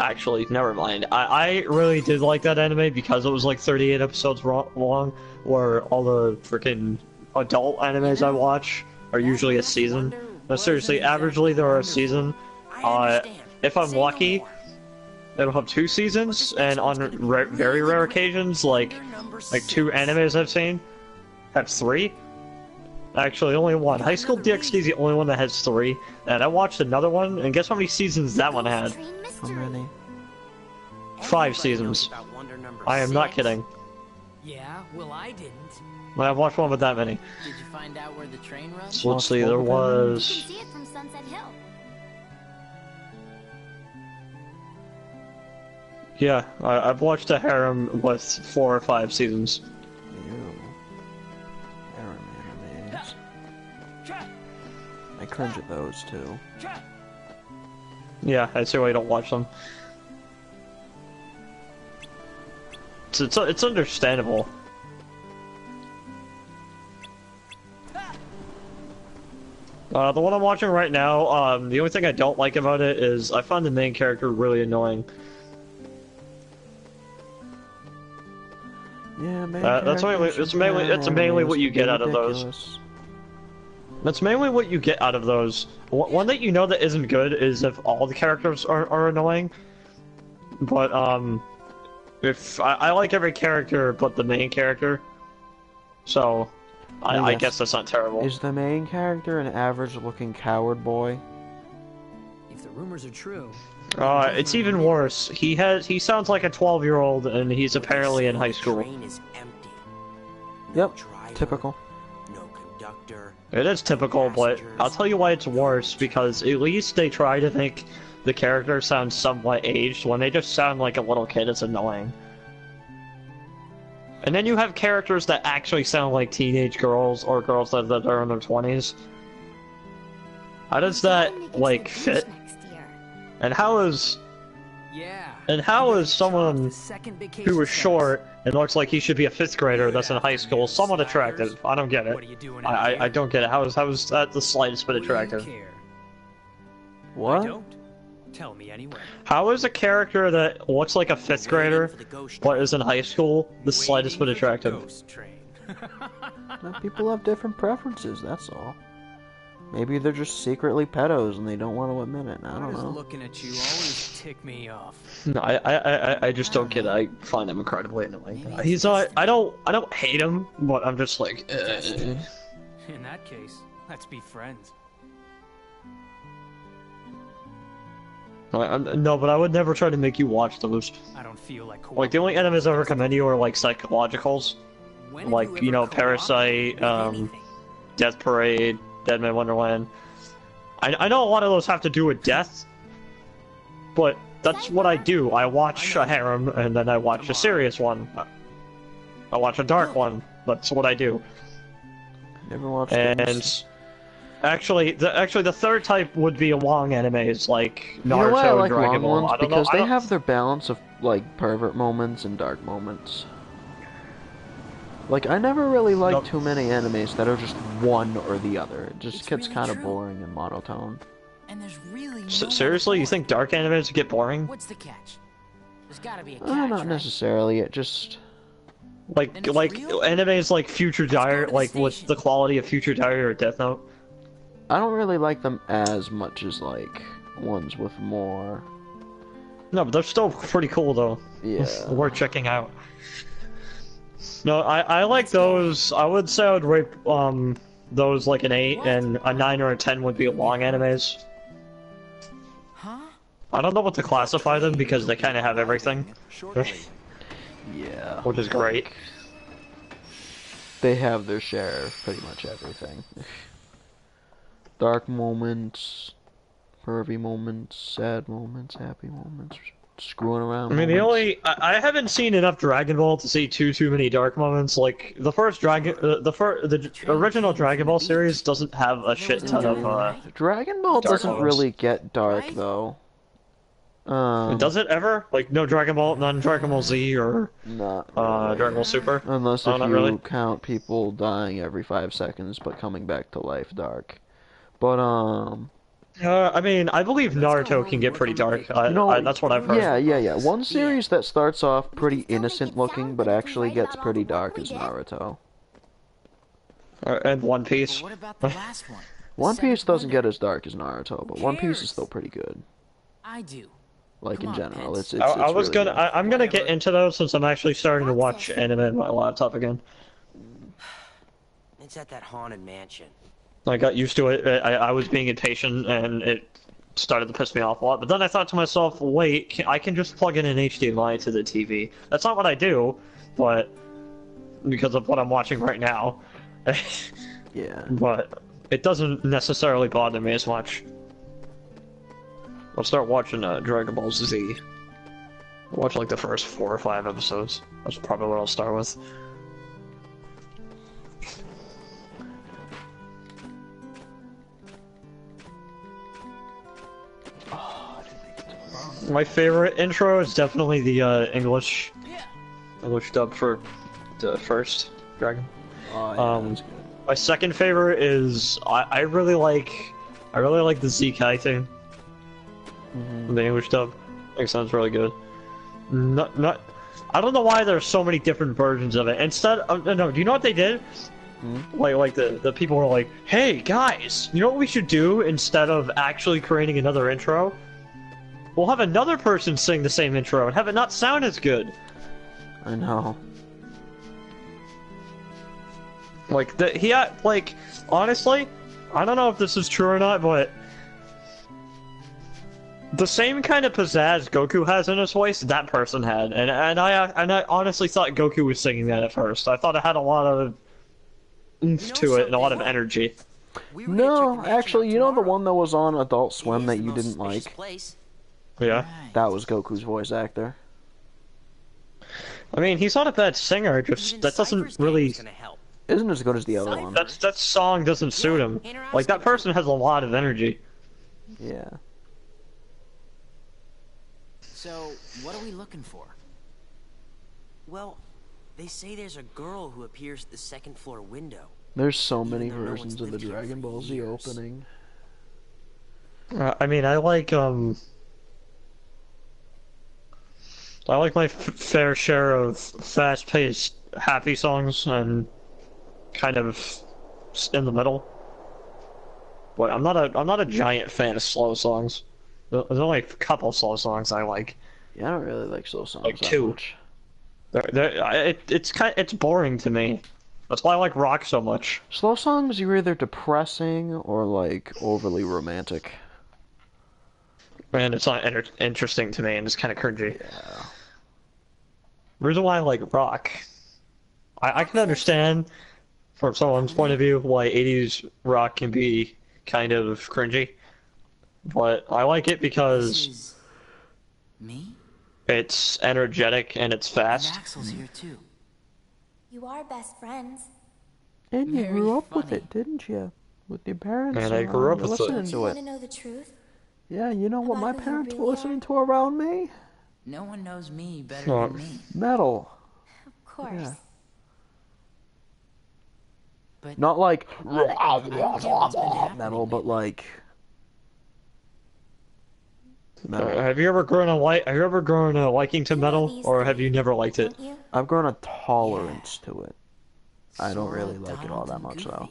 actually, never mind. I really did like that anime because it was like 38 episodes long, where all the freaking adult animes I watch are usually a season. No, seriously, averagely they're a season. If I'm lucky, it'll have 2 seasons, and on very rare occasions, like 2 animes I've seen, have 3. Actually, only 1. High School DxD is the only one that has 3, and I watched another one, and guess how many seasons that one had? How many? 5 seasons. I am not kidding. Yeah, well I didn't. I've watched one with that many. Did you find out where the train runs? So let's see, there was... You can see it from Sunset Hill. Yeah, I've watched a harem with 4 or 5 seasons. Harem animes. I cringe at those too. Yeah, I see why you don't watch them. It's understandable. The one I'm watching right now, the only thing I don't like about it is I find the main character really annoying. Yeah, man. That's mainly what you get out of those. That's mainly what you get out of those. One that you know that isn't good is if all the characters are annoying. But if I like every character but the main character, so I guess that's not terrible. Is the main character an average-looking coward boy? If the rumors are true... It's even worse. He sounds like a 12-year-old, and he's apparently in high school. Train is empty. Yep, Driver, typical. no conductor. It is typical, but I'll tell you why it's worse, because at least they try to make the character sound somewhat aged. When they just sound like a little kid, it's annoying. And then you have characters that actually sound like teenage girls, or girls that are in their 20s. How does that, like, fit? And how is... Yeah. And how is someone who is short and looks like he should be a 5th grader that's in high school somewhat attractive? I don't get it. I don't get it. How is that the slightest bit attractive? What? I don't. Tell me anyway. How is a character that looks like a 5th grader but is in high school the slightest bit attractive? People have different preferences, that's all. Maybe they're just secretly pedos and they don't want to admit it. I don't know. Looking at you always tick me off. No, I just don't get it. I find him incredibly annoying. He's I don't hate him, but I'm just like. In that case, let's be friends. No, but I would never try to make you watch those. I don't feel like the only enemies I recommend you are like psychologicals, like you know Parasite, Death Parade, Dead Man Wonderland. I know a lot of those have to do with death, but that's what I do. I watch a harem and then I watch a serious one. I watch a dark one. That's what I do. Never watched. And actually, the third type would be long animes like Naruto, you know why I like Dragon Ball. long ones? Because they have their balance of like pervert moments and dark moments. Like, I never really liked too many animes that are just one or the other. It just gets kind of boring and monotone. And there's really no seriously, you think dark animes get boring? What's the catch? There's gotta be a catch, Not right? necessarily. It just like animes like Future Diary, like with the quality of Future Diary or Death Note. I don't really like them as much as like ones with more. No, but they're still pretty cool though. Yeah, worth checking out. No, I like those. I would say I would rate those like an 8, and a 9 or a 10 would be long animes. Huh? I don't know what to classify them because they kind of have everything. Yeah. Which is great. They have their share of pretty much everything. Dark moments, pervy moments, sad moments, happy moments, screwing around. I mean, I haven't seen enough Dragon Ball to see too many dark moments. Like the first the original Dragon Ball series doesn't have a shit ton of Dragon Ball doesn't really get dark though. Does it ever? Like no Dragon Ball, none Dragon Ball Z or Dragon Ball Super? Unless if you really. count people dying every 5 seconds but coming back to life dark. But I mean, I believe Naruto can get pretty dark. That's what I've heard. Yeah. One series that starts off pretty innocent looking, but actually gets pretty dark is Naruto. And One Piece. What about the last one? One Piece doesn't get as dark as Naruto, but One Piece is still pretty good. I do. Like in general, it's I'm gonna get into those since I'm actually starting to watch anime on my laptop again. It's at that haunted mansion. I got used to it. I was being impatient, and it started to piss me off a lot. But then I thought to myself, wait, I can just plug in an HDMI to the TV. That's not what I do, but because of what I'm watching right now. Yeah. But it doesn't necessarily bother me as much. I'll start watching Dragon Ball Z. I'll watch like the first 4 or 5 episodes. That's probably what I'll start with. My favorite intro is definitely the English dub for the first Dragon. My second favorite is I really like the ZK thing. The English dub. I think it sounds really good. I don't know why there's so many different versions of it. Instead, no, do you know what they did? Like the people were like, hey guys, you know what we should do instead of actually creating another intro? We'll have another person sing the same intro and have it not sound as good. I know. Like honestly, I don't know if this is true or not, but The same kind of pizzazz Goku has in his voice, that person had, and I honestly thought Goku was singing that at first. I thought it had a lot of oomph to it and a lot of energy. No, actually, you know the one that was on Adult Swim that you didn't like? Yeah. That was Goku's voice actor. I mean, he's not a bad singer, just that doesn't really isn't as good as the other one. That song doesn't suit him. Like that person has a lot of energy. Yeah. So, what are we looking for? Well, they say there's a girl who appears at the second floor window. There's so many versions of the Dragon Ball Z opening. I mean, I like my fair share of fast-paced, happy songs and kind of in the middle. But I'm not a giant fan of slow songs. There's only a couple slow songs I like. Yeah, I don't really like slow songs. Like two. It's boring to me. That's why I like rock so much. Slow songs, you're either depressing or like overly romantic. And it's not interesting to me, and it's kind of cringy. Yeah. The reason why I like rock, I can understand from someone's point of view why 80s rock can be kind of cringy, but I like it because it's energetic and it's fast. Axel's here too. You are best friends. And you grew up with it, didn't you? With your parents. And I grew up with listening it. to Want it. to know the truth? Yeah, you know what my About who you parents were really listening to around me? No one knows me better than me. Metal. Of course. Yeah. But Not like metal, but like metal. Have you ever grown a liking to metal, or have you never liked it? I've grown a tolerance to it. I don't really like it all that much though.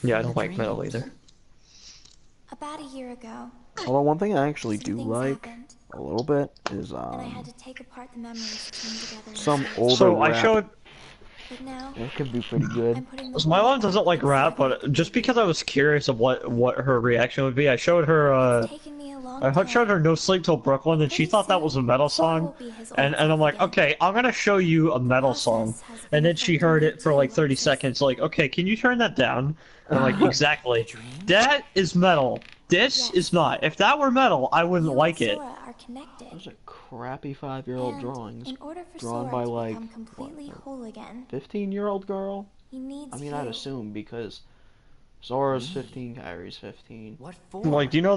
Yeah, I don't like metal either. About a year ago. Although one thing I actually do Some things like happened, a little bit is and I had to take apart the memories to chain together. some older So rap. I showed. But now, It can be pretty good. My mom doesn't like rap, but just because I was curious of what her reaction would be, I showed her showed her No Sleep Till Brooklyn, and she thought that was a metal song, and I'm like, okay, I'm gonna show you a metal song, and then she heard it for like 30 seconds, like, okay, can you turn that down? And I'm like, exactly, that is metal. This is not. If that were metal, I wouldn't like it. Those are crappy 5-year-old drawings drawn by like what, 15-year-old girl. He needs I mean, I'd assume because Zora's 15, Kyrie's 15. What for? Like, do you know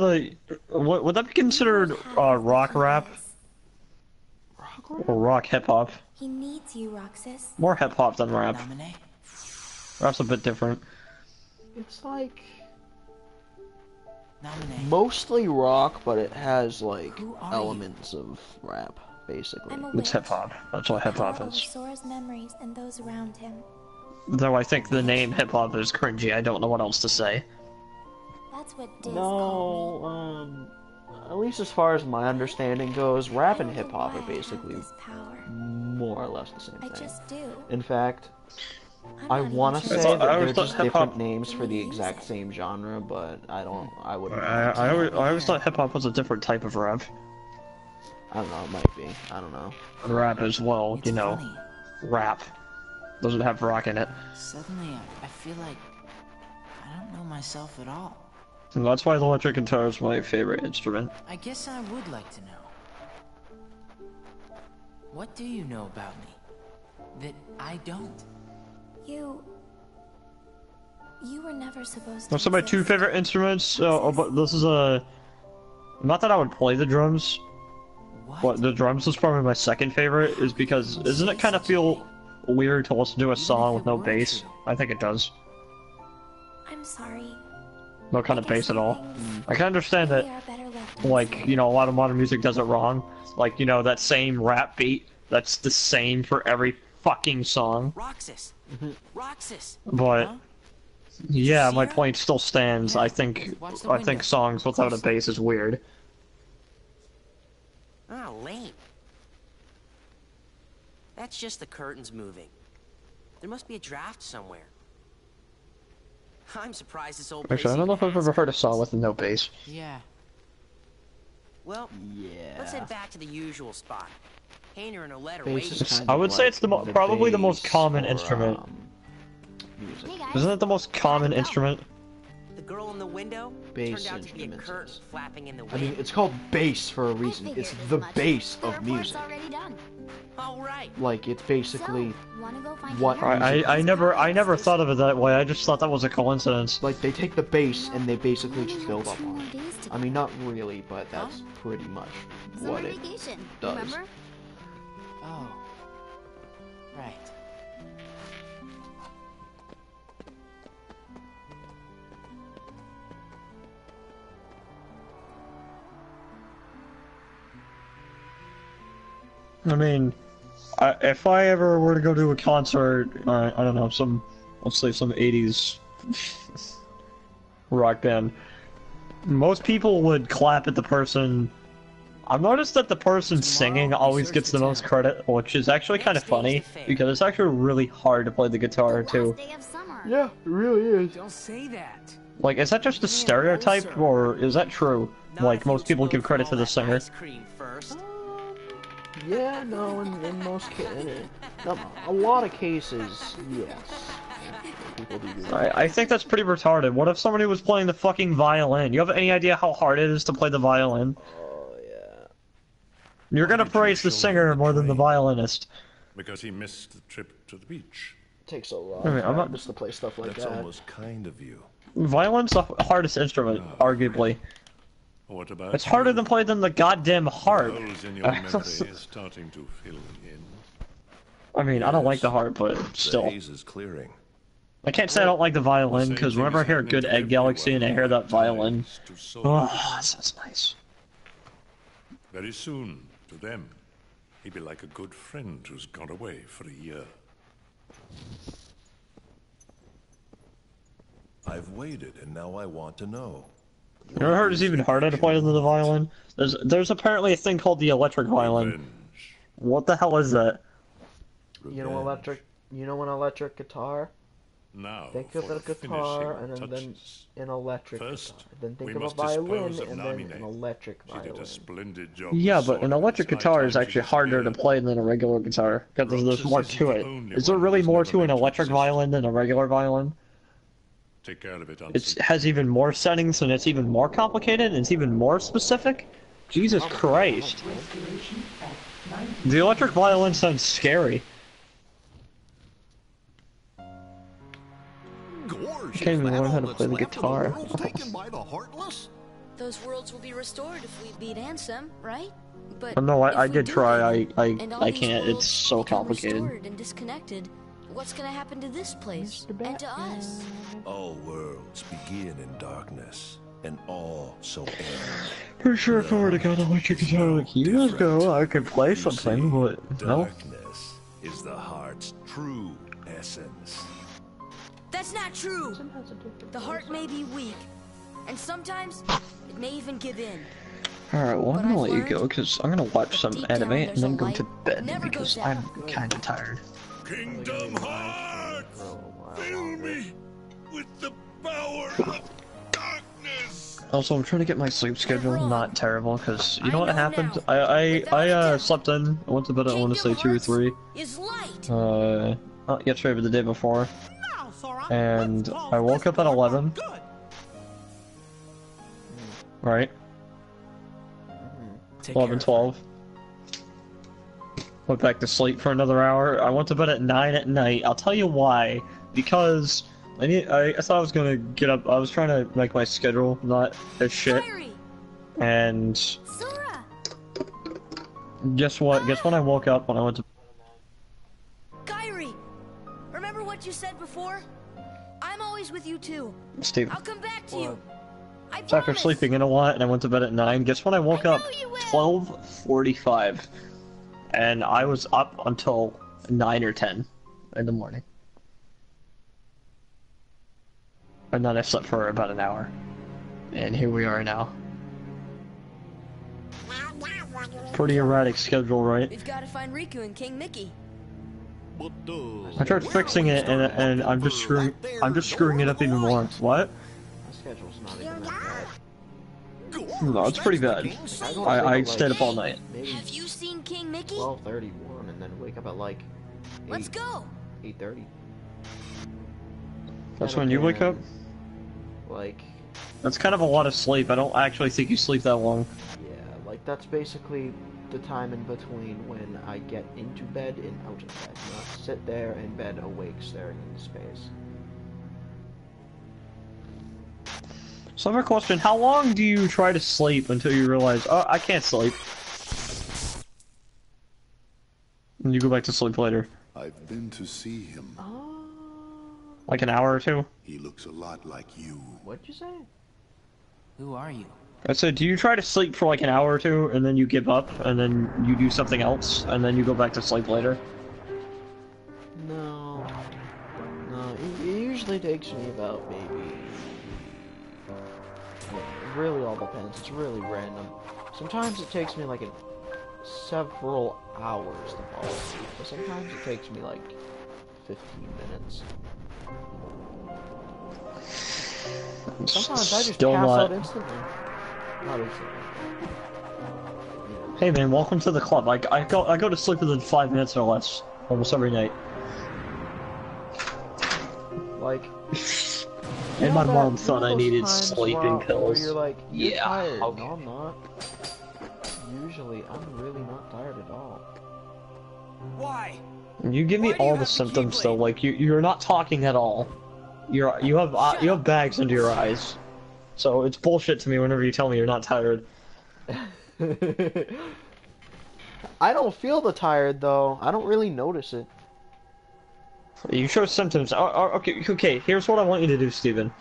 would that be considered rock rap? Or rock hip hop? He needs you, Roxas. More hip hop than rap. Rap's a bit different. It's like mostly rock, but it has like elements of rap, basically. It's hip hop. That's what hip hop is. Sora's memories and those around him. Though I think the name hip hop is cringy. I don't know what else to say. That's what Diz No, at least as far as my understanding goes, rap and hip hop are basically more or less the same thing. I just do. In fact, I want to say that they're just different names for the exact same genre, but I wouldn't. I always thought hip hop was a different type of rap. I don't know, it might be. I don't know. Rap as well, you know. Rap. Doesn't have rock in it. Suddenly, I feel like I don't know myself at all. And that's why the electric guitar is my favorite instrument. I guess I would like to know. What do you know about me that I don't? You were never supposed to. Those are my two favorite instruments. But this is not that I would play the drums. But the drums is probably my second favorite, is because doesn't it kind of feel weird to listen to a song with no bass? I think it does. I'm sorry. No kind of bass at all. I can understand that, like, you know, a lot of modern music does it wrong. Like, you know, that same rap beat, that's the same for every fucking song. Roxas. Roxas. But yeah, my point still stands. I think songs without a bass is weird. Ah, lame. That's just the curtains moving. There must be a draft somewhere. I'm surprised this old place Actually, I don't know if I've even ever heard a song with no bass. Yeah. Well, let's Yeah. head back to the usual spot. Hayner and Olette are Bass waiting. is kind I of would say like it's probably the most bass common for, instrument. Music. Hey guys. Isn't it the most common instrument? The girl in the window Bass turned out to be a instruments curtain is. flapping in the I wind. mean, it's called bass for a I reason. figured It's as the much. base The of report's music. already done. All right. Like, it's basically So, wanna go find what Hayner? music I never thought of it that way. I just thought that was a coincidence. like they take the bass and they basically We just only build have up 2 on more it. days I mean, not really, but that's pretty much Summer what it vacation, does. remember? Oh. Right. I mean, if I ever were to go to a concert, I don't know, let's say some 80s rock band, most people would clap at the person. I've noticed that the person singing always gets the most credit, which is actually kind of funny, because it's actually really hard to play the guitar, too. Day of summer. Yeah, it really is. Don't say that. Like, is that just a stereotype, or is that true? Like, most people give credit to the singer. Ice cream first. Yeah, no, in most cases, a lot of cases, yes. People do that. I think that's pretty retarded. What if somebody was playing the fucking violin? You have any idea how hard it is to play the violin? Oh yeah. You're gonna praise the singer more than the violinist. Because he missed the trip to the beach. It takes a lot I mean, of I'm not- practice to play stuff like That's that. almost kind of you. Violin's the hardest instrument, arguably. What about It's harder than play than the goddamn harp. holes in your memory is starting to fill in. I mean, I don't like the harp, but The still. haze is clearing. I can't say I don't like the violin, because whenever I hear a good Egg Galaxy and I hear that violin, oh, that sounds nice. Very soon, to them, he'd be like a good friend who's gone away for a year. I've waited, and now I want to know. You know what I heard is even harder to play than the violin? There's apparently a thing called the electric violin. What the hell is that? You know an electric guitar? Now, Think of for a the guitar finishing and then touches. an electric First, guitar. Then think we of a must violin dispose of and then Namine. an electric She did violin. a splendid job. Yeah, with but an sword. electric It's high guitar is time she actually harder to disappeared. play than a regular guitar, because there's more Roxas to isn't it. the only Is there one really who's more never to an meant to electric exist. violin than a regular violin? Take care of it, It has even more settings and it's even more complicated and it's even more specific? Jesus Christ. The electric violin sounds scary. I can't even learn how to play the guitar. Those worlds will be restored if we beat Ansem, right? But No, if I we did do try. beat him, and all I these can't. worlds It's so become complicated. restored and disconnected, what's gonna happen to this place and to us? All worlds begin in darkness, and all so end. Pretty sure if I were to get an electric guitar like you guys go, I could play something, but no. Darkness is the heart's true essence. That's not true! The heart may be weak, and sometimes it may even give in. Alright, well, I'm gonna let you go, because I'm gonna watch some deep down anime and there's then a go light to that bed, never because goes I'm out. kinda tired. Kingdom Hearts! Fill me with the power of darkness! Also, I'm trying to get my sleep schedule not terrible, because you know what I know happened? now. I slept in, I went to bed at, I want to say 2 or 3. Is light! Yesterday, but the day before. And I woke up at 11. Right? 11, 12. Went back to sleep for another hour. I went to bed at 9 at night. I'll tell you why. Because I thought I was gonna get up. I was trying to make my schedule not as shit. And Sora! guess what? Guess when I woke up when I went to. Kyrie! Remember what you said before? I'm always with you too. Steve. I'll come back to you. I So after promise. sleeping in a lot and I went to bed at 9, guess when I woke up? 12:45. And I was up until 9 or 10 in the morning. And then I slept for about an hour. And here we are now. Pretty erratic schedule, right? We've got to find Riku and King Mickey. I tried fixing it and I'm just screwing it up even more. What? My schedule's not even that bad. No, it's pretty bad. I stayed up all night. Maybe Have you seen King Mickey? 12:31, and then wake up at like Let's go. 8:30. That's when you wake up? Like, That's kind of a lot of sleep. I don't actually think you sleep that long. yeah, like that's basically the time in between when I get into bed and out of bed. Not sit there in bed awake staring into space. So I have a question. How long do you try to sleep until you realize, oh, I can't sleep? And you go back to sleep later. I've been to see him. Like an hour or two? He looks a lot like you. What'd you say? Who are you? I said, do you try to sleep for like an hour or two, and then you give up, and then you do something else, and then you go back to sleep later? No. No, it usually takes me about maybe... It really all depends. It's really random. Sometimes it takes me like several hours to fall asleep, but sometimes it takes me like 15 minutes. Sometimes I just Still pass not... out instantly. Not instantly. Hey man, welcome to the club. I go to sleep within 5 minutes or less, almost every night. Like... And my mom thought I needed sleeping pills. Where you're like, you're Yeah, tired. okay. No, I'm not. Usually, I'm really not tired at all. Why? You give me all the symptoms though, like you're not talking at all. You have bags under your eyes. So it's bullshit to me whenever you tell me you're not tired. I don't feel the tired though. I don't really notice it. You show symptoms. Okay, here's what I want you to do, Steven.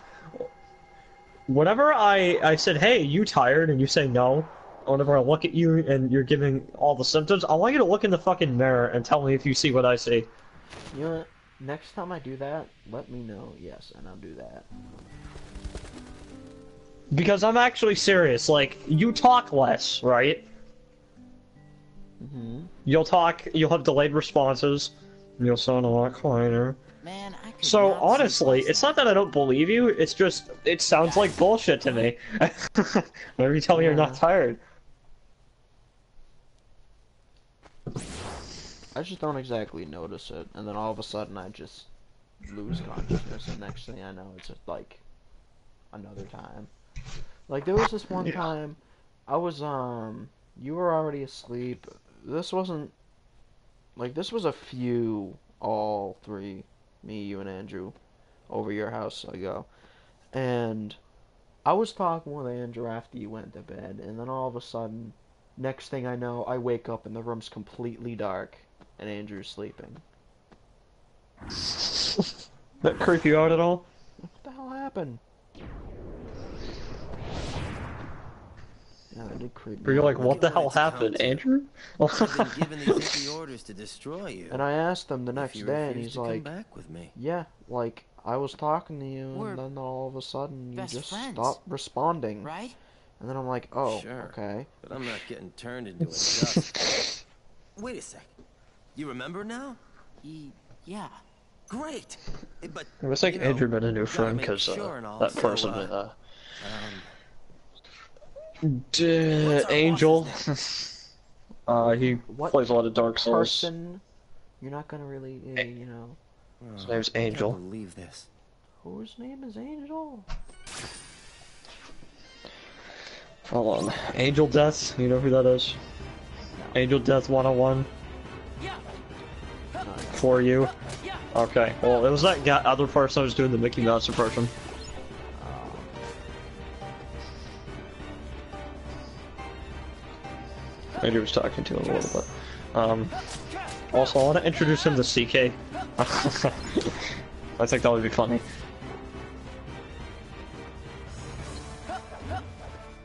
Whenever I said, hey, you tired, and you say no, whenever I look at you and you're giving all the symptoms, I want you to look in the fucking mirror and tell me if you see what I see. You know what? Next time I do that, let me know, yes, and I'll do that. Because I'm actually serious, like, you talk less, right? Mm-hmm. You'll have delayed responses, and you'll sound a lot quieter. Man, I could So, not honestly, it's not that I don't believe you, it's just, it sounds like bullshit to me. Whenever you tell me you're not tired. I just don't exactly notice it, and then all of a sudden I just lose consciousness, and next thing I know, it's just like another time. Like there was this one time, I was you were already asleep. This wasn't like this was a few, all three, me, you, and Andrew, over your house ago, and I was talking with Andrew after you went to bed, and then all of a sudden, next thing I know, I wake up and the room's completely dark. And Andrew's sleeping. That creep you out at all? What the hell happened? Yeah, that did creep me Were you out. like, what the hell happened, Andrew? I've been given these empty orders to destroy you. And I asked him the If next you day, and refuse he's to like, come back with me. yeah, like, I was talking to you, We're and then all of a sudden you best just friends, stopped responding. right? And then I'm like, oh, Sure, okay. but I'm not getting turned into a dust. Wait a sec. You remember now? Yeah. Great. But It was like you know, Andrew met a new gotta friend make because sure and all, that so, person, what's our Angel. boss's He What plays a lot of Dark Souls. person? You're not gonna really, you know. His name's Angel. I can't believe this. Whose name is Angel? Hold on. Angel Death, you know who that is? Angel Death 101. For you. Okay, well, it was that guy, other person I was doing the Mickey Mouse impression. Andrew was talking to him a little bit. Also, I want to introduce him to CK. I think that would be funny.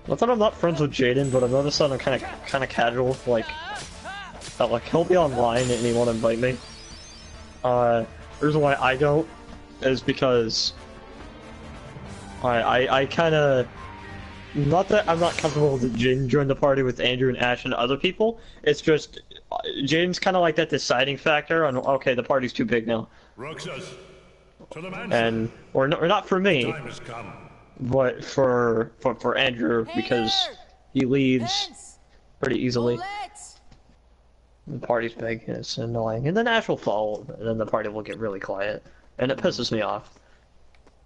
Not that I'm not friends with Jaden, but I've noticed that I'm kind of casual. Like he'll be online and he won't invite me. The reason why I don't is because I kind of, not that I'm not comfortable with Jaden join the party with Andrew and Ash and other people. It's just Jaden's kind of like that deciding factor on, okay, the party's too big now. Roxas, to the mansion. And or not for me, Time has come. but for Andrew, because he leaves pretty easily. The party's big, and it's annoying. And then Ash will fall, and then the party will get really quiet. And it pisses me off.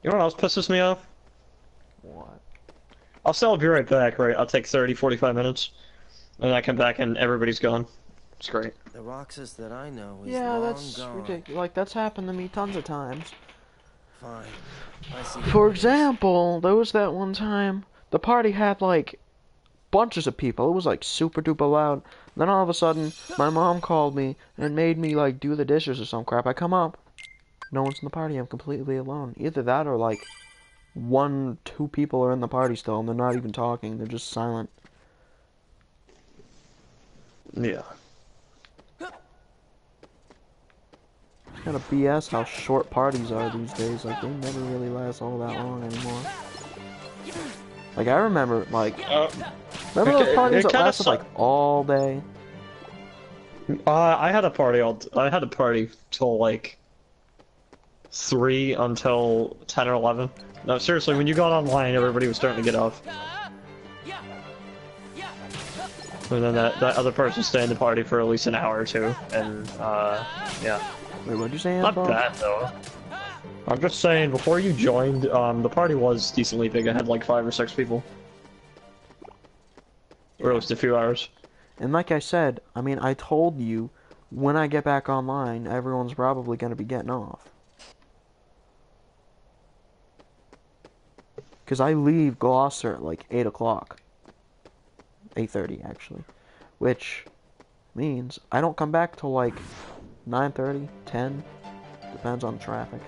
You know what else pisses me off? What? I'll be right back, right? I'll take 30, 45 minutes. And I come back and everybody's gone. It's great. The Roxas that I know is Yeah, long that's gone. ridiculous. Like, that's happened to me tons of times. Fine. I see. For example, there was that one time, the party had, like, bunches of people. It was, like, super duper loud. Then all of a sudden, my mom called me and made me, like, do the dishes or some crap. I come up. No one's in the party. I'm completely alone. Either that or, like, 2 people are in the party still and they're not even talking. They're just silent. Yeah. It's kind of BS how short parties are these days. Like, they never really last all that long anymore. Like, I remember, like, remember those parties that lasted, like, all day? I had a party till, like, 3 until 10 or 11. No, seriously, when you got online, everybody was starting to get off. And then that other person stayed in the party for at least an hour or 2, and, yeah. Wait, what'd you say, Not bad, though. I'm just saying, before you joined, the party was decently big. I had like 5 or 6 people. Or at least a few hours. And like I said, I mean, I told you, when I get back online, everyone's probably gonna be getting off. Because I leave Gloucester at like 8 o'clock. 8:30, actually. Which means I don't come back till like 9:30, 10. Depends on traffic.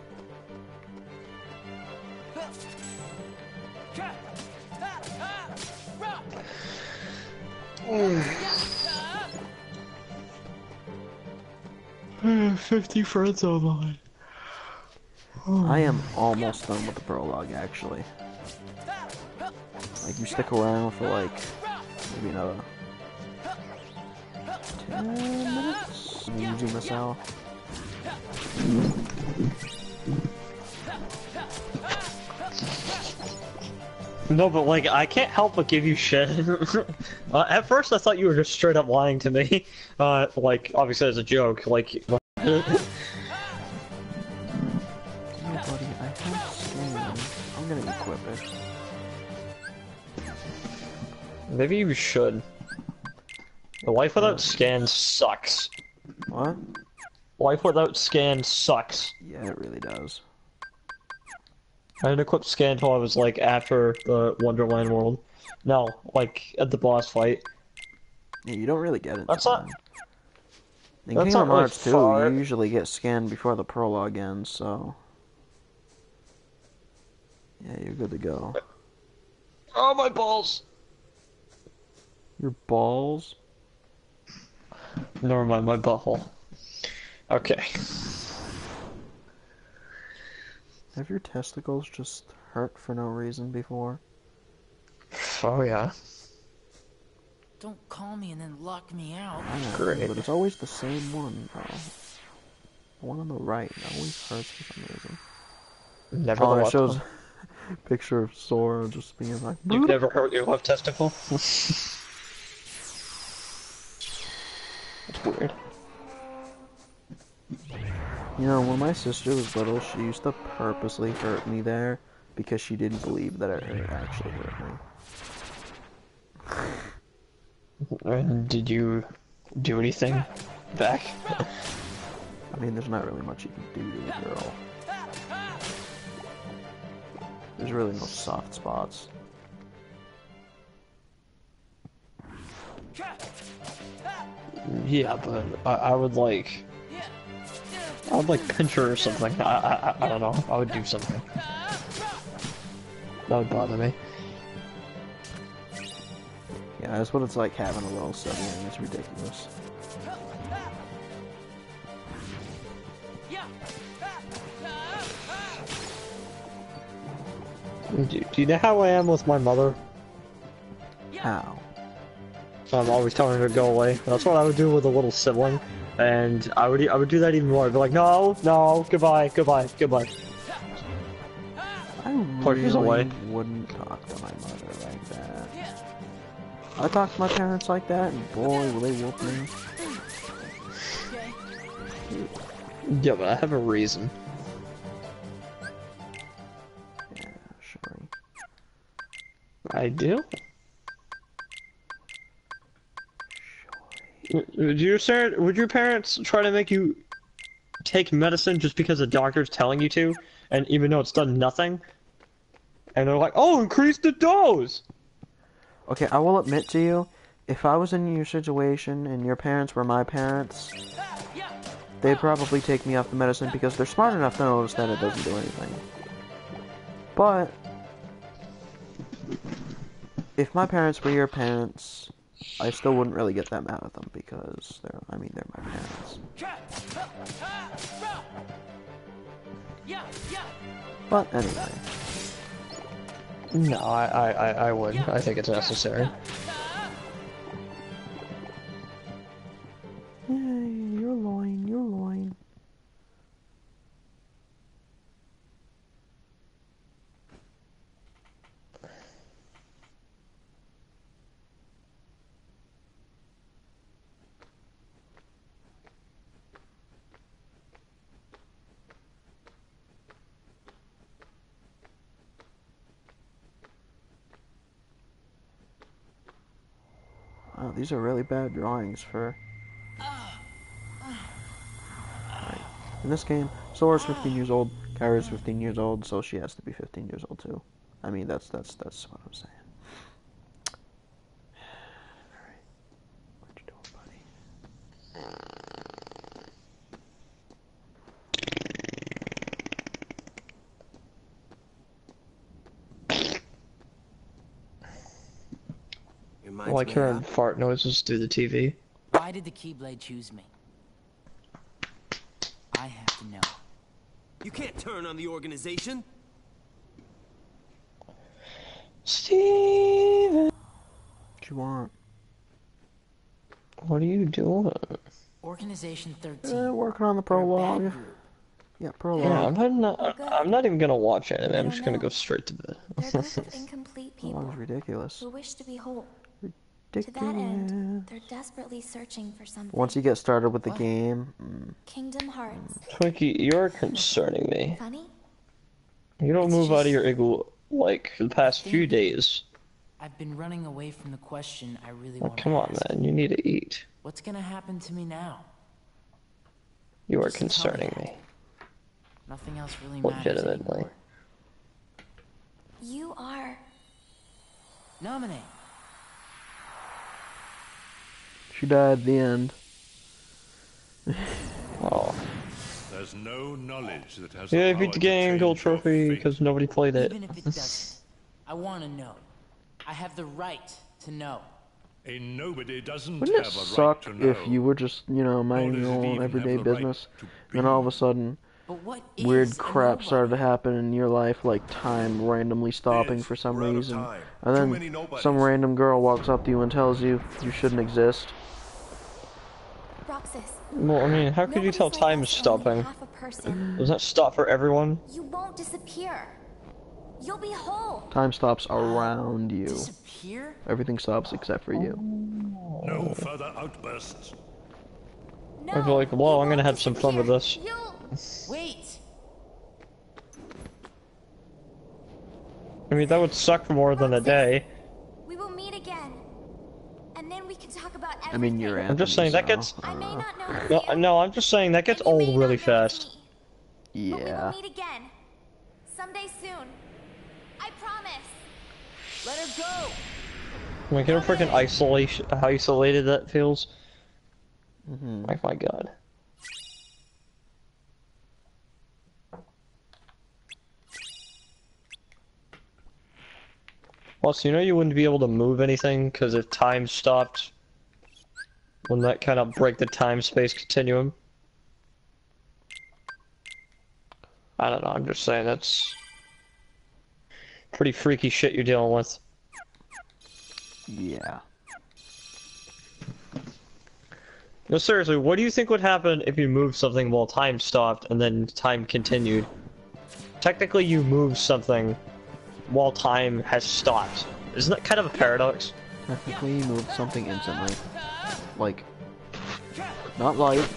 I have 50 friends online. I am almost done with the prologue, actually. Like, you stick around for like, maybe another 10 minutes? You zoom this out. No, but like, I can't help but give you shit. At first I thought you were just straight up lying to me. Like, obviously as a joke, like... No, buddy, I have scan. I'm gonna equip it. Maybe you should. The life without scan sucks. What? Life without scan sucks. Yeah, it really does. I didn't equip scan until I was like after the Wonderland world. No, like at the boss fight. Yeah, you don't really get it. That's not. In That's Kingdom not really Hearts 2, far. you usually get scanned before the prologue ends, so... Yeah, you're good to go. Oh, my balls! Your balls? Never mind, my butthole. Okay. Have your testicles just hurt for no reason before? Oh, yeah. Don't call me and then lock me out. I know, Great. but it's always the same one, though. The one on the right always hurts for some reason. Never Oh, the it left shows one. a picture of Sora just being like... You've never hurt your left testicle? That's weird. You know, when my sister was little, she used to purposely hurt me there because she didn't believe that it actually hurt me. And did you do anything back? I mean, there's not really much you can do to a girl. There's really no soft spots. Yeah, but I would like... I would like pinch her or something. I don't know. I would do something. That would bother me. Yeah, that's what it's like having a little sibling. It's ridiculous. Do you know how I am with my mother? How? I'm always telling her to go away. That's what I would do with a little sibling, and I would do that even more. I'd be like, no, no, goodbye, goodbye, goodbye. I Pushes really away. wouldn't talk to my mother like that. I talk to my parents like that, and boy, will they whoop me. Yeah, but I have a reason. Yeah, sure. I do? Would your parents try to make you take medicine just because the doctor's telling you to, and even though it's done nothing? And they're like, oh, increase the dose! Okay, I will admit to you, if I was in your situation and your parents were my parents, they'd probably take me off the medicine because they're smart enough to notice that it doesn't do anything. But if my parents were your parents, I still wouldn't really get that mad at them because they're my parents. But anyway. No, I would. I think it's necessary. Yay, you're loin, you're loin. Wow, these are really bad drawings for... Right. In this game, Sora's 15 years old, Kyra's 15 years old, so she has to be 15 years old too. I mean, that's what I'm saying. Alright. What you doing, I like hearing fart noises through the TV. Why did the Keyblade choose me? I have to know. You can't turn on the organization. Steven! What you want? What are you doing? Organization 13. Working on the prologue. Yeah, prologue. Yeah, I'm not even gonna watch anime. I'm just gonna go straight to bed. They're a group of incomplete people Prologue's ridiculous. who wish to be whole. Ridiculous. To that end, they're desperately searching for something. Once you get started with the game... Kingdom Hearts. Twinkie, you're concerning me. Funny? You don't move out of your igloo, like, for the past few days. I've been running away from the question I really want to Come on, ask. man. You need to eat. What's gonna happen to me now? You are concerning me. Nothing else really matters Legitimately. anymore. You are... Nominate. She died at the end. Oh. There's no knowledge that has Yeah, the beat power the to game, change gold your trophy, fate. because nobody played it. Even if it doesn't, I want to know. I have the right to know. A nobody doesn't Wouldn't it have a right suck to know. if you were just, you know, minding your own everyday business, and all of a sudden, weird crap started to happen in your life, like time randomly stopping for some reason, and then some random girl walks up to you and tells you you shouldn't exist. Roxas. Well, I mean, how could you tell time is stopping? Does that stop for everyone? You won't disappear. You'll be whole. Time stops around you. Disappear? Everything stops except for you. No further outbursts. I'd be like, whoa, I'm gonna have some fun with this. Wait. I mean, that would suck for more than a day. We will meet again. And then we can talk about everything. I mean, you're I'm just saying that gets... I may not know No, I'm just saying that gets old really fast. Yeah. But we will meet again. Someday soon. I promise. Let her go. Like, you know freaking isolated that feels? Like, my god. Plus, you know you wouldn't be able to move anything, because if time stopped, wouldn't that kind of break the time-space continuum? I don't know, I'm just saying, that's pretty freaky shit you're dealing with. Yeah. No, seriously, what do you think would happen if you moved something while time stopped and then time continued? Technically, you moved something while time has stopped. Isn't that kind of a paradox? Technically, you move something instantly. Like, not light,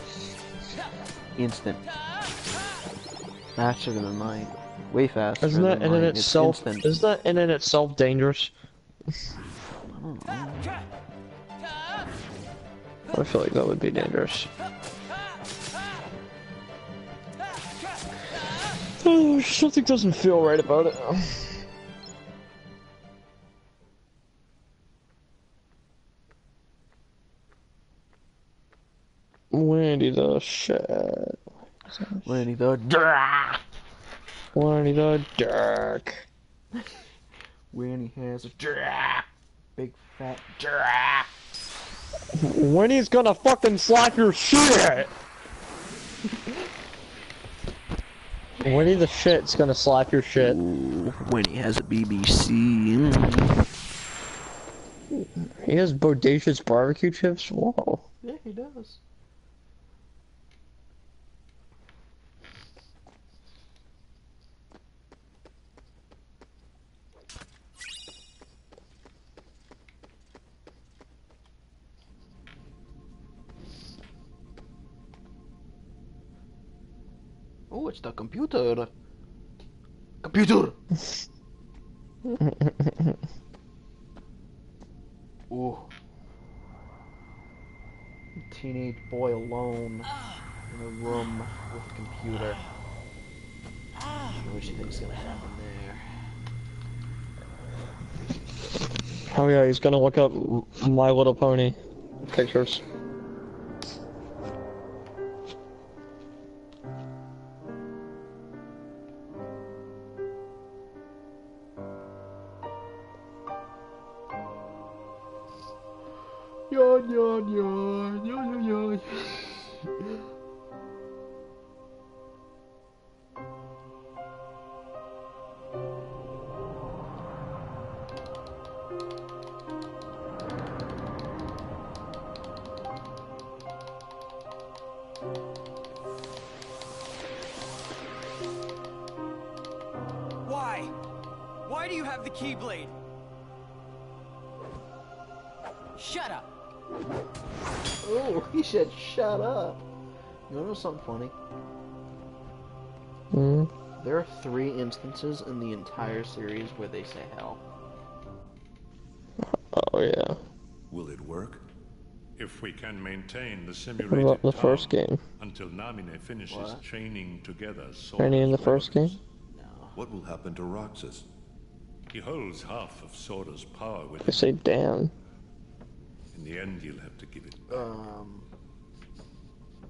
instant. Faster than light. Way faster Isn't that than in light. itself? It's instant. Isn't that in itself dangerous? I don't know. I feel like that would be dangerous. Oh, something doesn't feel right about it. Wendy the shit. Lenny the Dirk. Wendy the Dirk. When he has a Dirk. Big fat Dirk. Wendy's gonna fucking slap your shit! Winnie the shit's gonna slap your shit. Ooh, when he has a BBC. He has bodacious barbecue chips? Whoa. Yeah, he does. Oh, it's the computer. Computer! Ooh. Teenage boy alone in a room with a computer. What do you think's gonna happen there? Oh yeah, he's gonna look up My Little Pony pictures. Yawn, yawn, yawn, yawn, yawn, yawn. Why? Why do you have the Keyblade? Shut up. Oh, he said shut up. You wanna know something funny? Hmm? There are 3 instances in the entire series where they say hell. Oh yeah. Will it work? If we can maintain the What simulated about the town first game? until Namine finishes What? chaining together Any in the Sora's first game? weapons. What will happen to Roxas? He holds half of Sora's power with I him. say damn. In the end, you'll have to give it back.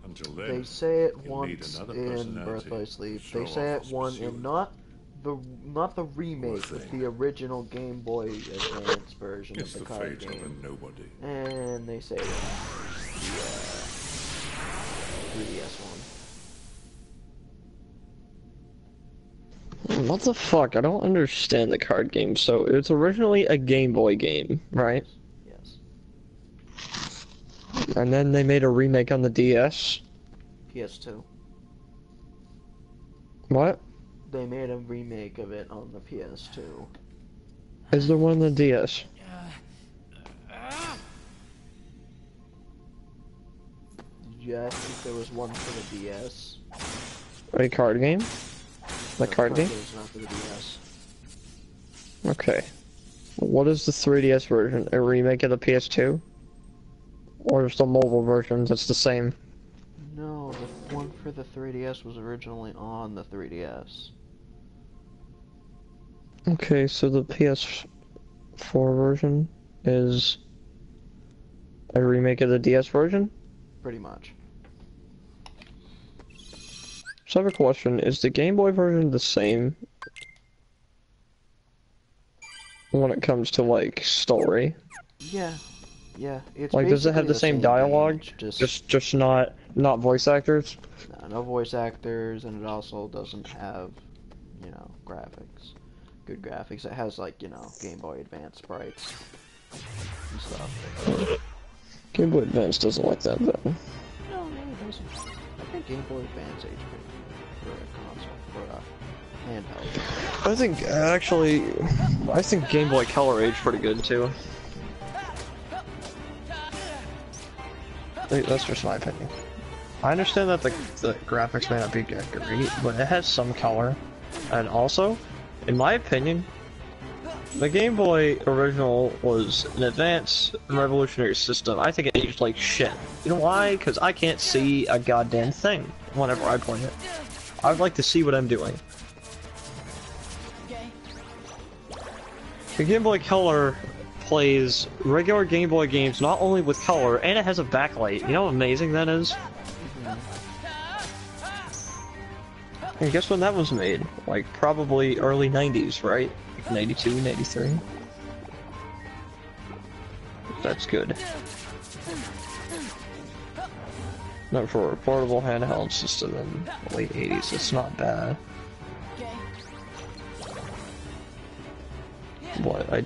Until then, They say it you'll need once another in personality Birth by to Sleep. show They say off it his one pursuit. in not the remake, but the original Game Boy Advance version It's of the the card fate of a game. nobody. And they say it in the 3DS one. What the fuck? I don't understand the card game. So it's originally a Game Boy game, right? Yes. And then they made a remake on the DS. PS2. What? They made a remake of it on the PS2. Is there one on the DS? Did you ask if there was one for the DS? A card game? The No, card game? game's not for the DS. Okay. What is the 3DS version? A remake of the PS2? Or just the mobile version that's the same? No, the one for the 3DS was originally on the 3DS. Okay, so the PS4 version is a remake of the DS version? Pretty much. So I have a question, is the Game Boy version the same when it comes to, like, story? Yeah. Yeah, it's Like, does it have basically the same game, dialogue? it's Just not voice actors? no voice actors, and it also doesn't have, graphics. Good graphics. It has, like, Game Boy Advance sprites and stuff. Game Boy Advance doesn't like that, though. No, it doesn't. I think Game Boy Advance aged pretty for a console, for a handheld. I think, actually, Game Boy Color aged pretty good, too. That's just my opinion. I understand that the graphics may not be that great, but it has some color. And also, in my opinion, the Game Boy original was an advanced and revolutionary system. I think it aged like shit. You know why? Because I can't see a goddamn thing whenever I play it. I'd like to see what I'm doing. The Game Boy Color plays regular Game Boy games not only with color, and it has a backlight. You know how amazing that is? And guess when that was made? Like, probably early 90s, right? Like 92, 93? That's good. No, for a portable handheld system in the late 80s, it's not bad. But I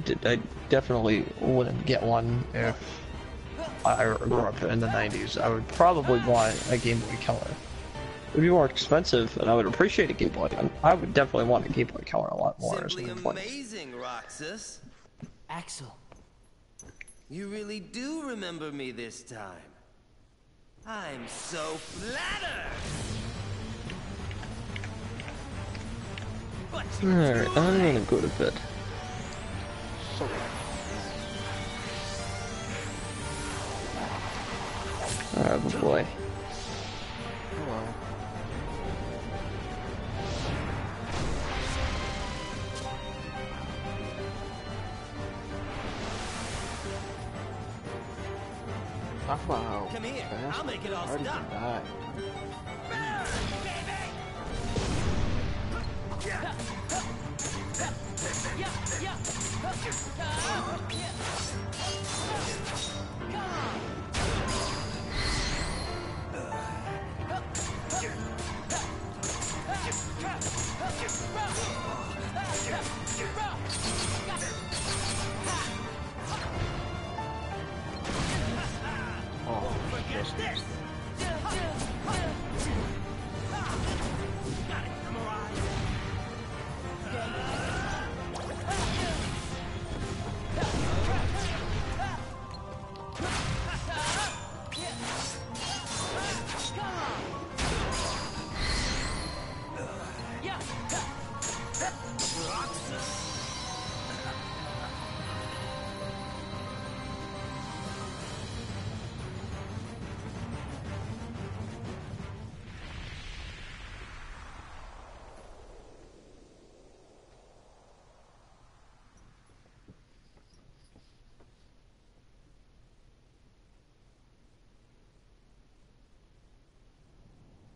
definitely wouldn't get one if I grew up in the 90s. I would probably want a Game Boy Color. It would be more expensive, and I would appreciate a Game Boy. I would definitely want a Game Boy Color a lot more. Simply amazing, Roxas. Axel. You really do remember me this time. I'm so flattered. Alright, I'm gonna go to bed. Oh boy. Hello. Talk about how Come here, fast I'll make it all hard stop. to die. Oh, just this.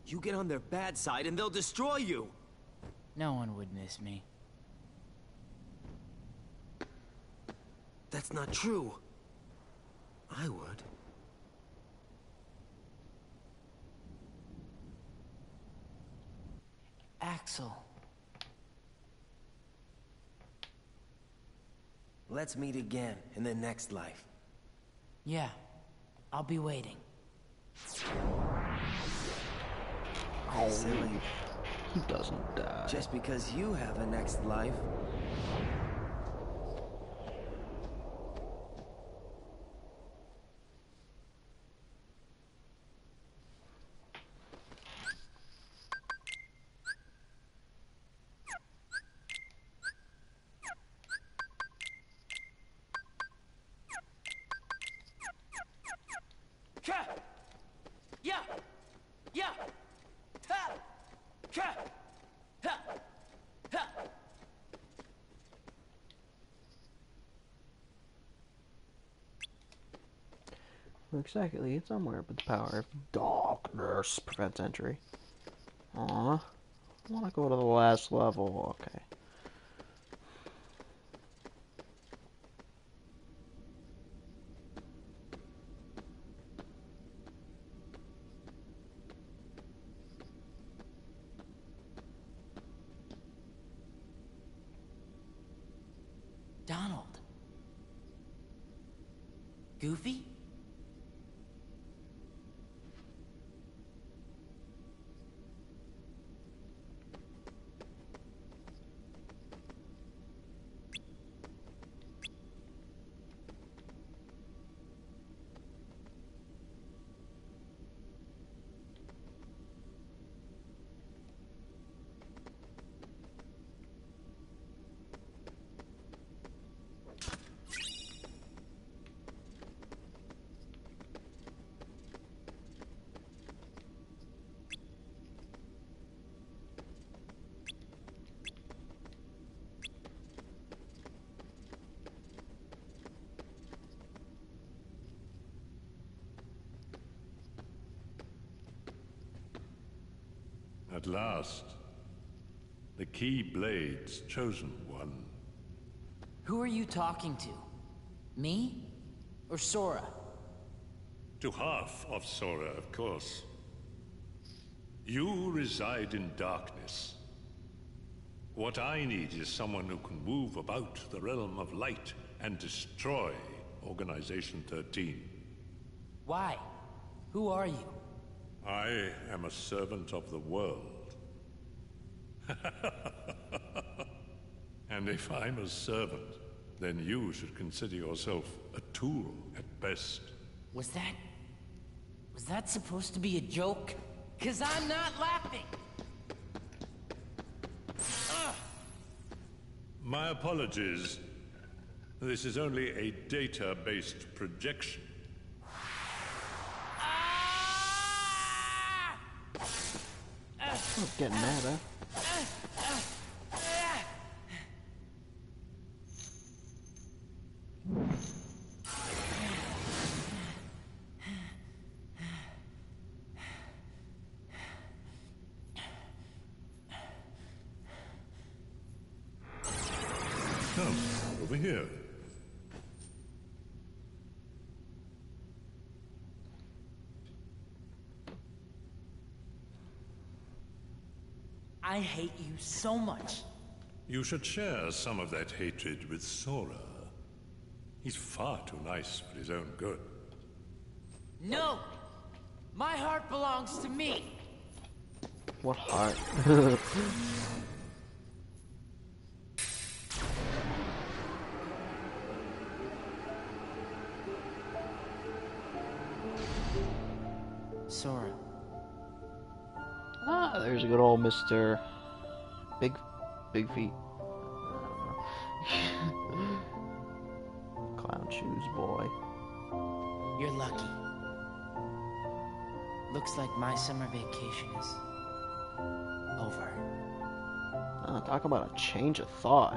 You get on their bad side and they'll destroy you. No one would miss me. That's not true. I would. Axel. Let's meet again in the next life. Yeah, I'll be waiting. Oh, Silly. he doesn't die. Just because you have a next life. Exactly, it's somewhere, but the power of darkness prevents entry. Aw. I wanna go to the last level, okay. Donald. Goofy? At last, the Keyblade's chosen one. Who are you talking to? Me? Or Sora? To half of Sora, of course. You reside in darkness. What I need is someone who can move about the realm of light and destroy Organization 13. Why? Who are you? I am a servant of the world. And if I'm a servant, then you should consider yourself a tool at best. Was that supposed to be a joke? 'Cause I'm not laughing! Ugh. My apologies. This is only a data-based projection. I'm getting mad, huh? Come, over here. I hate you so much. You should share some of that hatred with Sora. He's far too nice for his own good. No! My heart belongs to me! What heart? Sora. Ah, there's a good old Mr. Big Feet. Clown shoes boy. You're lucky. Looks like my summer vacation is over. Talk about a change of thought.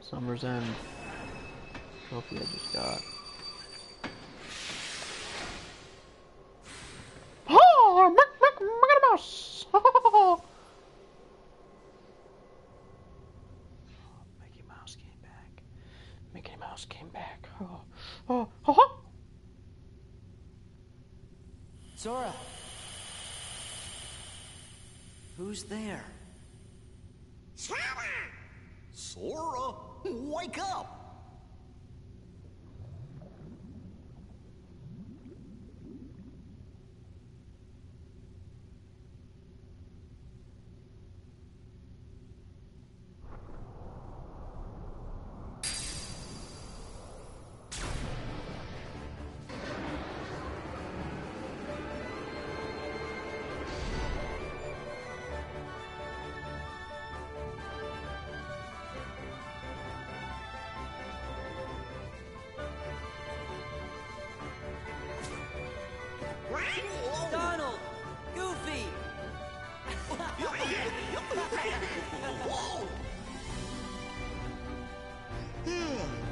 Summer's End. Trophy I just got. Oh, Mickey Mouse! Mickey Mouse came back. Mickey Mouse came back. Oh. Sora! Who's there? Sora, wake up! Donald! Goofy! Whoa!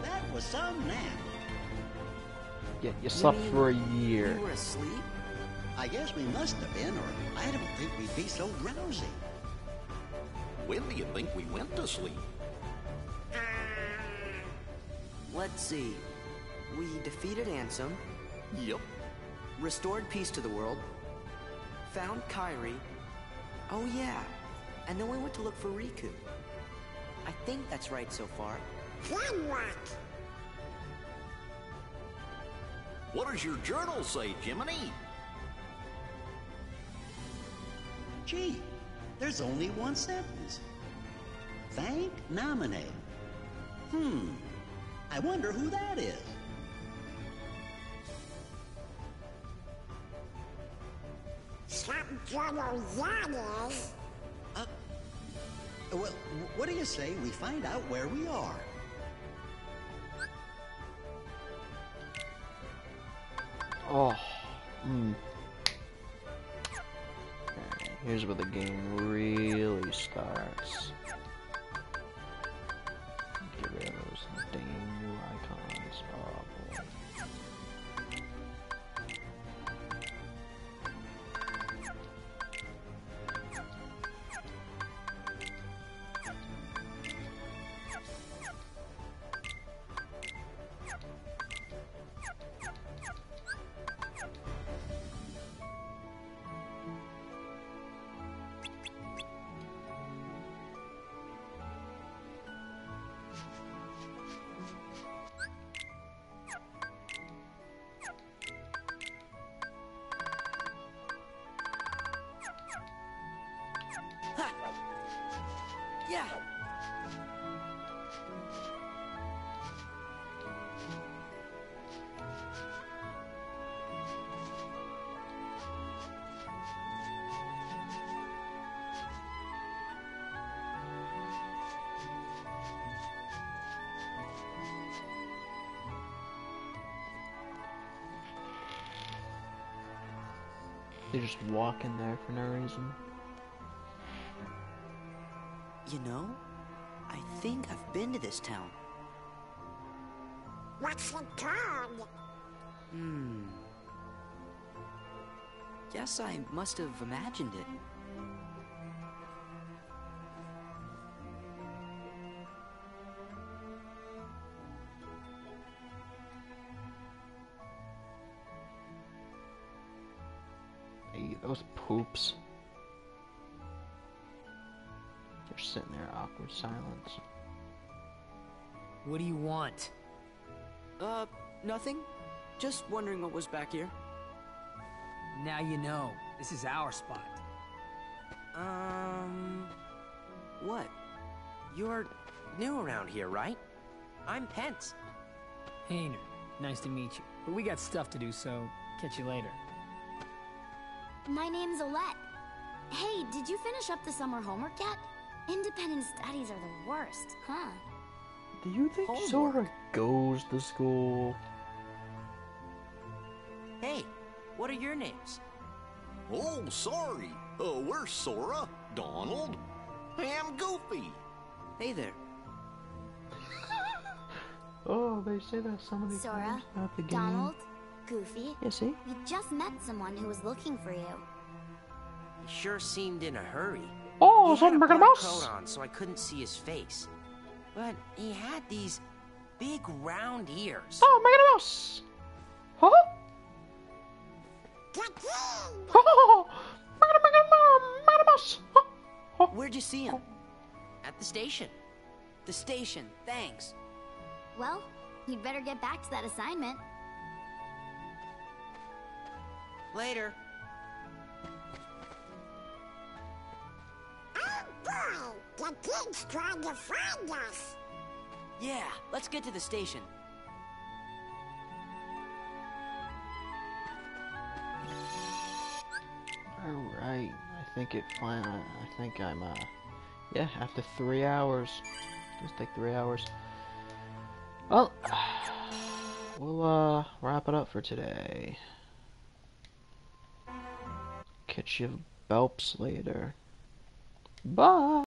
That was some nap. Yeah, you slept for a year. You were asleep? I guess we must have been, or I don't think we'd be so drowsy. When do you think we went to sleep? Let's see. We defeated Ansem. Yep. Restored peace to the world. Found Kairi. Oh yeah. And then we went to look for Riku. I think that's right so far. Then what? What does your journal say, Jiminy? Gee, there's only one sentence. Thank Nominee. I wonder who that is. Well, what do you say we find out where we are? Oh. Okay, here's where the game really starts. Get rid of those dang new icons. Oh boy. Yeah. They just walk in there for no reason. You know, I think I've been to this town. What's it called? Guess I must have imagined it. Hey, those poops. They're sitting there, awkward silence. What do you want? Nothing. Just wondering what was back here. Now you know. This is our spot. What? You're new around here, right? I'm Pence. Hayner, nice to meet you. But we got stuff to do, so catch you later. My name's Olette. Hey, did you finish up the summer homework yet? Independent studies are the worst, huh? Do you think Sora goes to school? Hey, what are your names? Oh, sorry. We're Sora, Donald, and Goofy. Hey there. Oh, they say that so many Sora, times about the game. Donald, Goofy. Yeah, see? We just met someone who was looking for you. He sure seemed in a hurry. Oh, He had a something black boss. coat on, so I couldn't see his face. But he had these big round ears. Oh, Mickey Mouse! Huh? Oh, Mickey Mouse! Where'd you see him? At the station. The station, thanks. Well, you'd better get back to that assignment. Later. Oh boy, the kid's trying to find us. Yeah, let's get to the station. Alright, I think it fine. I think I'm, yeah, after 3 hours. Let's take 3 hours. Well, we'll, wrap it up for today. Catch you belps later. Bye!